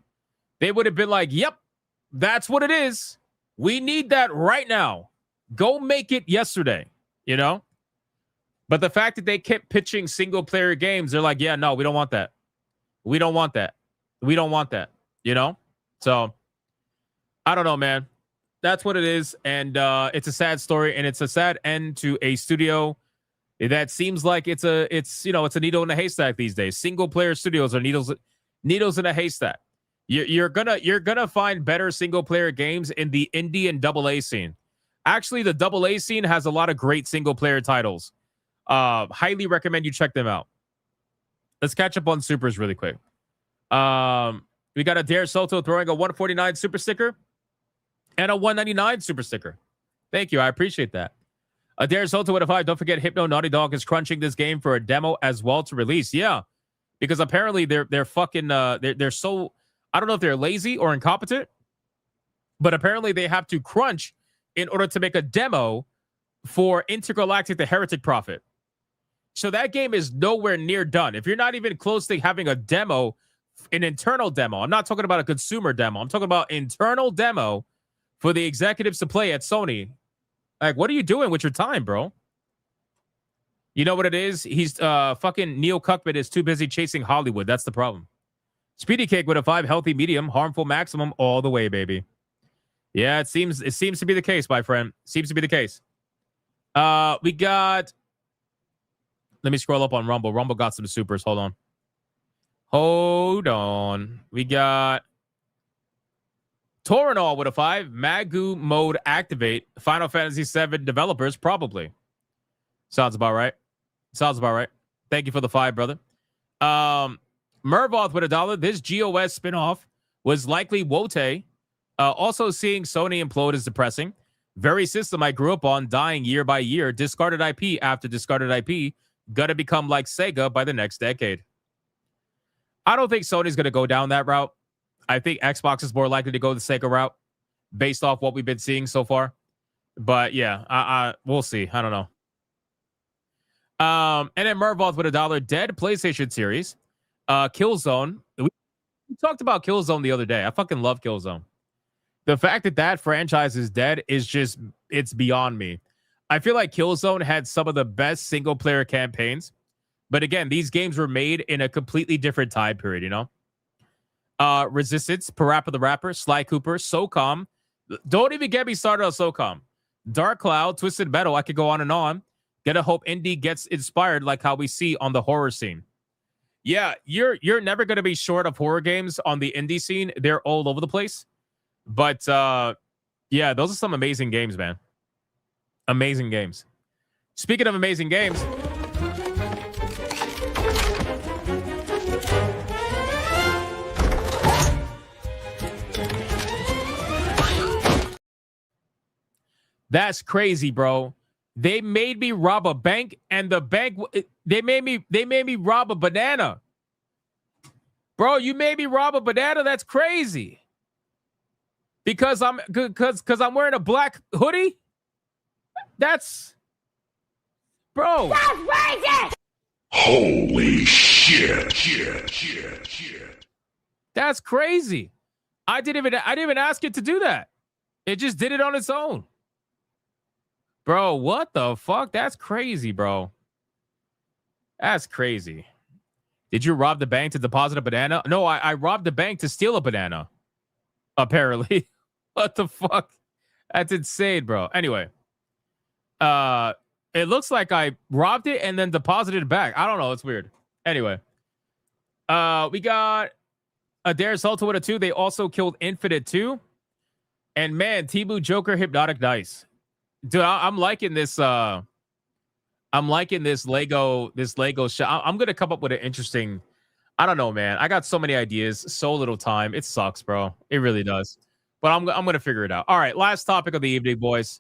They would have been like, yep, that's what it is. We need that right now. Go make it yesterday, you know? But the fact that they kept pitching single-player games, they're like, yeah, no, we don't want that. We don't want that. We don't want that, you know? So, I don't know, man. That's what it is, and it's a sad story, and it's a sad end to a studio That seems like it's a needle in a haystack these days. Single player studios are needles in a haystack. You're gonna find better single player games in the indie and AA scene. Actually, the AA scene has a lot of great single player titles. Highly recommend you check them out. Let's catch up on supers really quick. We got a Dare Soto throwing a 149 super sticker and a 199 super sticker. Thank you. I appreciate that. Adair Soto with a 5. Don't forget, Hypno Naughty Dog is crunching this game for a demo as well to release. Yeah, because apparently they're fucking they're so, I don't know if they're lazy or incompetent, but apparently they have to crunch in order to make a demo for Intergalactic: The Heretic Prophet. So that game is nowhere near done. If you're not even close to having a demo, an internal demo, I'm not talking about a consumer demo. I'm talking about internal demo for the executives to play at Sony. Like, what are you doing with your time, bro? You know what it is? He's fucking Neil Cuckman is too busy chasing Hollywood. That's the problem. Speedy Cake with a 5. Healthy medium, harmful maximum, all the way, baby. Yeah, it seems to be the case, my friend. Seems to be the case. We got. Let me scroll up on Rumble. Rumble got some supers. Hold on. We got Torinol with a 5. Magu mode activate. Final Fantasy VII developers, probably. Sounds about right. Thank you for the 5, brother. Mervoth with $1. This GOS spinoff was likely Wote. Also seeing Sony implode is depressing. Very system I grew up on, dying year by year. Discarded IP after discarded IP. Gonna become like Sega by the next decade. I don't think Sony's gonna go down that route. I think Xbox is more likely to go the Sega route based off what we've been seeing so far. But yeah, we'll see. I don't know. And then Mervoth with $1. Dead PlayStation series. Killzone. We talked about Killzone the other day. I fucking love Killzone. The fact that that franchise is dead is just, it's beyond me. I feel like Killzone had some of the best single player campaigns. But again, these games were made in a completely different time period, you know? Resistance, Parappa the Rapper, Sly Cooper, SOCOM. Don't even get me started on SOCOM. Dark Cloud, Twisted Metal. I could go on and on. Gotta hope indie gets inspired like how we see on the horror scene. Yeah, you're never gonna be short of horror games on the indie scene. They're all over the place. But yeah, those are some amazing games, man. Amazing games. Speaking of amazing games, that's crazy, bro. They made me rob a bank, and the bank they made me rob a banana. Bro, you made me rob a banana? That's crazy. Because I'm wearing a black hoodie? That's bro. That's crazy. Holy shit. That's crazy. I didn't even ask it to do that. It just did it on its own. Bro, what the fuck? That's crazy, bro. That's crazy. Did you rob the bank to deposit a banana? No, I robbed the bank to steal a banana. Apparently. What the fuck? That's insane, bro. Anyway. It looks like I robbed it and then deposited it back. I don't know. It's weird. Anyway. We got Adair Salto with a 2. They also killed Infinite 2. And man, Tibu Joker Hypnotic Dice. Dude, I'm liking this. I'm liking this Lego shot. I'm gonna come up with an interesting. I don't know, man. I got so many ideas, so little time. It sucks, bro. It really does. But I'm gonna figure it out. All right, last topic of the evening, boys.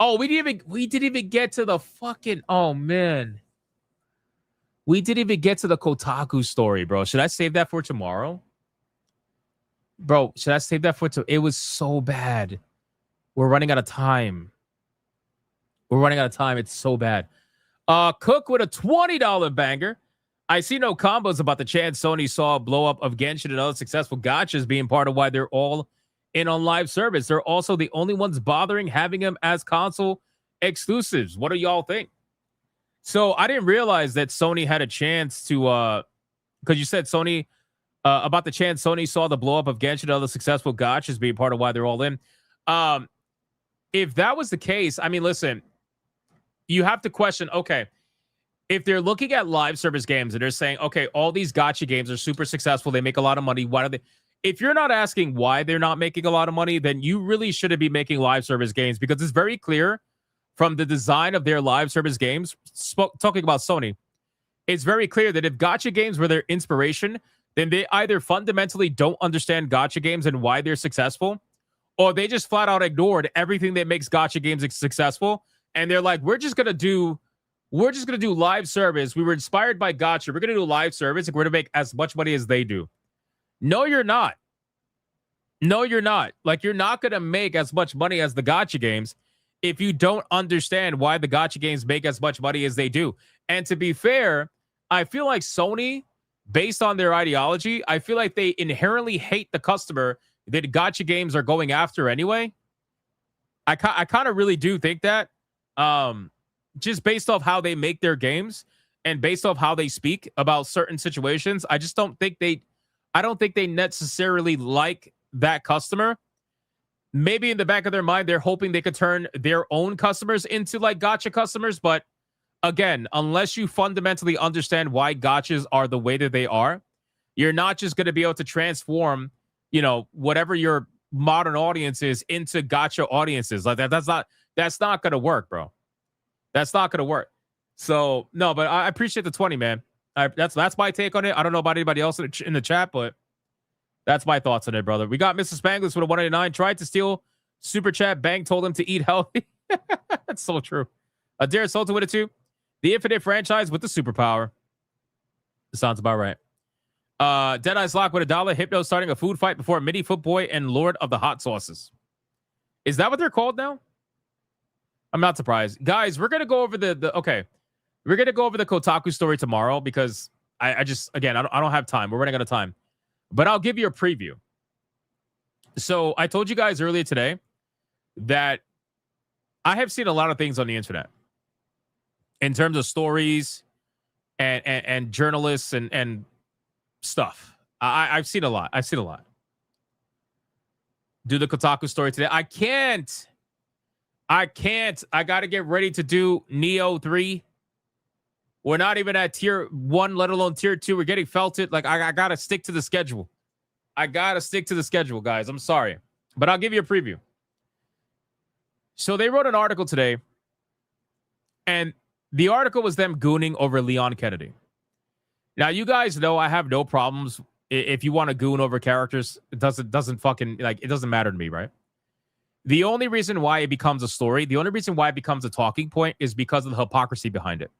Oh, we didn't even get to the fucking. Oh man, we didn't even get to the Kotaku story, bro. Should I save that for tomorrow, bro? Should I save that for tomorrow? It was so bad. We're running out of time. It's so bad. Cook with a $20 banger. I see no combos about the chance Sony saw a blow up of Genshin and other successful gachas being part of why they're all in on live service. They're also the only ones bothering having them as console exclusives. What do y'all think? So I didn't realize that Sony had a chance to, because you said Sony, about the chance Sony saw the blow up of Genshin and other successful gachas being part of why they're all in. If that was the case, I mean, listen, you have to question, okay, if they're looking at live service games and they're saying, okay, all these gacha games are super successful, they make a lot of money, why do they? If you're not asking why they're not making a lot of money, then you really shouldn't be making live service games, because it's very clear from the design of their live service games, talking about Sony, it's very clear that if gacha games were their inspiration, then they either fundamentally don't understand gacha games and why they're successful, or they just flat out ignored everything that makes gacha games successful. And they're like, we're just going to do live service. We were inspired by gacha. We're going to do live service and we're going to make as much money as they do. No, you're not. No, you're not. Like, you're not going to make as much money as the gacha games if you don't understand why the gacha games make as much money as they do. And to be fair, I feel like Sony, based on their ideology, I feel like they inherently hate the customer that gacha games are going after anyway. I kind of really do think that, just based off how they make their games and based off how they speak about certain situations, I don't think they necessarily like that customer. Maybe in the back of their mind, they're hoping they could turn their own customers into like gacha customers. But again, unless you fundamentally understand why gachas are the way that they are, you're not just going to be able to transform, whatever your modern audience is into gacha audiences. Like that's not going to work, bro. That's not going to work. So no, but I appreciate the 20, man. That's my take on it. I don't know about anybody else in the chat, but that's my thoughts on it, brother. We got Mr. Spanglers with a 189. Tried to steal super chat. Bang told him to eat healthy. That's so true. Dare Sultan with it too. The Infinite franchise with the superpower. Sounds about right. Deadeye's Lock with $1. Hypno starting a food fight before Mini Footboy and Lord of the Hot Sauces. Is that what they're called now? I'm not surprised. Guys, we're going to go over okay. We're going to go over the Kotaku story tomorrow because I don't have time. We're running out of time. But I'll give you a preview. So I told you guys earlier today that I have seen a lot of things on the internet in terms of stories and journalists and stuff. I've seen a lot. Do the Kotaku story today. I can't. I got to get ready to do Neo 3. We're not even at tier 1, let alone tier 2. We're getting felted. Like, I got to stick to the schedule. Guys. I'm sorry. But I'll give you a preview. So they wrote an article today. And the article was them gooning over Leon Kennedy. Now, you guys know I have no problems. If you want to goon over characters, it doesn't fucking, like, it doesn't matter to me, right? The only reason why it becomes a story, the only reason why it becomes a talking point is because of the hypocrisy behind it.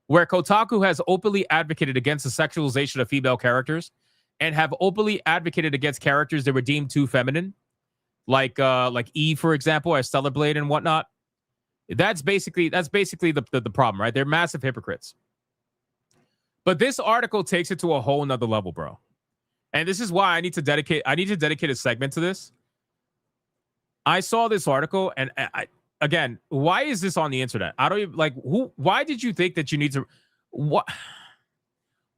Where Kotaku has openly advocated against the sexualization of female characters and have openly advocated against characters that were deemed too feminine, like Eve, for example, as Stellar Blade and whatnot. That's basically the problem, right? They're massive hypocrites. But this article takes it to a whole nother level, bro. And this is why I need to dedicate a segment to this. I saw this article, and again, why is this on the internet? I don't even why did you think that you need to? What?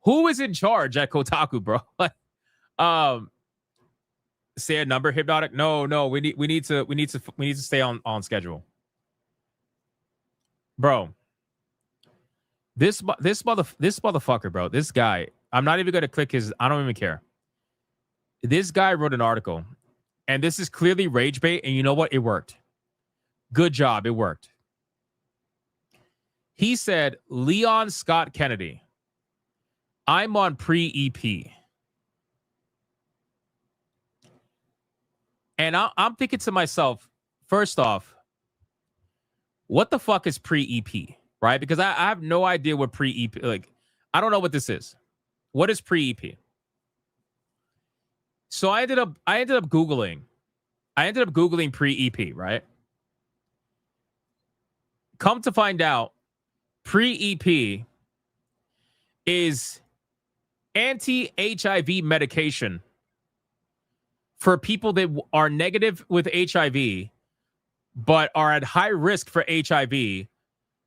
Who is in charge at Kotaku, bro? Say a number, Hypnotic. No, we need to stay on schedule, bro. This motherfucker, bro. This guy. I'm not even gonna click his. I don't even care. This guy wrote an article. And this is clearly rage bait. And you know what? It worked. Good job. It worked. He said, Leon Scott Kennedy, I'm on pre-EP. And I'm thinking to myself, first off, what the fuck is pre-EP? Right? Because I have no idea what pre-EP, like, I don't know what this is. What is pre-EP? So I ended up Googling pre-EP, right? Come to find out, pre-EP is anti-HIV medication for people that are negative with HIV, but are at high risk for HIV.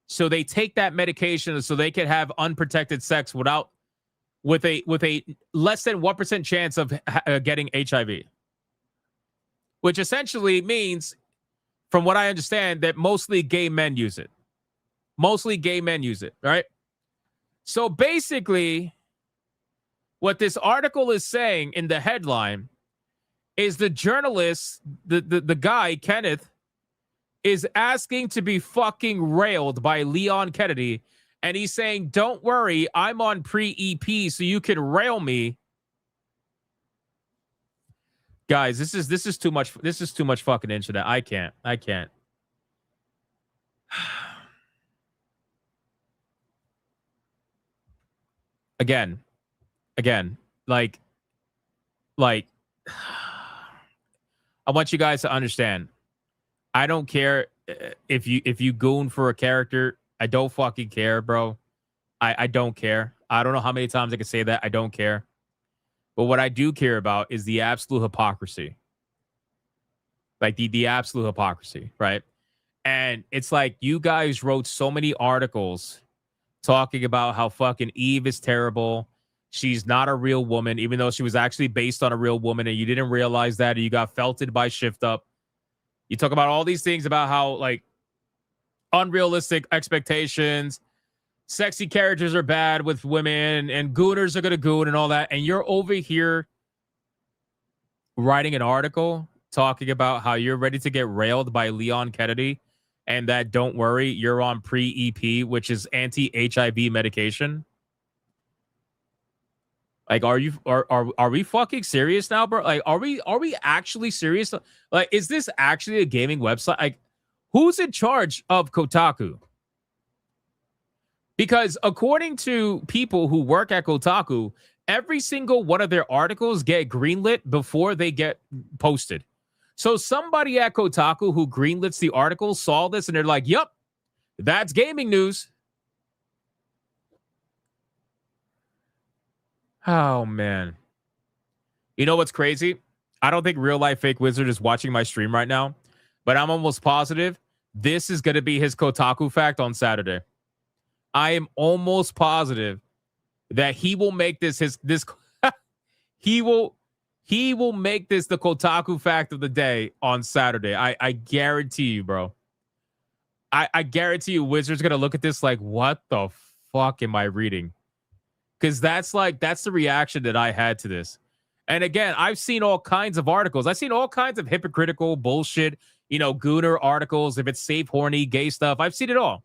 So they take that medication so they can have unprotected sex with a less than 1% chance of getting HIV, which essentially means, from what I understand, that mostly gay men use it. Mostly gay men use it, right? So basically, what this article is saying in the headline is the journalist, the guy, Kenneth, is asking to be fucking railed by Leon Kennedy. And he's saying, don't worry, I'm on pre-EP, so you can rail me. Guys, this is too much. This is too much fucking internet. I can't. Again, like, I want you guys to understand. I don't care if you goon for a character. I don't fucking care, bro. I don't care. I don't know how many times I can say that. I don't care. But what I do care about is the absolute hypocrisy. Like the absolute hypocrisy, right? And it's like you guys wrote so many articles talking about how fucking Eve is terrible. She's not a real woman, even though she was actually based on a real woman, and you didn't realize that, and you got felted by Shift Up. You talk about all these things about how, like, unrealistic expectations, sexy characters are bad with women, and gooners are going to goon and all that. And you're over here writing an article talking about how you're ready to get railed by Leon Kennedy, and that, don't worry, you're on pre-EP, which is anti-HIV medication. Like, are we fucking serious now, bro? Like, are we actually serious? Like, is this actually a gaming website? Like, who's in charge of Kotaku? Because according to people who work at Kotaku, every single one of their articles get greenlit before they get posted. So somebody at Kotaku who greenlits the article saw this and they're like, "Yep, that's gaming news." Oh, man. You know what's crazy? I don't think Real Life Fake Wizard is watching my stream right now, but I'm almost positive this is going to be his Kotaku fact on Saturday. I am almost positive that he will make this he will make this the Kotaku fact of the day on Saturday. I guarantee you, bro. I guarantee you Wizard's going to look at this like, what the fuck am I reading? Because that's the reaction that I had to this. And again, I've seen all kinds of articles. I've seen all kinds of hypocritical bullshit, gooner articles, if it's safe, horny, gay stuff. I've seen it all.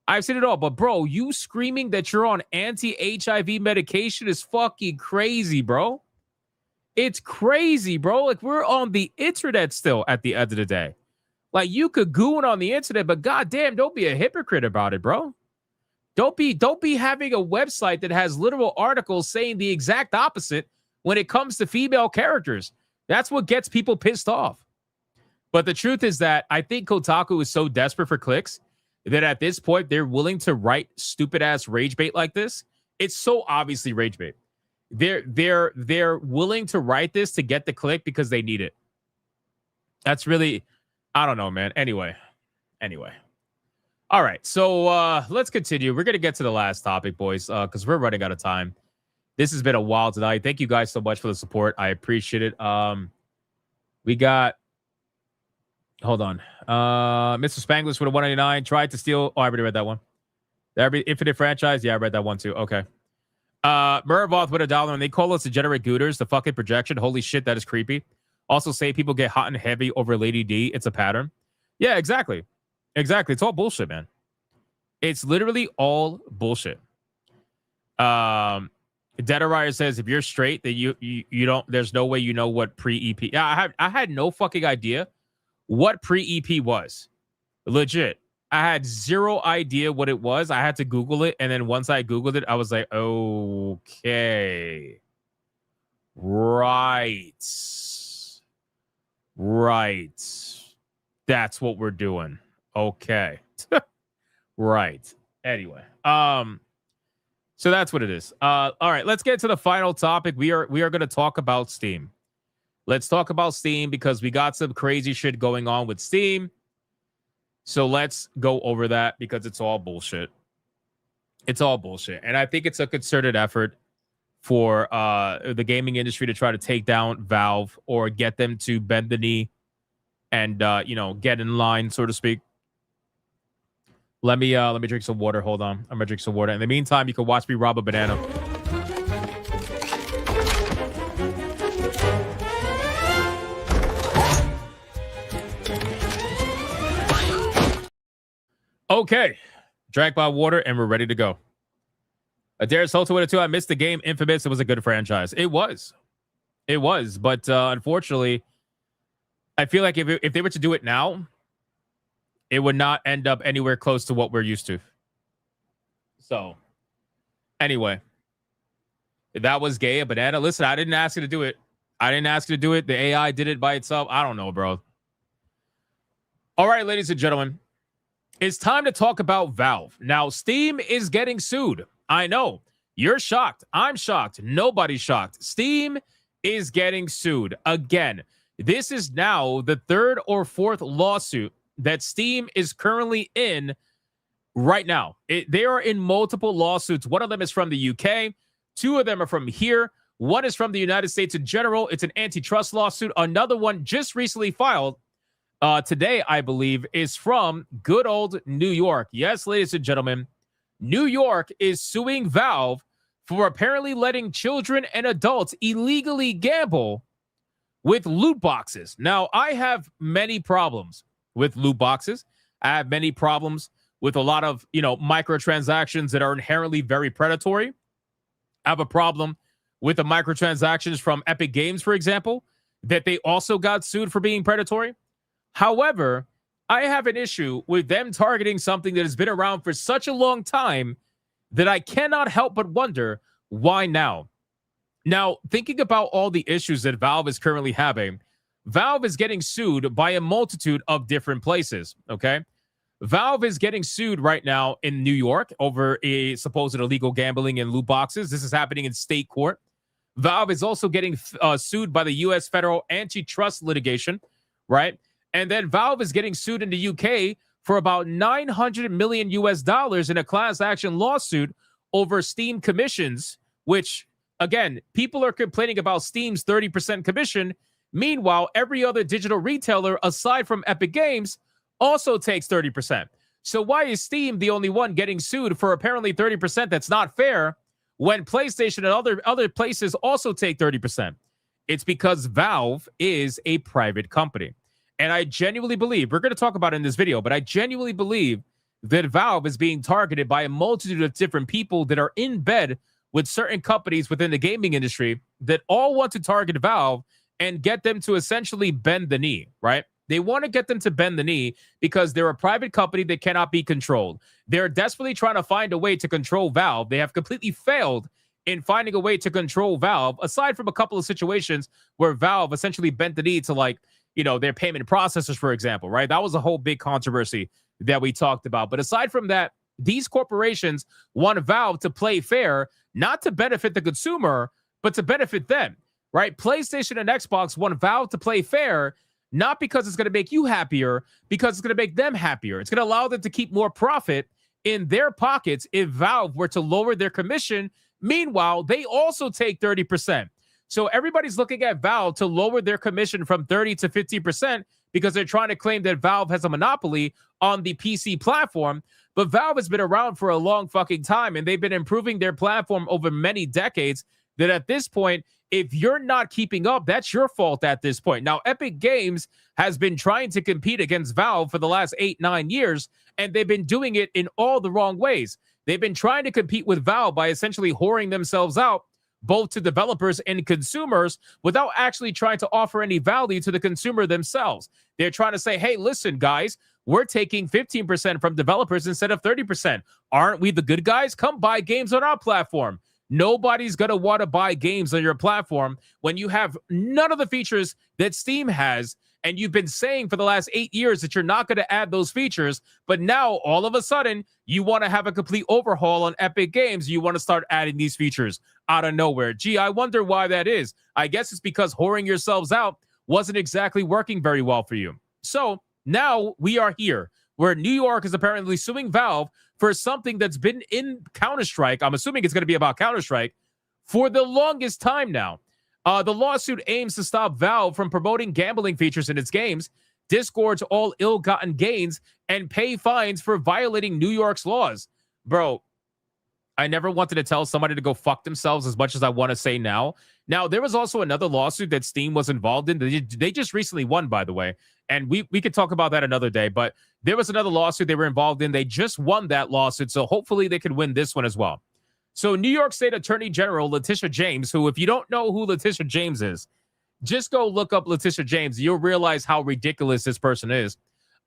But bro, you screaming that you're on anti-HIV medication is fucking crazy, bro. It's crazy, bro. Like, we're on the internet still at the end of the day. Like, you could goon on the internet, but goddamn, don't be a hypocrite about it, bro. Don't be having a website that has literal articles saying the exact opposite when it comes to female characters. That's what gets people pissed off. But the truth is that I think Kotaku is so desperate for clicks that at this point they're willing to write stupid ass rage bait like this. It's so obviously rage bait. They're willing to write this to get the click because they need it. That's really, I don't know, man. Anyway. All right, so let's continue. We're going to get to the last topic, boys, because we're running out of time. This has been a while tonight. Thank you guys so much for the support. I appreciate it. We got, hold on. Mr. Spanglish with a 199. Tried to steal. Oh, I already read that one. The Infinite franchise. Yeah, I read that one too. Okay. Mervoth with $1, and they call us degenerate gooters. The fucking projection. Holy shit, that is creepy. Also say people get hot and heavy over Lady D. It's a pattern. Yeah, exactly. It's all bullshit, man. It's literally all bullshit. Deadariah says if you're straight, that you don't. There's no way you know what pre-EP. Yeah, I had no fucking idea what pre-EP was. Legit, I had zero idea what it was. I had to Google it, and then once I Googled it, I was like, okay, right. That's what we're doing. Okay. Right. Anyway. So that's what it is. All right, let's get to the final topic. We are going to talk about Steam. Let's talk about Steam because we got some crazy shit going on with Steam. So let's go over that because it's all bullshit. It's all bullshit. And I think it's a concerted effort for the gaming industry to try to take down Valve or get them to bend the knee and get in line, so to speak. Let me drink some water. Hold on. I'm gonna drink some water. In the meantime, you can watch me rob a banana. Okay. Drank my water and we're ready to go. Darius Holton with a 2. I missed the game. Infamous. It was a good franchise. It was. But unfortunately, I feel like if they were to do it now, it would not end up anywhere close to what we're used to. So, anyway, that was gay, a banana. Listen, I didn't ask you to do it. The AI did it by itself. I don't know, bro. All right, ladies and gentlemen, it's time to talk about Valve. Now, Steam is getting sued. I know. You're shocked. I'm shocked. Nobody's shocked. Steam is getting sued. Again, this is now the 3rd or 4th lawsuit that Steam is currently in right now. They are in multiple lawsuits. One of them is from the UK. 2 of them are from here. One is from the United States in general. It's an antitrust lawsuit. Another one just recently filed today, I believe, is from good old New York. Yes, ladies and gentlemen, New York is suing Valve for apparently letting children and adults illegally gamble with loot boxes. Now, I have many problems with loot boxes. I have many problems with a lot of, microtransactions that are inherently very predatory. I have a problem with the microtransactions from Epic Games, for example, that they also got sued for being predatory. However, I have an issue with them targeting something that has been around for such a long time that I cannot help but wonder, why now? Now, thinking about all the issues that Valve is currently having, Valve is getting sued by a multitude of different places, okay? Valve is getting sued right now in New York over a supposed illegal gambling in loot boxes. This is happening in state court. Valve is also getting sued by the U.S. federal antitrust litigation, right? And then Valve is getting sued in the UK for about $900 million in a class action lawsuit over Steam commissions, which, again, people are complaining about Steam's 30% commission. Meanwhile, every other digital retailer, aside from Epic Games, also takes 30%. So why is Steam the only one getting sued for apparently 30% that's not fair when PlayStation and other places also take 30%? It's because Valve is a private company. And I genuinely believe, we're going to talk about it in this video, but I genuinely believe that Valve is being targeted by a multitude of different people that are in bed with certain companies within the gaming industry that all want to target Valve and get them to essentially bend the knee, right? They want to get them to bend the knee because they're a private company that cannot be controlled. They're desperately trying to find a way to control Valve. They have completely failed in finding a way to control Valve, aside from a couple of situations where Valve essentially bent the knee to, their payment processors, for example, right? That was a whole big controversy that we talked about. But aside from that, these corporations want Valve to play fair, not to benefit the consumer, but to benefit them, right? PlayStation and Xbox want Valve to play fair, not because it's going to make you happier, because it's going to make them happier. It's going to allow them to keep more profit in their pockets if Valve were to lower their commission. Meanwhile, they also take 30%. So everybody's looking at Valve to lower their commission from 30 to 50% because they're trying to claim that Valve has a monopoly on the PC platform. But Valve has been around for a long fucking time, and they've been improving their platform over many decades, that at this point, if you're not keeping up, that's your fault at this point. Now, Epic Games has been trying to compete against Valve for the last 8-9 years, and they've been doing it in all the wrong ways. They've been trying to compete with Valve by essentially whoring themselves out, both to developers and consumers, without actually trying to offer any value to the consumer themselves. They're trying to say, hey, listen, guys, we're taking 15% from developers instead of 30%. Aren't we the good guys? Come buy games on our platform. Nobody's going to want to buy games on your platform when you have none of the features that Steam has, and you've been saying for the last 8 years that you're not going to add those features, but now all of a sudden you want to have a complete overhaul on Epic Games. You want to start adding these features out of nowhere. Gee, I wonder why that is. I guess it's because whoring yourselves out wasn't exactly working very well for you. So now we are here, where New York is apparently suing Valve for something that's been in Counter-Strike. I'm assuming it's going to be about Counter-Strike for the longest time now. The lawsuit aims to stop Valve from promoting gambling features in its games. disgorge all ill-gotten gains, and pay fines for violating New York's laws. Bro, I never wanted to tell somebody to go fuck themselves as much as I want to say now. Now, there was also another lawsuit that Steam was involved in. They just recently won, by the way. And we could talk about that another day. But there was another lawsuit they were involved in. They just won that lawsuit. So hopefully they could win this one as well. So New York State Attorney General Letitia James, who, if you don't know who Letitia James is, just go look up Letitia James. You'll realize how ridiculous this person is.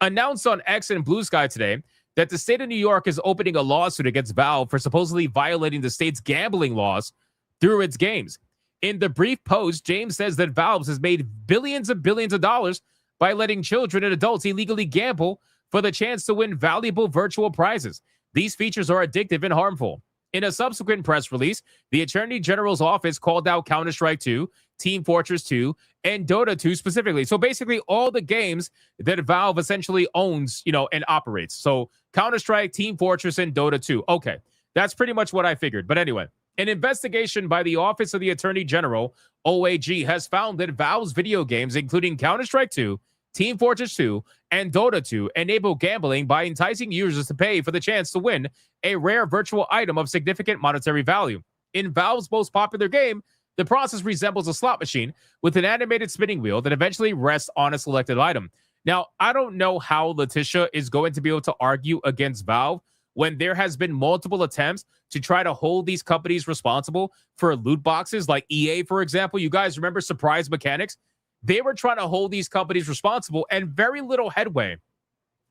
Announced on X and Blue Sky today that the state of New York is opening a lawsuit against Valve for supposedly violating the state's gambling laws through its games. In the brief post, James says that Valve has made billions and billions of dollars by letting children and adults illegally gamble for the chance to win valuable virtual prizes. These features are addictive and harmful. In a subsequent press release, the Attorney General's office called out Counter-Strike 2, Team Fortress 2, and Dota 2 specifically. So basically all the games that Valve essentially owns, and operates. So Counter-Strike, Team Fortress, and Dota 2. Okay, that's pretty much what I figured. But anyway, an investigation by the Office of the Attorney General, OAG, has found that Valve's video games, including Counter-Strike 2, Team Fortress 2, and Dota 2, enable gambling by enticing users to pay for the chance to win a rare virtual item of significant monetary value. In Valve's most popular game, the process resembles a slot machine with an animated spinning wheel that eventually rests on a selected item. Now, I don't know how Letitia is going to be able to argue against Valve when there has been multiple attempts to try to hold these companies responsible for loot boxes, like EA, for example. You guys remember Surprise Mechanics? They were trying to hold these companies responsible, and very little headway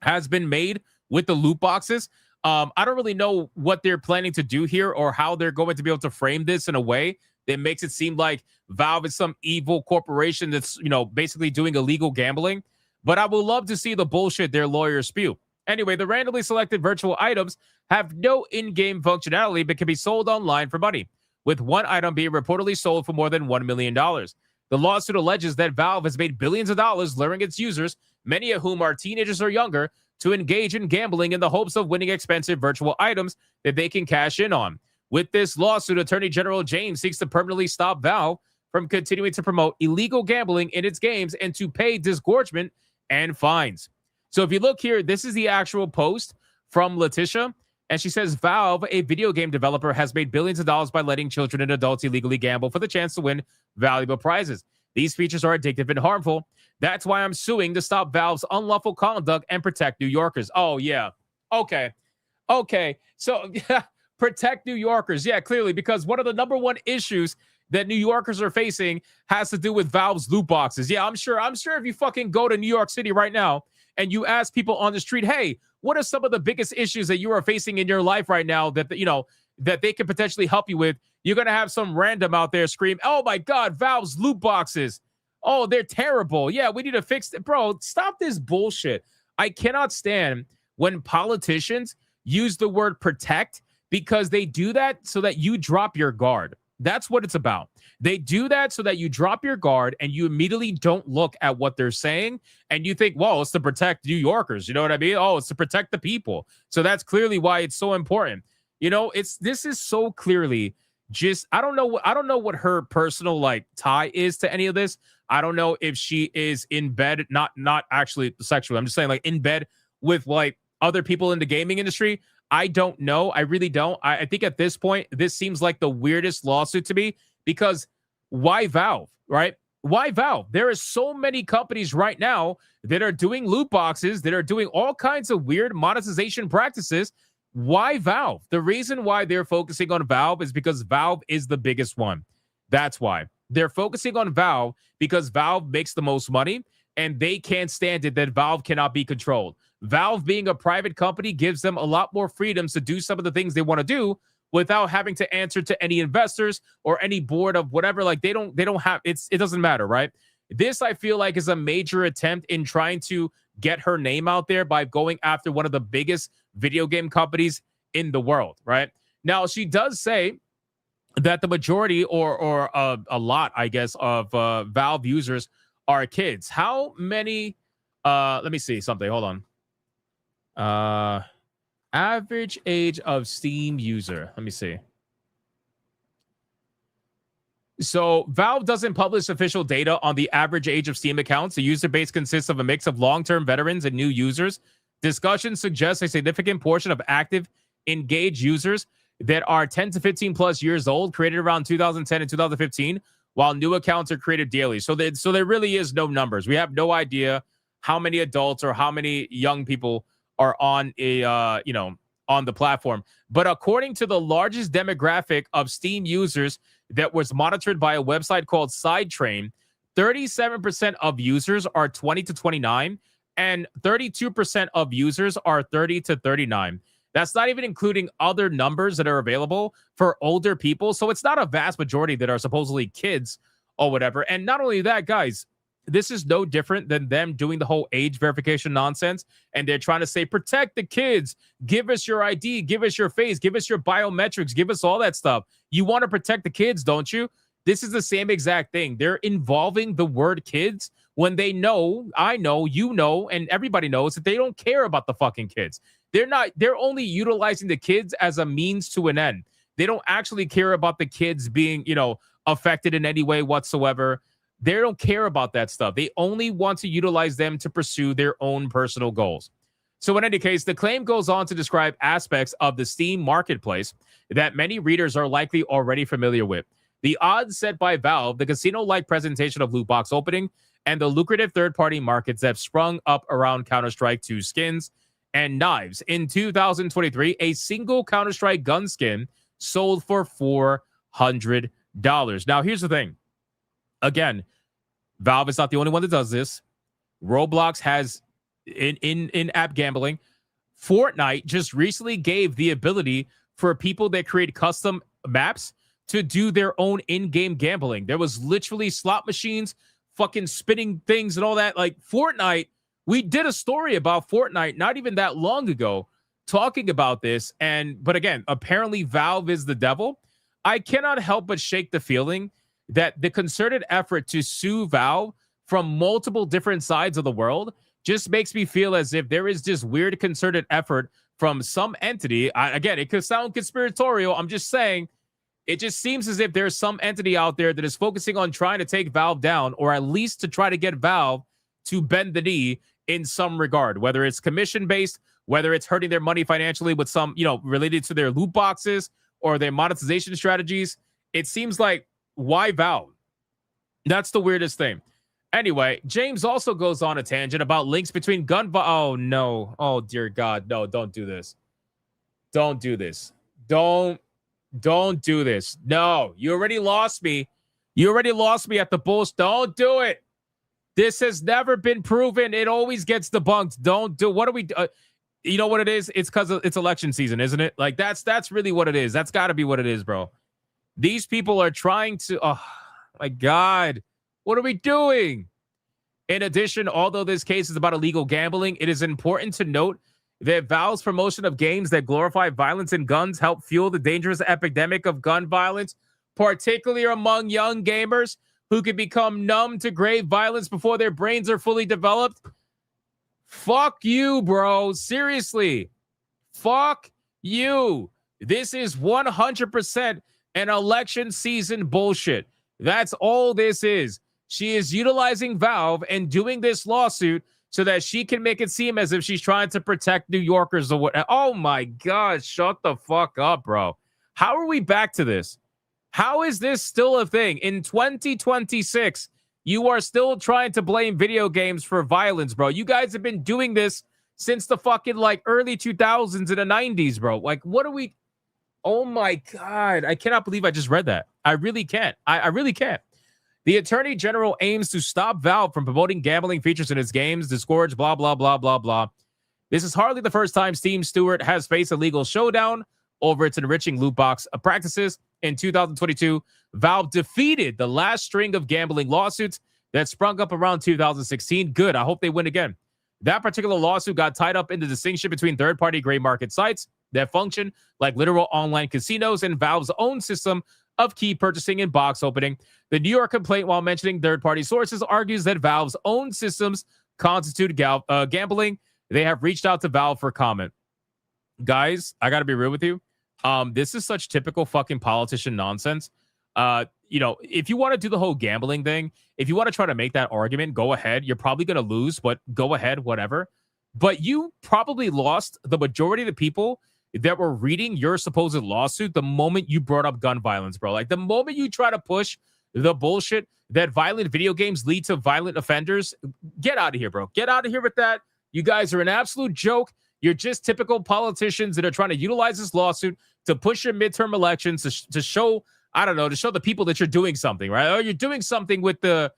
has been made with the loot boxes. I don't really know what they're planning to do here or how they're going to be able to frame this in a way that makes it seem like Valve is some evil corporation that's, basically doing illegal gambling. But I would love to see the bullshit their lawyers spew. Anyway, the randomly selected virtual items have no in-game functionality but can be sold online for money, with one item being reportedly sold for more than $1 million. The lawsuit alleges that Valve has made billions of dollars luring its users, many of whom are teenagers or younger, to engage in gambling in the hopes of winning expensive virtual items that they can cash in on. With this lawsuit, Attorney General James seeks to permanently stop Valve from continuing to promote illegal gambling in its games and to pay disgorgement and fines. So if you look here, this is the actual post from Letitia. And she says, Valve, a video game developer, has made billions of dollars by letting children and adults illegally gamble for the chance to win valuable prizes. These features are addictive and harmful. That's why I'm suing to stop Valve's unlawful conduct and protect New Yorkers. Oh, yeah. Okay. So, protect New Yorkers. Yeah, clearly, because one of the number one issues that New Yorkers are facing has to do with Valve's loot boxes. Yeah, I'm sure if you fucking go to New York City right now and you ask people on the street, hey, what are some of the biggest issues that you are facing in your life right now that, that they can potentially help you with? You're going to have some random out there scream, oh my God, Valve's loot boxes. Oh, they're terrible. Yeah, we need to fix it. Bro, stop this bullshit. I cannot stand when politicians use the word protect because they do that so that you drop your guard. That's what it's about. They do that so that you drop your guard and you immediately don't look at what they're saying. And you think, well, it's to protect New Yorkers. You know what I mean? Oh, it's to protect the people. So that's clearly why it's so important. This is so clearly just, I don't know what her personal tie is to any of this. I don't know if she is in bed, not actually sexually. I'm just saying in bed with other people in the gaming industry. I don't know. I really don't. I think at this point, this seems like the weirdest lawsuit to me because why Valve, right? Why Valve? There are so many companies right now that are doing loot boxes, that are doing all kinds of weird monetization practices. Why Valve? The reason why they're focusing on Valve is because Valve is the biggest one. That's why. They're focusing on Valve because Valve makes the most money and they can't stand it that Valve cannot be controlled. Valve being a private company gives them a lot more freedoms to do some of the things they want to do without having to answer to any investors or any board of whatever. They don't have, it doesn't matter, right? This, I feel like, is a major attempt in trying to get her name out there by going after one of the biggest video game companies in the world, right? Now, she does say that the majority or a lot, I guess, of Valve users are kids. How many? Let me see something. Hold on. Average age of Steam user. Let me see. So Valve doesn't publish official data on the average age of Steam accounts. The user base consists of a mix of long-term veterans and new users. Discussions suggest a significant portion of active, engaged users that are 10 to 15 plus years old, created around 2010 and 2015, while new accounts are created daily. So there really is no numbers. We have no idea how many adults or how many young people are on on the platform. But according to the largest demographic of Steam users that was monitored by a website called Sidetrain, 37% of users are 20 to 29, and 32% of users are 30 to 39. That's not even including other numbers that are available for older people. So it's not a vast majority that are supposedly kids or whatever. And not only that, guys, this is no different than them doing the whole age verification nonsense. And they're trying to say, protect the kids. Give us your ID. Give us your face. Give us your biometrics. Give us all that stuff. You want to protect the kids, don't you? This is the same exact thing. They're involving the word kids when they know, I know, you know, and everybody knows that they don't care about the fucking kids. They're only utilizing the kids as a means to an end. They don't actually care about the kids being, affected in any way whatsoever. They don't care about that stuff. They only want to utilize them to pursue their own personal goals. So in any case, the claim goes on to describe aspects of the Steam marketplace that many readers are likely already familiar with. The odds set by Valve, the casino-like presentation of loot box opening, and the lucrative third-party markets that sprung up around Counter-Strike 2 skins and knives. In 2023, a single Counter-Strike gun skin sold for $400. Now, here's the thing. Again, Valve is not the only one that does this. Roblox has in-app gambling. Fortnite just recently gave the ability for people that create custom maps to do their own in-game gambling. There was literally slot machines, fucking spinning things and all that. Like Fortnite, we did a story about Fortnite not even that long ago talking about this. But again, apparently Valve is the devil. I cannot help but shake the feeling that the concerted effort to sue Valve from multiple different sides of the world just makes me feel as if there is this weird concerted effort from some entity. Again, it could sound conspiratorial. I'm just saying, it just seems as if there's some entity out there that is focusing on trying to take Valve down, or at least to try to get Valve to bend the knee in some regard, whether it's commission-based, whether it's hurting their money financially with some, related to their loot boxes or their monetization strategies. It seems like, why Valve? That's the weirdest thing. Anyway, James also goes on a tangent about links between oh no. Oh dear God. No, don't do this. Don't do this. Don't do this. No, you already lost me. You already lost me at the Bulls. Don't do it. This has never been proven. It always gets debunked. Don't do. What are we? You know what it is? It's because it's election season, isn't it? Like that's really what it is. That's got to be what it is, bro. These people are trying to. Oh my God, what are we doing? In addition, although this case is about illegal gambling, it is important to note that Valve's promotion of games that glorify violence and guns help fuel the dangerous epidemic of gun violence, particularly among young gamers who can become numb to grave violence before their brains are fully developed. Fuck you, bro. Seriously. Fuck you. This is 100% an election season bullshit. That's all this is. She is utilizing Valve and doing this lawsuit so that she can make it seem as if she's trying to protect New Yorkers or what. Oh my God, shut the fuck up, bro. How are we back to this? How is this still a thing? In 2026, you are still trying to blame video games for violence, bro. You guys have been doing this since the fucking early 2000s and the 90s, bro. What are we? Oh my God. I cannot believe I just read that. I really can't. I really can't. The Attorney General aims to stop Valve from promoting gambling features in its games, discourage, blah, blah, blah, blah, blah. This is hardly the first time Steam Stewart has faced a legal showdown over its enriching loot box practices. In 2022, Valve defeated the last string of gambling lawsuits that sprung up around 2016. Good. I hope they win again. That particular lawsuit got tied up in the distinction between third-party gray market sites that function like literal online casinos and Valve's own system of key purchasing and box opening. The New York complaint, while mentioning third-party sources, argues that Valve's own systems constitute gambling. They have reached out to Valve for comment. Guys, I got to be real with you. This is such typical fucking politician nonsense. you know, if you want to do the whole gambling thing, if you want to try to make that argument, go ahead. You're probably going to lose, but go ahead, whatever. But you probably lost the majority of the people that were reading your supposed lawsuit the moment you brought up gun violence, bro. Like the moment you try to push the bullshit that violent video games lead to violent offenders, get out of here, bro. Get out of here with that. You guys are an absolute joke. You're just typical politicians that are trying to utilize this lawsuit to push your midterm elections to show, I don't know, to show the people that you're doing something, right? Or you're doing something with the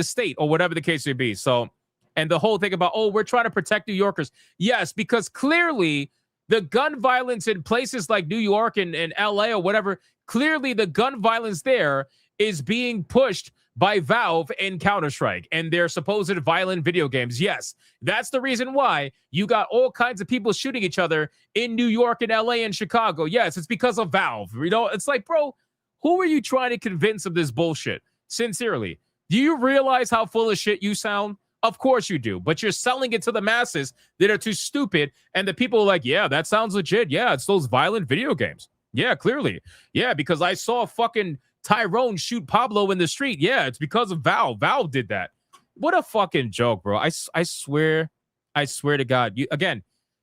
state or whatever the case may be. So, and the whole thing about, oh, we're trying to protect New Yorkers. Yes, because clearly the gun violence in places like New York and LA or whatever, clearly the gun violence there is being pushed by Valve and Counter-Strike and their supposed violent video games. Yes, that's the reason why you got all kinds of people shooting each other in New York and LA and Chicago. Yes, it's because of Valve. You know, it's like, bro, who are you trying to convince of this bullshit? Sincerely, do you realize how full of shit you sound? Of course you do, but you're selling it to the masses that are too stupid, and the people are like, yeah, that sounds legit. Yeah, it's those violent video games. Yeah, clearly. Yeah, because I saw fucking Tyrone shoot Pablo in the street. Yeah, it's because of Valve. Valve did that. What a fucking joke, bro. I swear to God.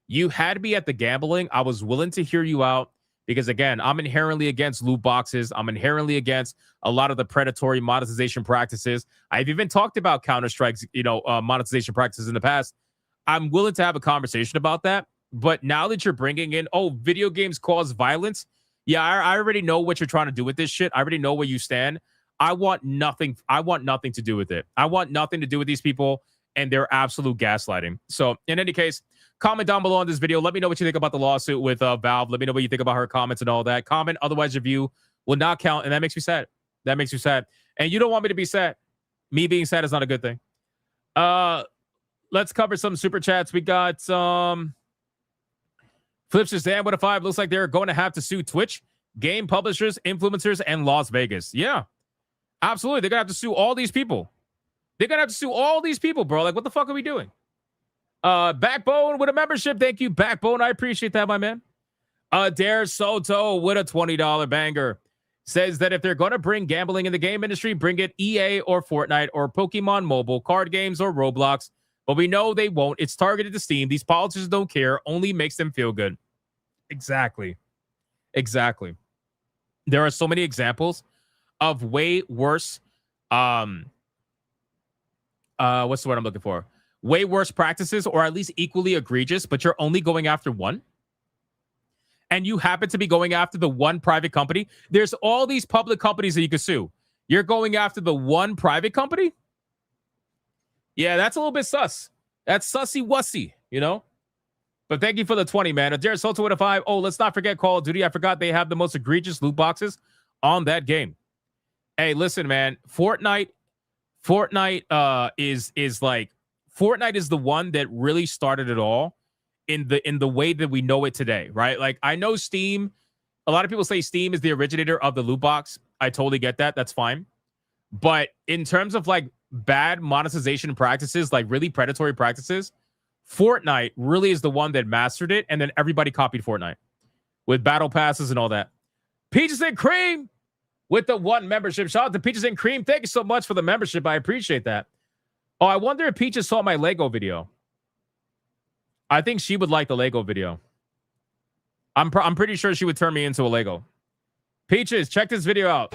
You had me at the gambling. I was willing to hear you out because, again, I'm inherently against loot boxes. I'm inherently against a lot of the predatory monetization practices. I've even talked about Counter-Strike's, monetization practices in the past. I'm willing to have a conversation about that. But now that you're bringing in, oh, video games cause violence. Yeah, I already know what you're trying to do with this shit. I already know where you stand. I want nothing to do with it. I want nothing to do with these people and their absolute gaslighting. So in any case, comment down below on this video. Let me know what you think about the lawsuit with Valve. Let me know what you think about her comments and all that. Comment, otherwise your view will not count. And that makes me sad. That makes me sad. And you don't want me to be sad. Me being sad is not a good thing. Let's cover some super chats. We got some... Flips just damn, what a 5. Looks like they're going to have to sue Twitch, game publishers, influencers, and Las Vegas. Yeah, absolutely. They're going to have to sue all these people. They're going to have to sue all these people, bro. Like, what the fuck are we doing? Backbone with a membership. Thank you, Backbone. I appreciate that, my man. Dare Soto with a $20 banger. Says that if they're going to bring gambling in the game industry, bring it EA or Fortnite or Pokemon Mobile, card games or Roblox. But we know they won't. It's targeted to Steam. These politicians don't care. Only makes them feel good. Exactly. There are so many examples of way worse. What's the word I'm looking for? Way worse practices, or at least equally egregious, but you're only going after one. And you happen to be going after the one private company. There's all these public companies that you could sue. You're going after the one private company? Yeah, that's a little bit sus. That's sussy-wussy, you know? But thank you for the 20, man. Jared Soto with a 5. Oh, let's not forget Call of Duty. I forgot they have the most egregious loot boxes on that game. Hey, listen, man. Fortnite is like... Fortnite is the one that really started it all in the way that we know it today, right? Like, I know Steam... A lot of people say Steam is the originator of the loot box. I totally get that. That's fine. But in terms of, like, bad monetization practices, like really predatory practices, Fortnite really is the one that mastered it, and then everybody copied Fortnite with battle passes and all that. Peaches and Cream with the 1 membership. Shout out to Peaches and Cream. Thank you so much for the membership. I appreciate that. Oh, I wonder if Peaches saw my Lego video. I think she would like the Lego video. I'm pretty sure she would turn me into a Lego. Peaches, check this video out.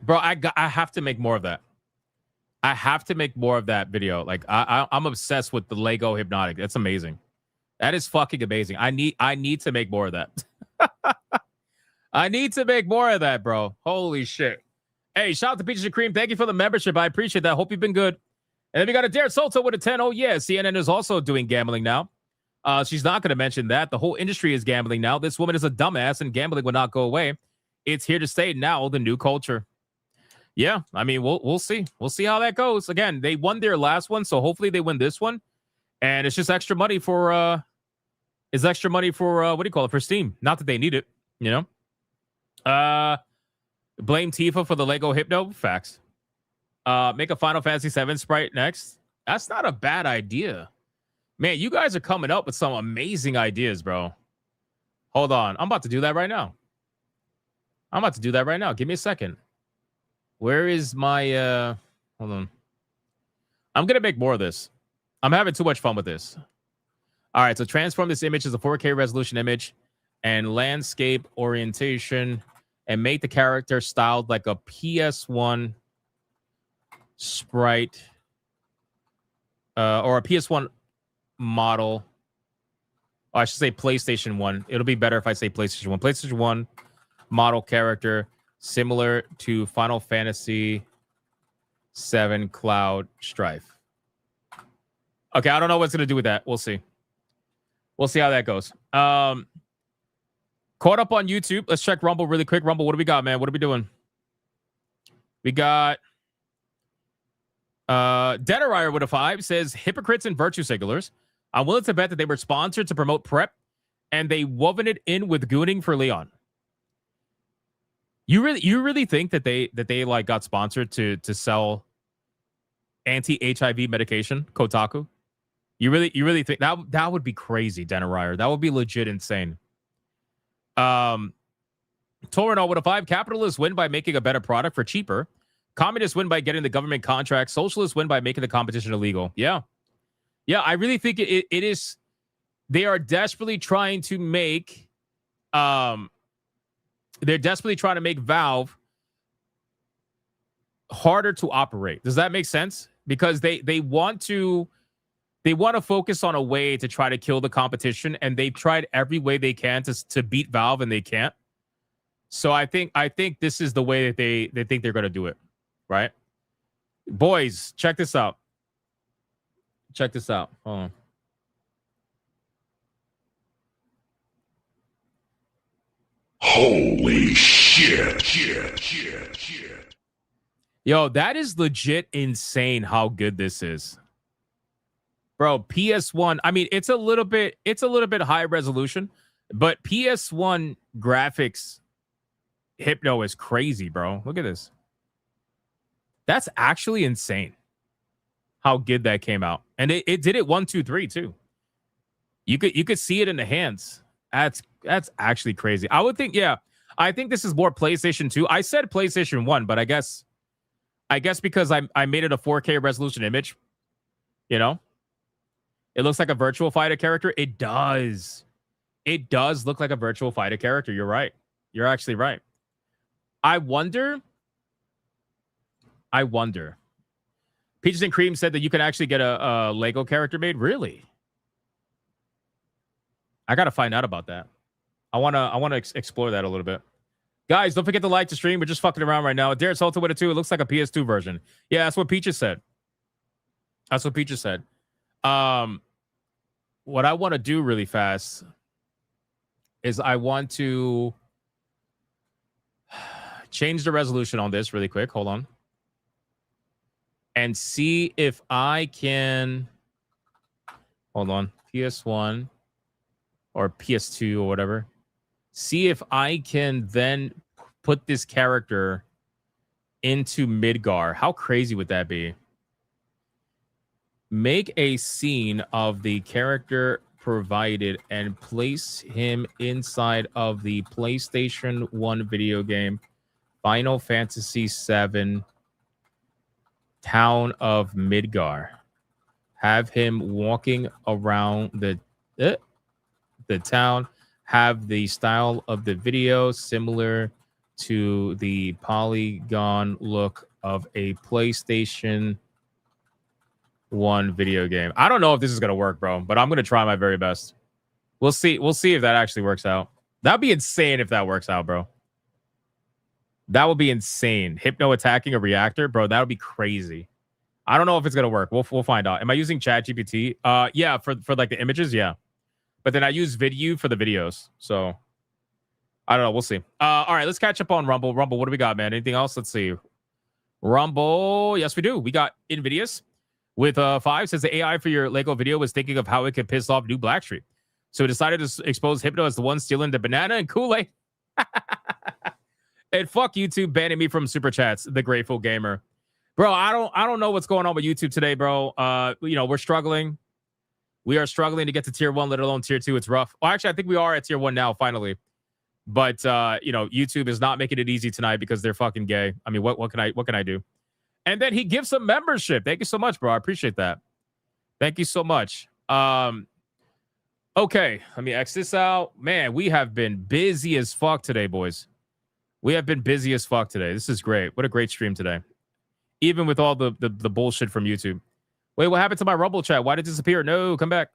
Bro, I have to make more of that. I have to make more of that video. Like, I'm obsessed with the Lego Hypnotic. That's amazing. That is fucking amazing. I need to make more of that. I need to make more of that, bro. Holy shit. Hey, shout out to Peaches and Cream. Thank you for the membership. I appreciate that. Hope you've been good. And then we got a Dare Soto with a 10. Oh, yeah. CNN is also doing gambling now. She's not going to mention that. The whole industry is gambling now. This woman is a dumbass, and gambling will not go away. It's here to stay now, the new culture. Yeah, I mean, we'll see. We'll see how that goes. Again, they won their last one, so hopefully they win this one. And it's just extra money for what do you call it? For Steam. Not that they need it, you know? Blame Tifa for the Lego Hypno. Facts. Make a Final Fantasy VII sprite next. That's not a bad idea. Man, you guys are coming up with some amazing ideas, bro. Hold on. I'm about to do that right now. Give me a second. Where is my hold on. I'm gonna make more of this. I'm having too much fun with this. All right, so transform this image as a 4K resolution image and landscape orientation and make the character styled like a PS1 sprite or a PS1 model. Oh, I should say PlayStation 1. It'll be better if I say PlayStation 1. PlayStation 1 model character similar to Final Fantasy 7 Cloud Strife. Okay, I don't know what's going to do with that. We'll see. We'll see how that goes. Caught up on YouTube. Let's check Rumble really quick. Rumble, what do we got, man? What are we doing? We got Deaderier with a 5 says, hypocrites and virtue signalers. I'm willing to bet that they were sponsored to promote prep and they woven it in with gooning for Leon. You really think that they like got sponsored to sell anti-HIV medication, Kotaku? You really think that would be crazy, Deaderier? That would be legit insane. Torino with a 5. Capitalists win by making a better product for cheaper. Communists win by getting the government contract. Socialists win by making the competition illegal. Yeah, I really think it is. They are desperately trying to make. They're desperately trying to make Valve harder to operate. Does that make sense? Because they want to focus on a way to try to kill the competition, and they've tried every way they can to beat Valve, and they can't. So I think this is the way that they think they're going to do it, right? Boys, check this out. Hold on. Holy shit. Yo, that is legit insane how good this is. Bro, PS1, I mean, it's a little bit high resolution, but PS1 graphics Hypno is crazy, bro. Look at this. That's actually insane how good that came out. And it did it 1, 2, 3 too. You could see it in the hands. That's actually crazy. I would think, yeah. I think this is more PlayStation 2. I said PlayStation 1, but I guess because I made it a 4K resolution image, you know, it looks like a Virtual Fighter character. It does look like a Virtual Fighter character. You're right. You're actually right. I wonder. Peaches and Cream said that you can actually get a Lego character made. Really? I got to find out about that. I want to explore that a little bit. Guys, don't forget to like the stream. We're just fucking around right now. Darren Salter with it too. It looks like a PS2 version. Yeah, that's what Peaches said. What I want to do really fast is I want to change the resolution on this really quick. Hold on. And see if I can... Hold on. PS1 or PS2 or whatever. See if I can then put this character into Midgar. How crazy would that be? Make a scene of the character provided and place him inside of the PlayStation 1 video game Final Fantasy VII Town of Midgar. Have him walking around the town. Have the style of the video similar to the polygon look of a PlayStation 1 video game. I don't know if this is going to work, bro, but I'm going to try my very best. We'll see if that actually works out. That'd be insane if that works out, bro. That would be insane. Hypno attacking a reactor, bro. That would be crazy. I don't know if it's going to work. We'll find out. Am I using ChatGPT? Yeah, for like the images, yeah. But then I use Vidyou for the videos. So I don't know. We'll see. All right, let's catch up on Rumble. Rumble, what do we got, man? Anything else? Let's see. Rumble. Yes, we do. We got Invidious with 5. Says the AI for your Lego video was thinking of how it could piss off New Blackstreet. So it decided to expose Hypno as the one stealing the banana and Kool-Aid. And fuck YouTube banning me from Super Chats, the Grateful Gamer. Bro, I don't know what's going on with YouTube today, bro. We're struggling. We are struggling to get to tier 1, let alone tier 2. It's rough. Well, actually, I think we are at tier 1 now, finally. But YouTube is not making it easy tonight because they're fucking gay. I mean, what can I do? And then he gives some membership. Thank you so much, bro. I appreciate that. Thank you so much. Okay, let me X this out. Man, we have been busy as fuck today, boys. We have been busy as fuck today. This is great. What a great stream today. Even with all the bullshit from YouTube. Wait, what happened to my Rumble chat? Why did it disappear? No, come back.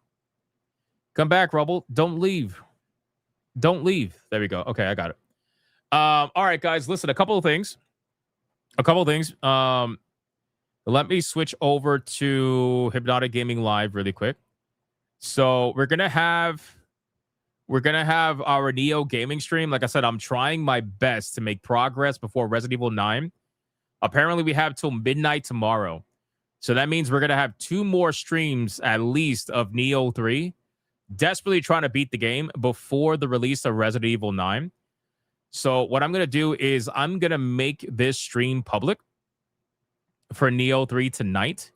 Come back, Rumble. Don't leave. Don't leave. There we go. Okay, I got it. All right, guys. Listen, a couple of things. Let me switch over to Hypnotic Gaming Live really quick. So we're gonna have our Neo gaming stream. Like I said, I'm trying my best to make progress before Resident Evil 9. Apparently, we have till midnight tomorrow. So that means we're gonna have 2 more streams at least of Neo 3. Desperately trying to beat the game before the release of Resident Evil 9. So what I'm gonna do is I'm gonna make this stream public for Neo 3 tonight.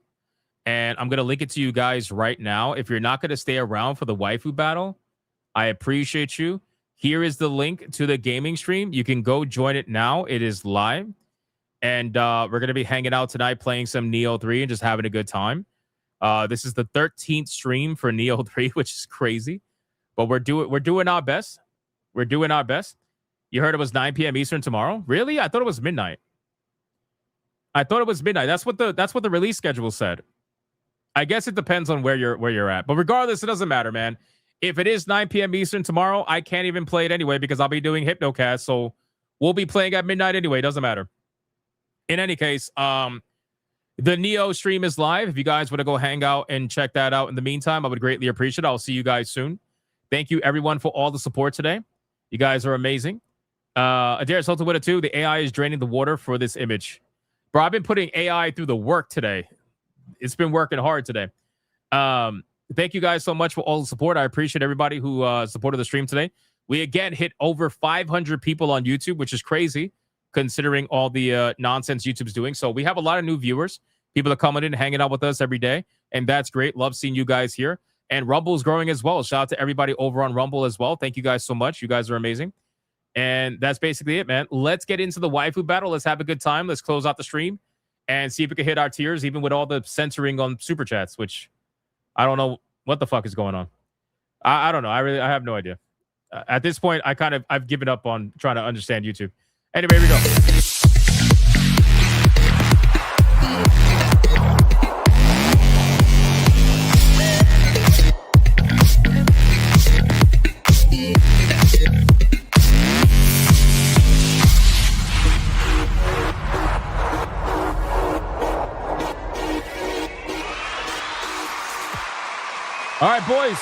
And I'm going to link it to you guys right now. If you're not going to stay around for the Waifu Battle, I appreciate you. Here is the link to the gaming stream. You can go join it now. It is live. And we're going to be hanging out tonight playing some Neo 3 and just having a good time. This is the 13th stream for Neo 3, which is crazy. But we're doing our best. We're doing our best. You heard it was 9 p.m. Eastern tomorrow? Really? I thought it was midnight. That's what the release schedule said. I guess it depends on where you're at. But regardless, it doesn't matter, man. If it is 9 p.m. Eastern tomorrow, I can't even play it anyway because I'll be doing Hypnocast. So we'll be playing at midnight anyway. It doesn't matter. In any case, the Neo stream is live. If you guys want to go hang out and check that out in the meantime, I would greatly appreciate it. I'll see you guys soon. Thank you, everyone, for all the support today. You guys are amazing. Adair Sultan with it too. The AI is draining the water for this image. Bro, I've been putting AI through the work today. It's been working hard today. Thank you guys so much for all the support. I appreciate everybody who supported the stream today. We again hit over 500 people on YouTube, which is crazy considering all the nonsense YouTube's doing. So we have a lot of new viewers. People are coming in, hanging out with us every day, and that's great. Love seeing you guys here. And Rumble's growing as well. Shout out to everybody over on Rumble as well. Thank you guys so much. You guys are amazing. And that's basically it, man. Let's get into the Waifu Battle. Let's have a good time. Let's close out the stream and see if we can hit our tiers, even with all the censoring on Super Chats, which I don't know what the fuck is going on. I don't know. I have no idea. At this point, I've given up on trying to understand YouTube. Anyway, here we go. All right, boys.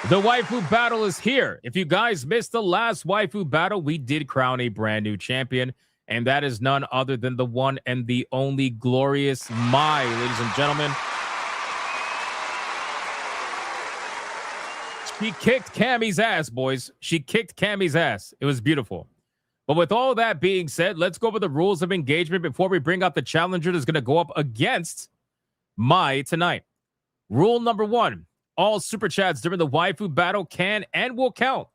The Waifu Battle is here. If you guys missed the last Waifu Battle, we did crown a brand new champion, and that is none other than the one and the only glorious Mai, ladies and gentlemen. She kicked Cammy's ass, boys. She kicked Cammy's ass. It was beautiful. But with all that being said, let's go over the rules of engagement before we bring out the challenger that's going to go up against Mai tonight. Rule number 1, all super chats during the Waifu Battle can and will count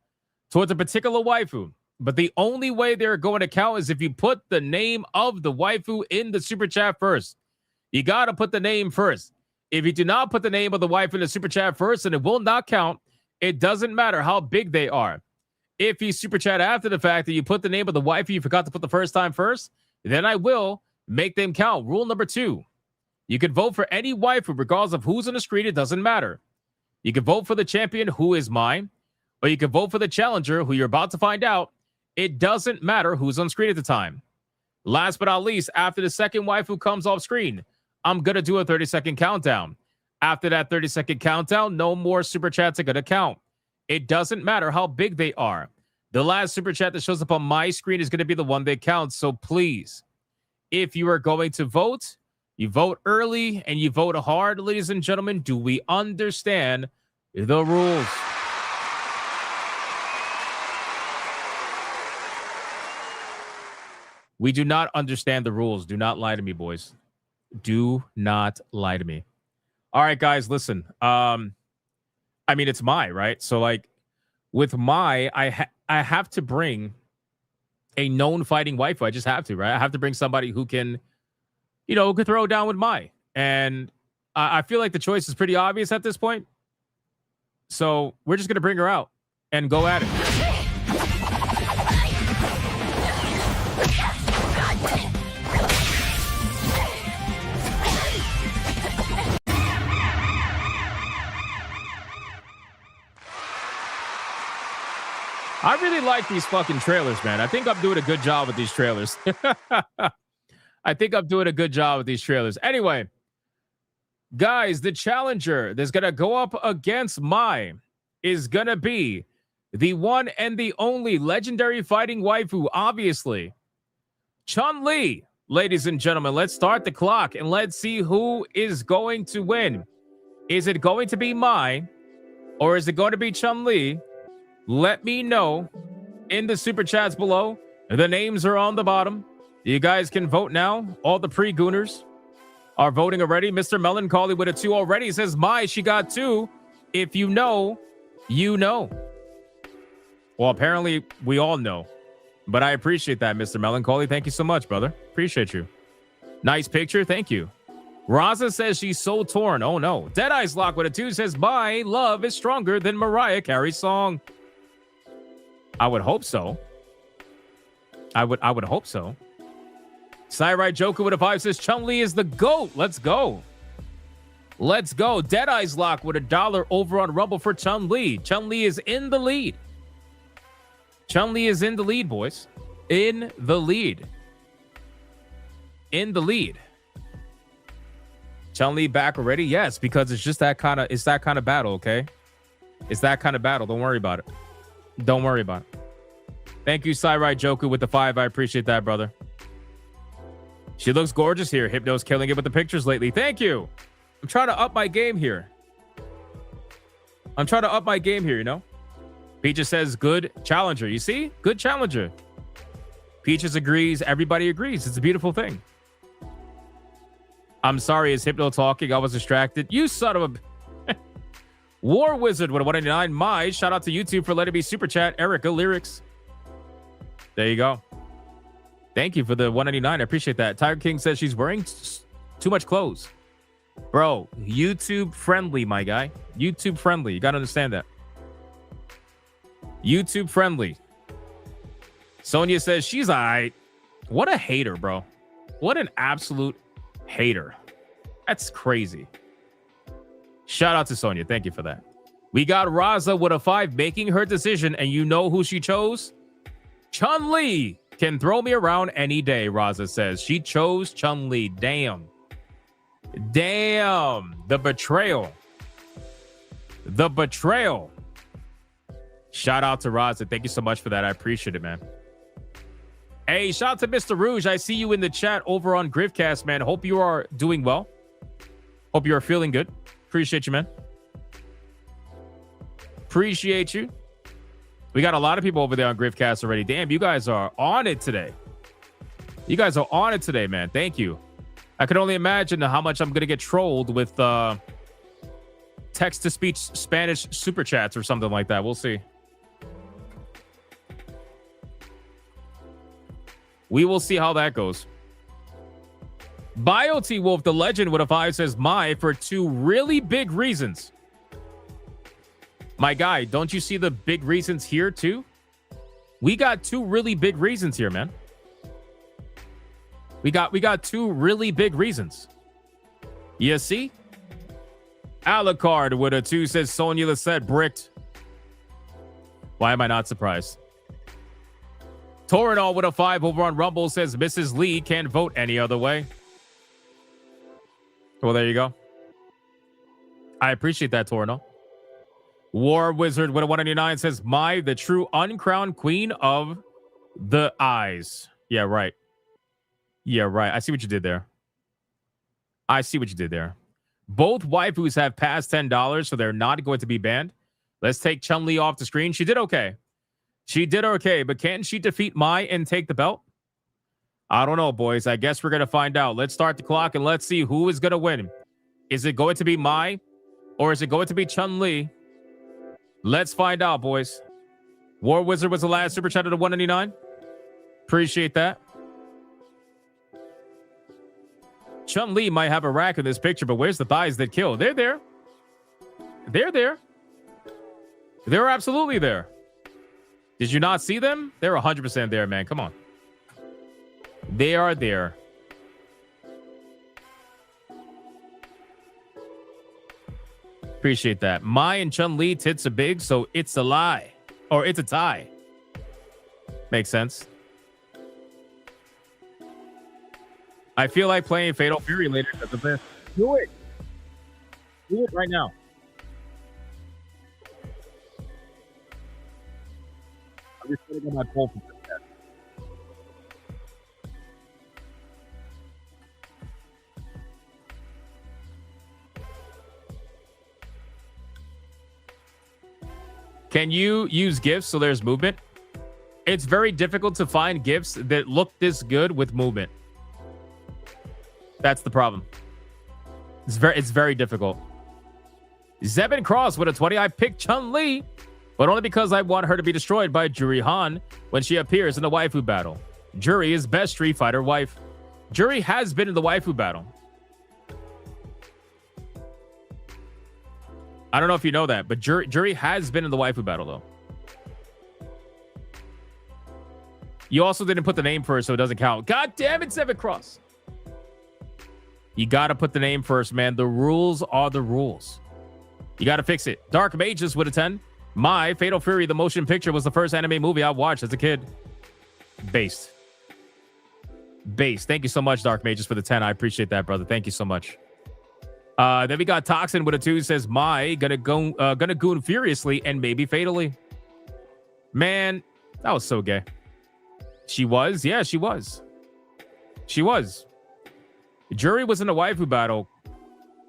towards a particular waifu. But the only way they're going to count is if you put the name of the waifu in the super chat first. You got to put the name first. If you do not put the name of the waifu in the super chat first, then it will not count. It doesn't matter how big they are. If you super chat after the fact that you put the name of the waifu you forgot to put the first time first, then I will make them count. Rule number 2. You can vote for any waifu regardless of who's on the screen. It doesn't matter. You can vote for the champion, who is mine, or you can vote for the challenger, who you're about to find out. It doesn't matter who's on screen at the time. Last but not least, after the second waifu comes off screen, I'm going to do a 30-second countdown. After that 30-second countdown, no more super chats are going to count. It doesn't matter how big they are. The last super chat that shows up on my screen is going to be the one that counts. So please, if you are going to vote, you vote early and you vote hard, ladies and gentlemen. Do we understand the rules? We do not understand the rules. Do not lie to me, boys. Do not lie to me. All right, guys, listen. I mean, it's Mai, right? So, like, with Mai, I have to bring a known fighting waifu. I just have to, right? I have to bring somebody who can, you know, who can throw down with Mai. And I feel like the choice is pretty obvious at this point. So we're just going to bring her out and go at it. I really like these fucking trailers, man. I think I'm doing a good job with these trailers. I think I'm doing a good job with these trailers. Anyway, guys, the challenger that's going to go up against Mai is going to be the one and the only legendary fighting waifu, obviously, Chun-Li. Ladies and gentlemen, let's start the clock and let's see who is going to win. Is it going to be Mai or is it going to be Chun-Li? Let me know in the super chats below. The names are on the bottom. You guys can vote now. All the pre-gooners are voting already. Mr. Melancholy with a 2 already says, Mai, she got 2. If you know, you know. Well, apparently we all know. But I appreciate that, Mr. Melancholy. Thank you so much, brother. Appreciate you. Nice picture. Thank you. Raza says she's so torn. Oh, no. Deadeye's Lock with a 2 says, My love is stronger than Mariah Carey's song. I would hope so. I would hope so. Cyrite Joker with a 5 says Chun-Li is the GOAT. Let's go. Let's go. Deadeye's Lock with $1 over on Rumble for Chun-Li. Chun-Li is in the lead. Chun-Li is in the lead, boys. In the lead. In the lead. Chun-Li back already? Yes, because it's just that kind of battle, okay? It's that kind of battle. Don't worry about it. Don't worry about it. Thank you, Cyrite Joku with the 5. I appreciate that, brother. She looks gorgeous here. Hypno's killing it with the pictures lately. Thank you. I'm trying to up my game here. You know? Peaches says, good challenger. You see? Good challenger. Peaches agrees. Everybody agrees. It's a beautiful thing. I'm sorry, it's Hypno talking. I was distracted. You son of a... War Wizard with a 199. Mai, shout out to YouTube for letting me super chat. Erica Lyrics. There you go. Thank you for the 199. I appreciate that. Tiger King says she's wearing too much clothes. Bro, YouTube friendly, my guy. YouTube friendly. You got to understand that. YouTube friendly. Sonia says she's all right. What a hater, bro. What an absolute hater. That's crazy. Shout out to Sonia. Thank you for that. We got Raza with a 5 making her decision, and you know who she chose? Chun-Li can throw me around any day, Raza says. She chose Chun-Li. Damn. Damn. The betrayal. The betrayal. Shout out to Raza. Thank you so much for that. I appreciate it, man. Hey, shout out to Mr. Rouge. I see you in the chat over on Grifcast, man. Hope you are doing well. Hope you are feeling good. Appreciate you, man. Appreciate you. We got a lot of people over there on Grifcast already. Damn, you guys are on it today. You guys are on it today, man. Thank you. I can only imagine how much I'm going to get trolled with text-to-speech Spanish super chats or something like that. We'll see. We will see how that goes. BioT Wolf, the legend with a 5 says Mai for 2 really big reasons. My guy, don't you see the big reasons here too? We got 2 really big reasons here, man. We got 2 really big reasons. You see? Alucard with a 2 says Sonya Lisette bricked. Why am I not surprised? Torinol with a 5 over on Rumble says Mrs. Lee can't vote any other way. Well, there you go. I appreciate that, Torinol. War Wizard with a 199 says Mai, the true uncrowned queen of the eyes. Yeah, right. Yeah, right. I see what you did there. I see what you did there. Both waifus have passed $10, so they're not going to be banned. Let's take Chun-Li off the screen. She did okay. She did okay, but can't she defeat Mai and take the belt? I don't know, boys. I guess we're going to find out. Let's start the clock and let's see who is going to win. Is it going to be Mai or is it going to be Chun-Li? Let's find out, boys. War Wizard was the last super chat at the 199. Appreciate that. Chun-Li might have a rack in this picture, but where's the thighs that kill? They're there. They're there. They're absolutely there. Did you not see them? They're 100% there, man. Come on. They are there. Appreciate that. Mai and Chun-Li tits are big, so it's a lie. Or it's a tie. Makes sense. I feel like playing Fatal Fury later because of this. Do it. Do it right now. I'm just putting on my poll for that. Can you use GIFs so there's movement? It's very difficult to find GIFs that look this good with movement. That's the problem. It's very difficult. Zebin Cross with a 20. I picked Chun-Li, but only because I want her to be destroyed by Juri Han when she appears in the Waifu Battle. Juri is best Street Fighter wife. Juri has been in the Waifu Battle. I don't know if you know that, but Juri has been in the Waifu Battle, though. You also didn't put the name first, so it doesn't count. God damn it, Zebin Cross. You got to put the name first, man. The rules are the rules. You got to fix it. Dark Mages with a 10. My Fatal Fury, the motion picture, was the first anime movie I watched as a kid. Based. Thank you so much, Dark Mages, for the 10. I appreciate that, brother. Thank you so much. Then we got Toxin with a 2. Says, Mai gonna goon furiously and maybe fatally. Man, that was so gay. She was? Yeah, she was. She was. Juri was in a Waifu Battle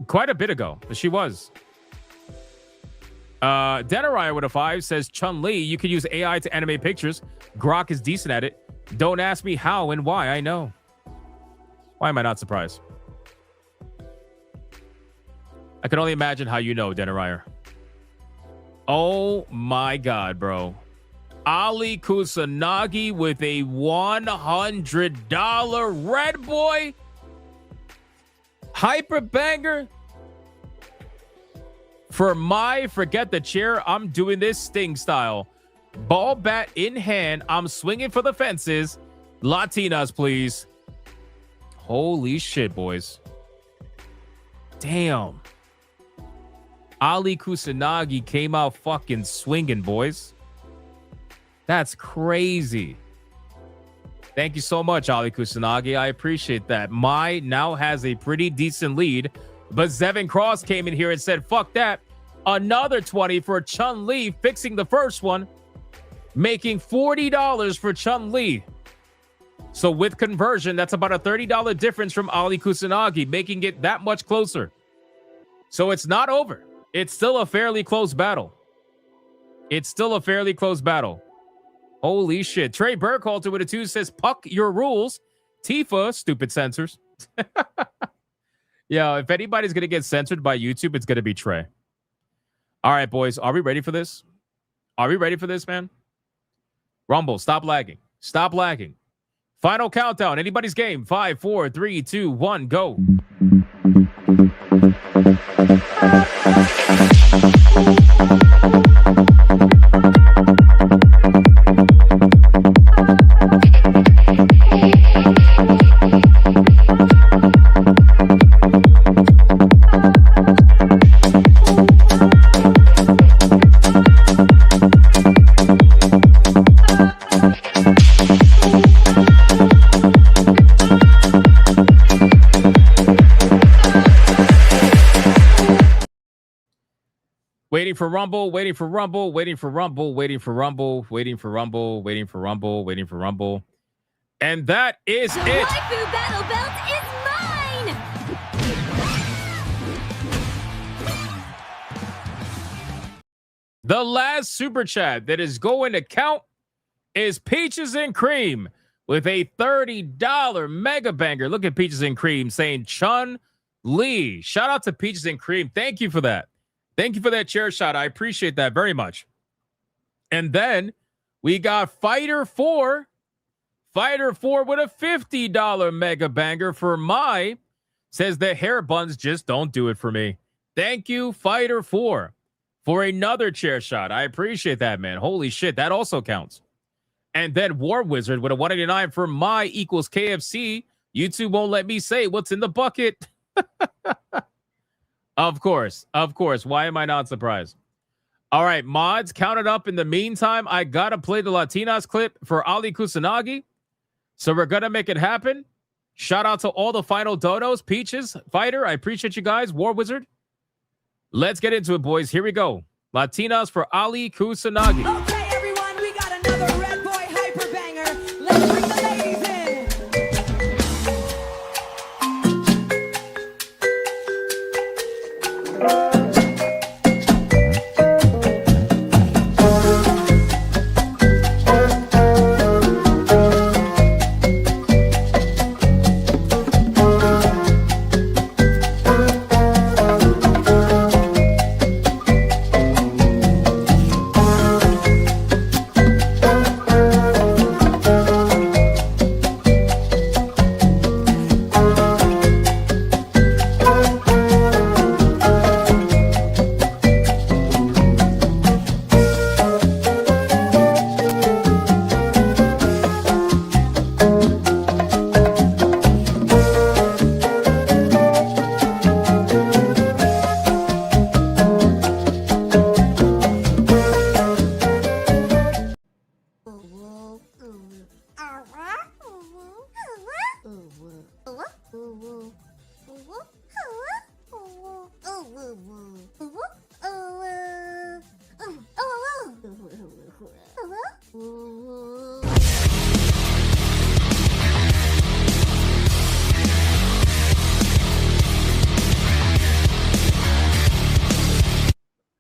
quite a bit ago, but she was. Denariah with a 5 says, Chun-Li, you can use AI to animate pictures. Grok is decent at it. Don't ask me how and why. I know. Why am I not surprised? I can only imagine how you know, Denariah. Oh my God, bro. Ali Kusanagi with a $100 Red Boy Hyper Banger. For my forget the chair, I'm doing this Sting style. Ball bat in hand. I'm swinging for the fences. Latinas, please. Holy shit, boys. Damn. Ali Kusanagi came out fucking swinging, boys. That's crazy. Thank you so much, Ali Kusanagi. I appreciate that. Mai now has a pretty decent lead, but Zevin Cross came in here and said, fuck that. Another 20 for Chun-Li, fixing the first one, making $40 for Chun-Li. So with conversion, that's about a $30 difference from Ali Kusanagi, making it that much closer. So it's not over. It's still a fairly close battle. It's still a fairly close battle. Holy shit. Trey Burkhalter with a 2 says, puck your rules. Tifa, stupid censors. Yeah, if anybody's going to get censored by YouTube, it's going to be Trey. All right, boys. Are we ready for this? Are we ready for this, man? Rumble, stop lagging. Stop lagging. Final countdown. Anybody's game. 5, 4, 3, 2, 1, go. Waiting for Rumble, waiting for Rumble, waiting for Rumble, waiting for Rumble, waiting for Rumble, waiting for Rumble, waiting for Rumble. And that is the it. Waifu Battle belt is mine! The last super chat that is going to count is Peaches and Cream with a $30 mega banger. Look at Peaches and Cream saying Chun Li. Shout out to Peaches and Cream. Thank you for that. Thank you for that chair shot. I appreciate that very much. And then we got Fighter 4. Fighter 4 with a $50 mega banger for my. Says the hair buns just don't do it for me. Thank you, Fighter 4, for another chair shot. I appreciate that, man. Holy shit, that also counts. And then War Wizard with a 189 for my equals KFC. YouTube won't let me say what's in the bucket. Of course. Why am I not surprised? All right, mods, count it up. In the meantime, I got to play the Latinas clip for Ali Kusanagi. So we're going to make it happen. Shout out to all the final donos. Peaches, Fighter, I appreciate you guys. War Wizard. Let's get into it, boys. Here we go. Latinas for Ali Kusanagi. Okay, everyone, we got another Red Boy hyper banger. Let's bring the ladies in.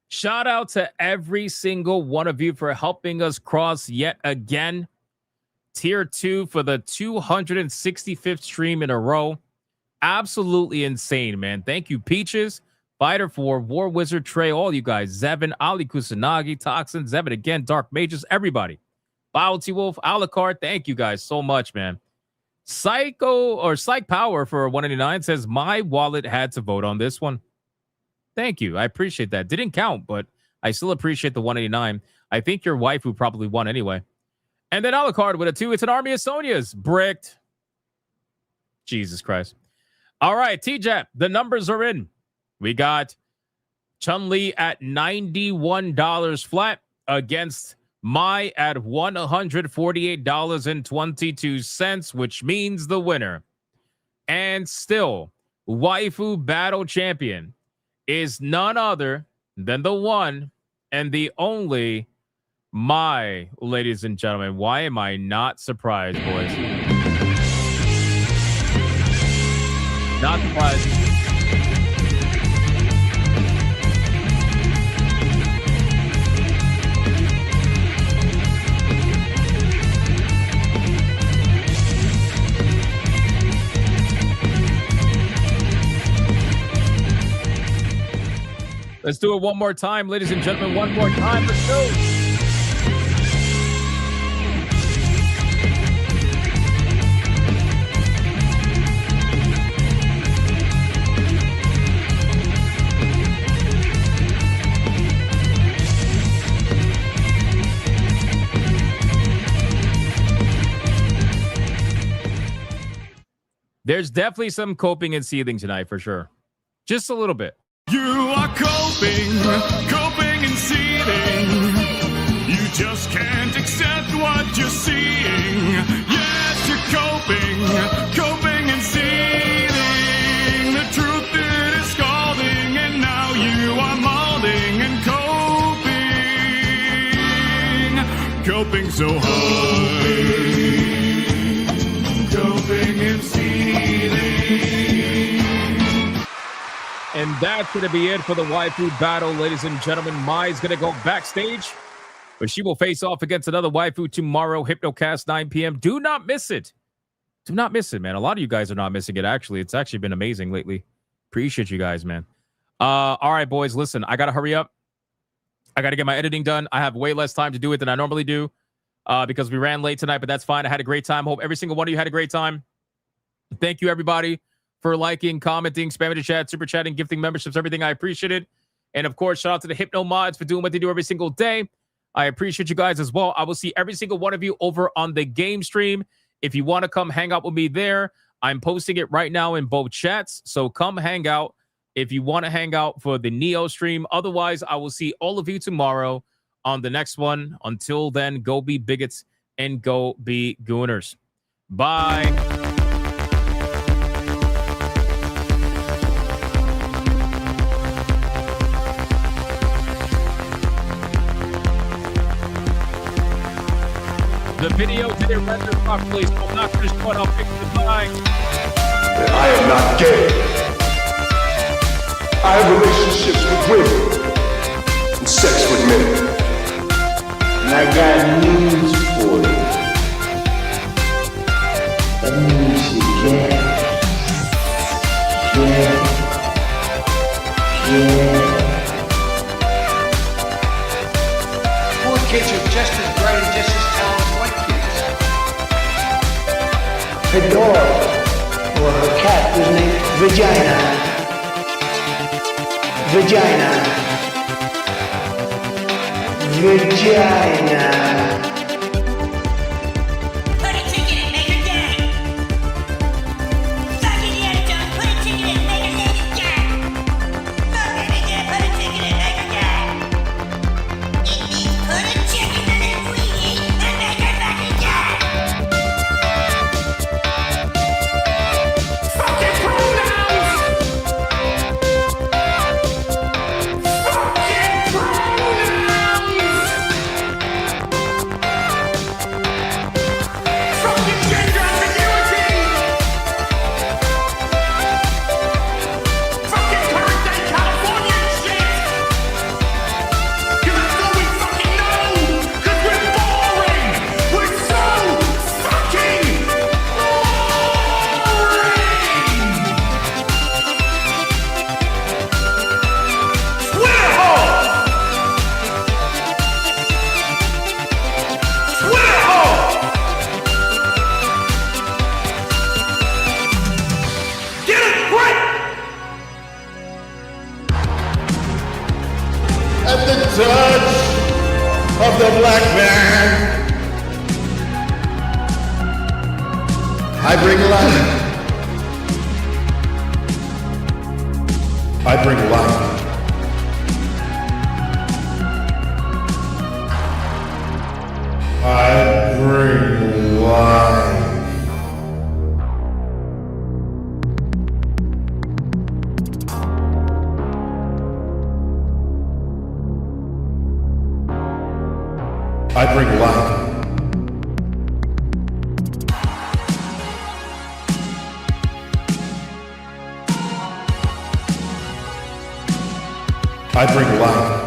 Shout out to every single one of you for helping us cross yet again tier 2 for the 265th stream in a row. Absolutely insane, man. Thank you, Peaches, Fighter 4, War Wizard, Trey, all you guys, Zevin, Ali Kusanagi, Toxin, Zevin again, Dark Mages, everybody. Bounty Wolf, Alucard, thank you guys so much, man. Psych Power for 189 says, my wallet had to vote on this one. Thank you. I appreciate that. Didn't count, but I still appreciate the 189. I think your waifu probably won anyway. And then Alucard with a 2. It's an army of Sonias. Bricked. Jesus Christ. All right, TJAP, the numbers are in. We got Chun-Li at $91 flat against Mai at $148.22, which means the winner. And still, Waifu Battle Champion is none other than the one and the only Mai, ladies and gentlemen. Why am I not surprised, boys? Not surprised. Let's do it one more time, ladies and gentlemen. One more time. Let's go. There's definitely some coping and seething tonight for sure. Just a little bit. You are coping and seething. You just can't accept what you're seeing. Yes, you're coping and seething. The truth it is scalding, and now you are molding and coping so hard. Coping and seething. And that's going to be it for the Waifu Battle, ladies and gentlemen. Mai's going to go backstage But she will face off against another waifu tomorrow, Hypnocast, 9 p.m. Do not miss it. Do not miss it, man. A lot of you guys are not missing it, actually. It's actually been amazing lately. Appreciate you guys, man. All right, boys, listen. I got to hurry up. I got to get my editing done. I have way less time to do it than I normally do because we ran late tonight, but that's fine. I had a great time. Hope every single one of you had a great time. Thank you, everybody, for liking, commenting, spamming the chat, super chatting, gifting memberships, everything. I appreciate it. And, of course, shout out to the Hypno mods for doing what they do every single day. I appreciate you guys as well. I will see every single one of you over on the game stream. If you want to come hang out with me there, I'm posting it right now in both chats. So come hang out if you want to hang out for the Neo stream. Otherwise, I will see all of you tomorrow on the next one. Until then, go be bigots and go be gooners. Bye. The video didn't render properly, so I'm not going to show it. I'll fix the line. I am not gay. I have relationships with women and sex with men. And I got news for you. That means you can't. Poor kids are just as bright and just as talented as white kids. Her dog, or her cat, was named Vagina. Put a ticket in, make her gay. Fuck it, yeah, don't put a ticket in, make her lady gay. Fuck it, yeah, put a ticket in, make her gay. It means put a chicken in it we eat and make her fucking gay. Fucking pronouns! Fucking pronouns! Fucking gender ambiguity! Fucking current day California shit! 'Cause that's all we fucking know! 'Cause we're boring! We're so fucking boring! Twitter hole! Twitter hole! Get a grip! At the touch of the black man, I bring life. I bring life. I bring life. I bring life. I bring life.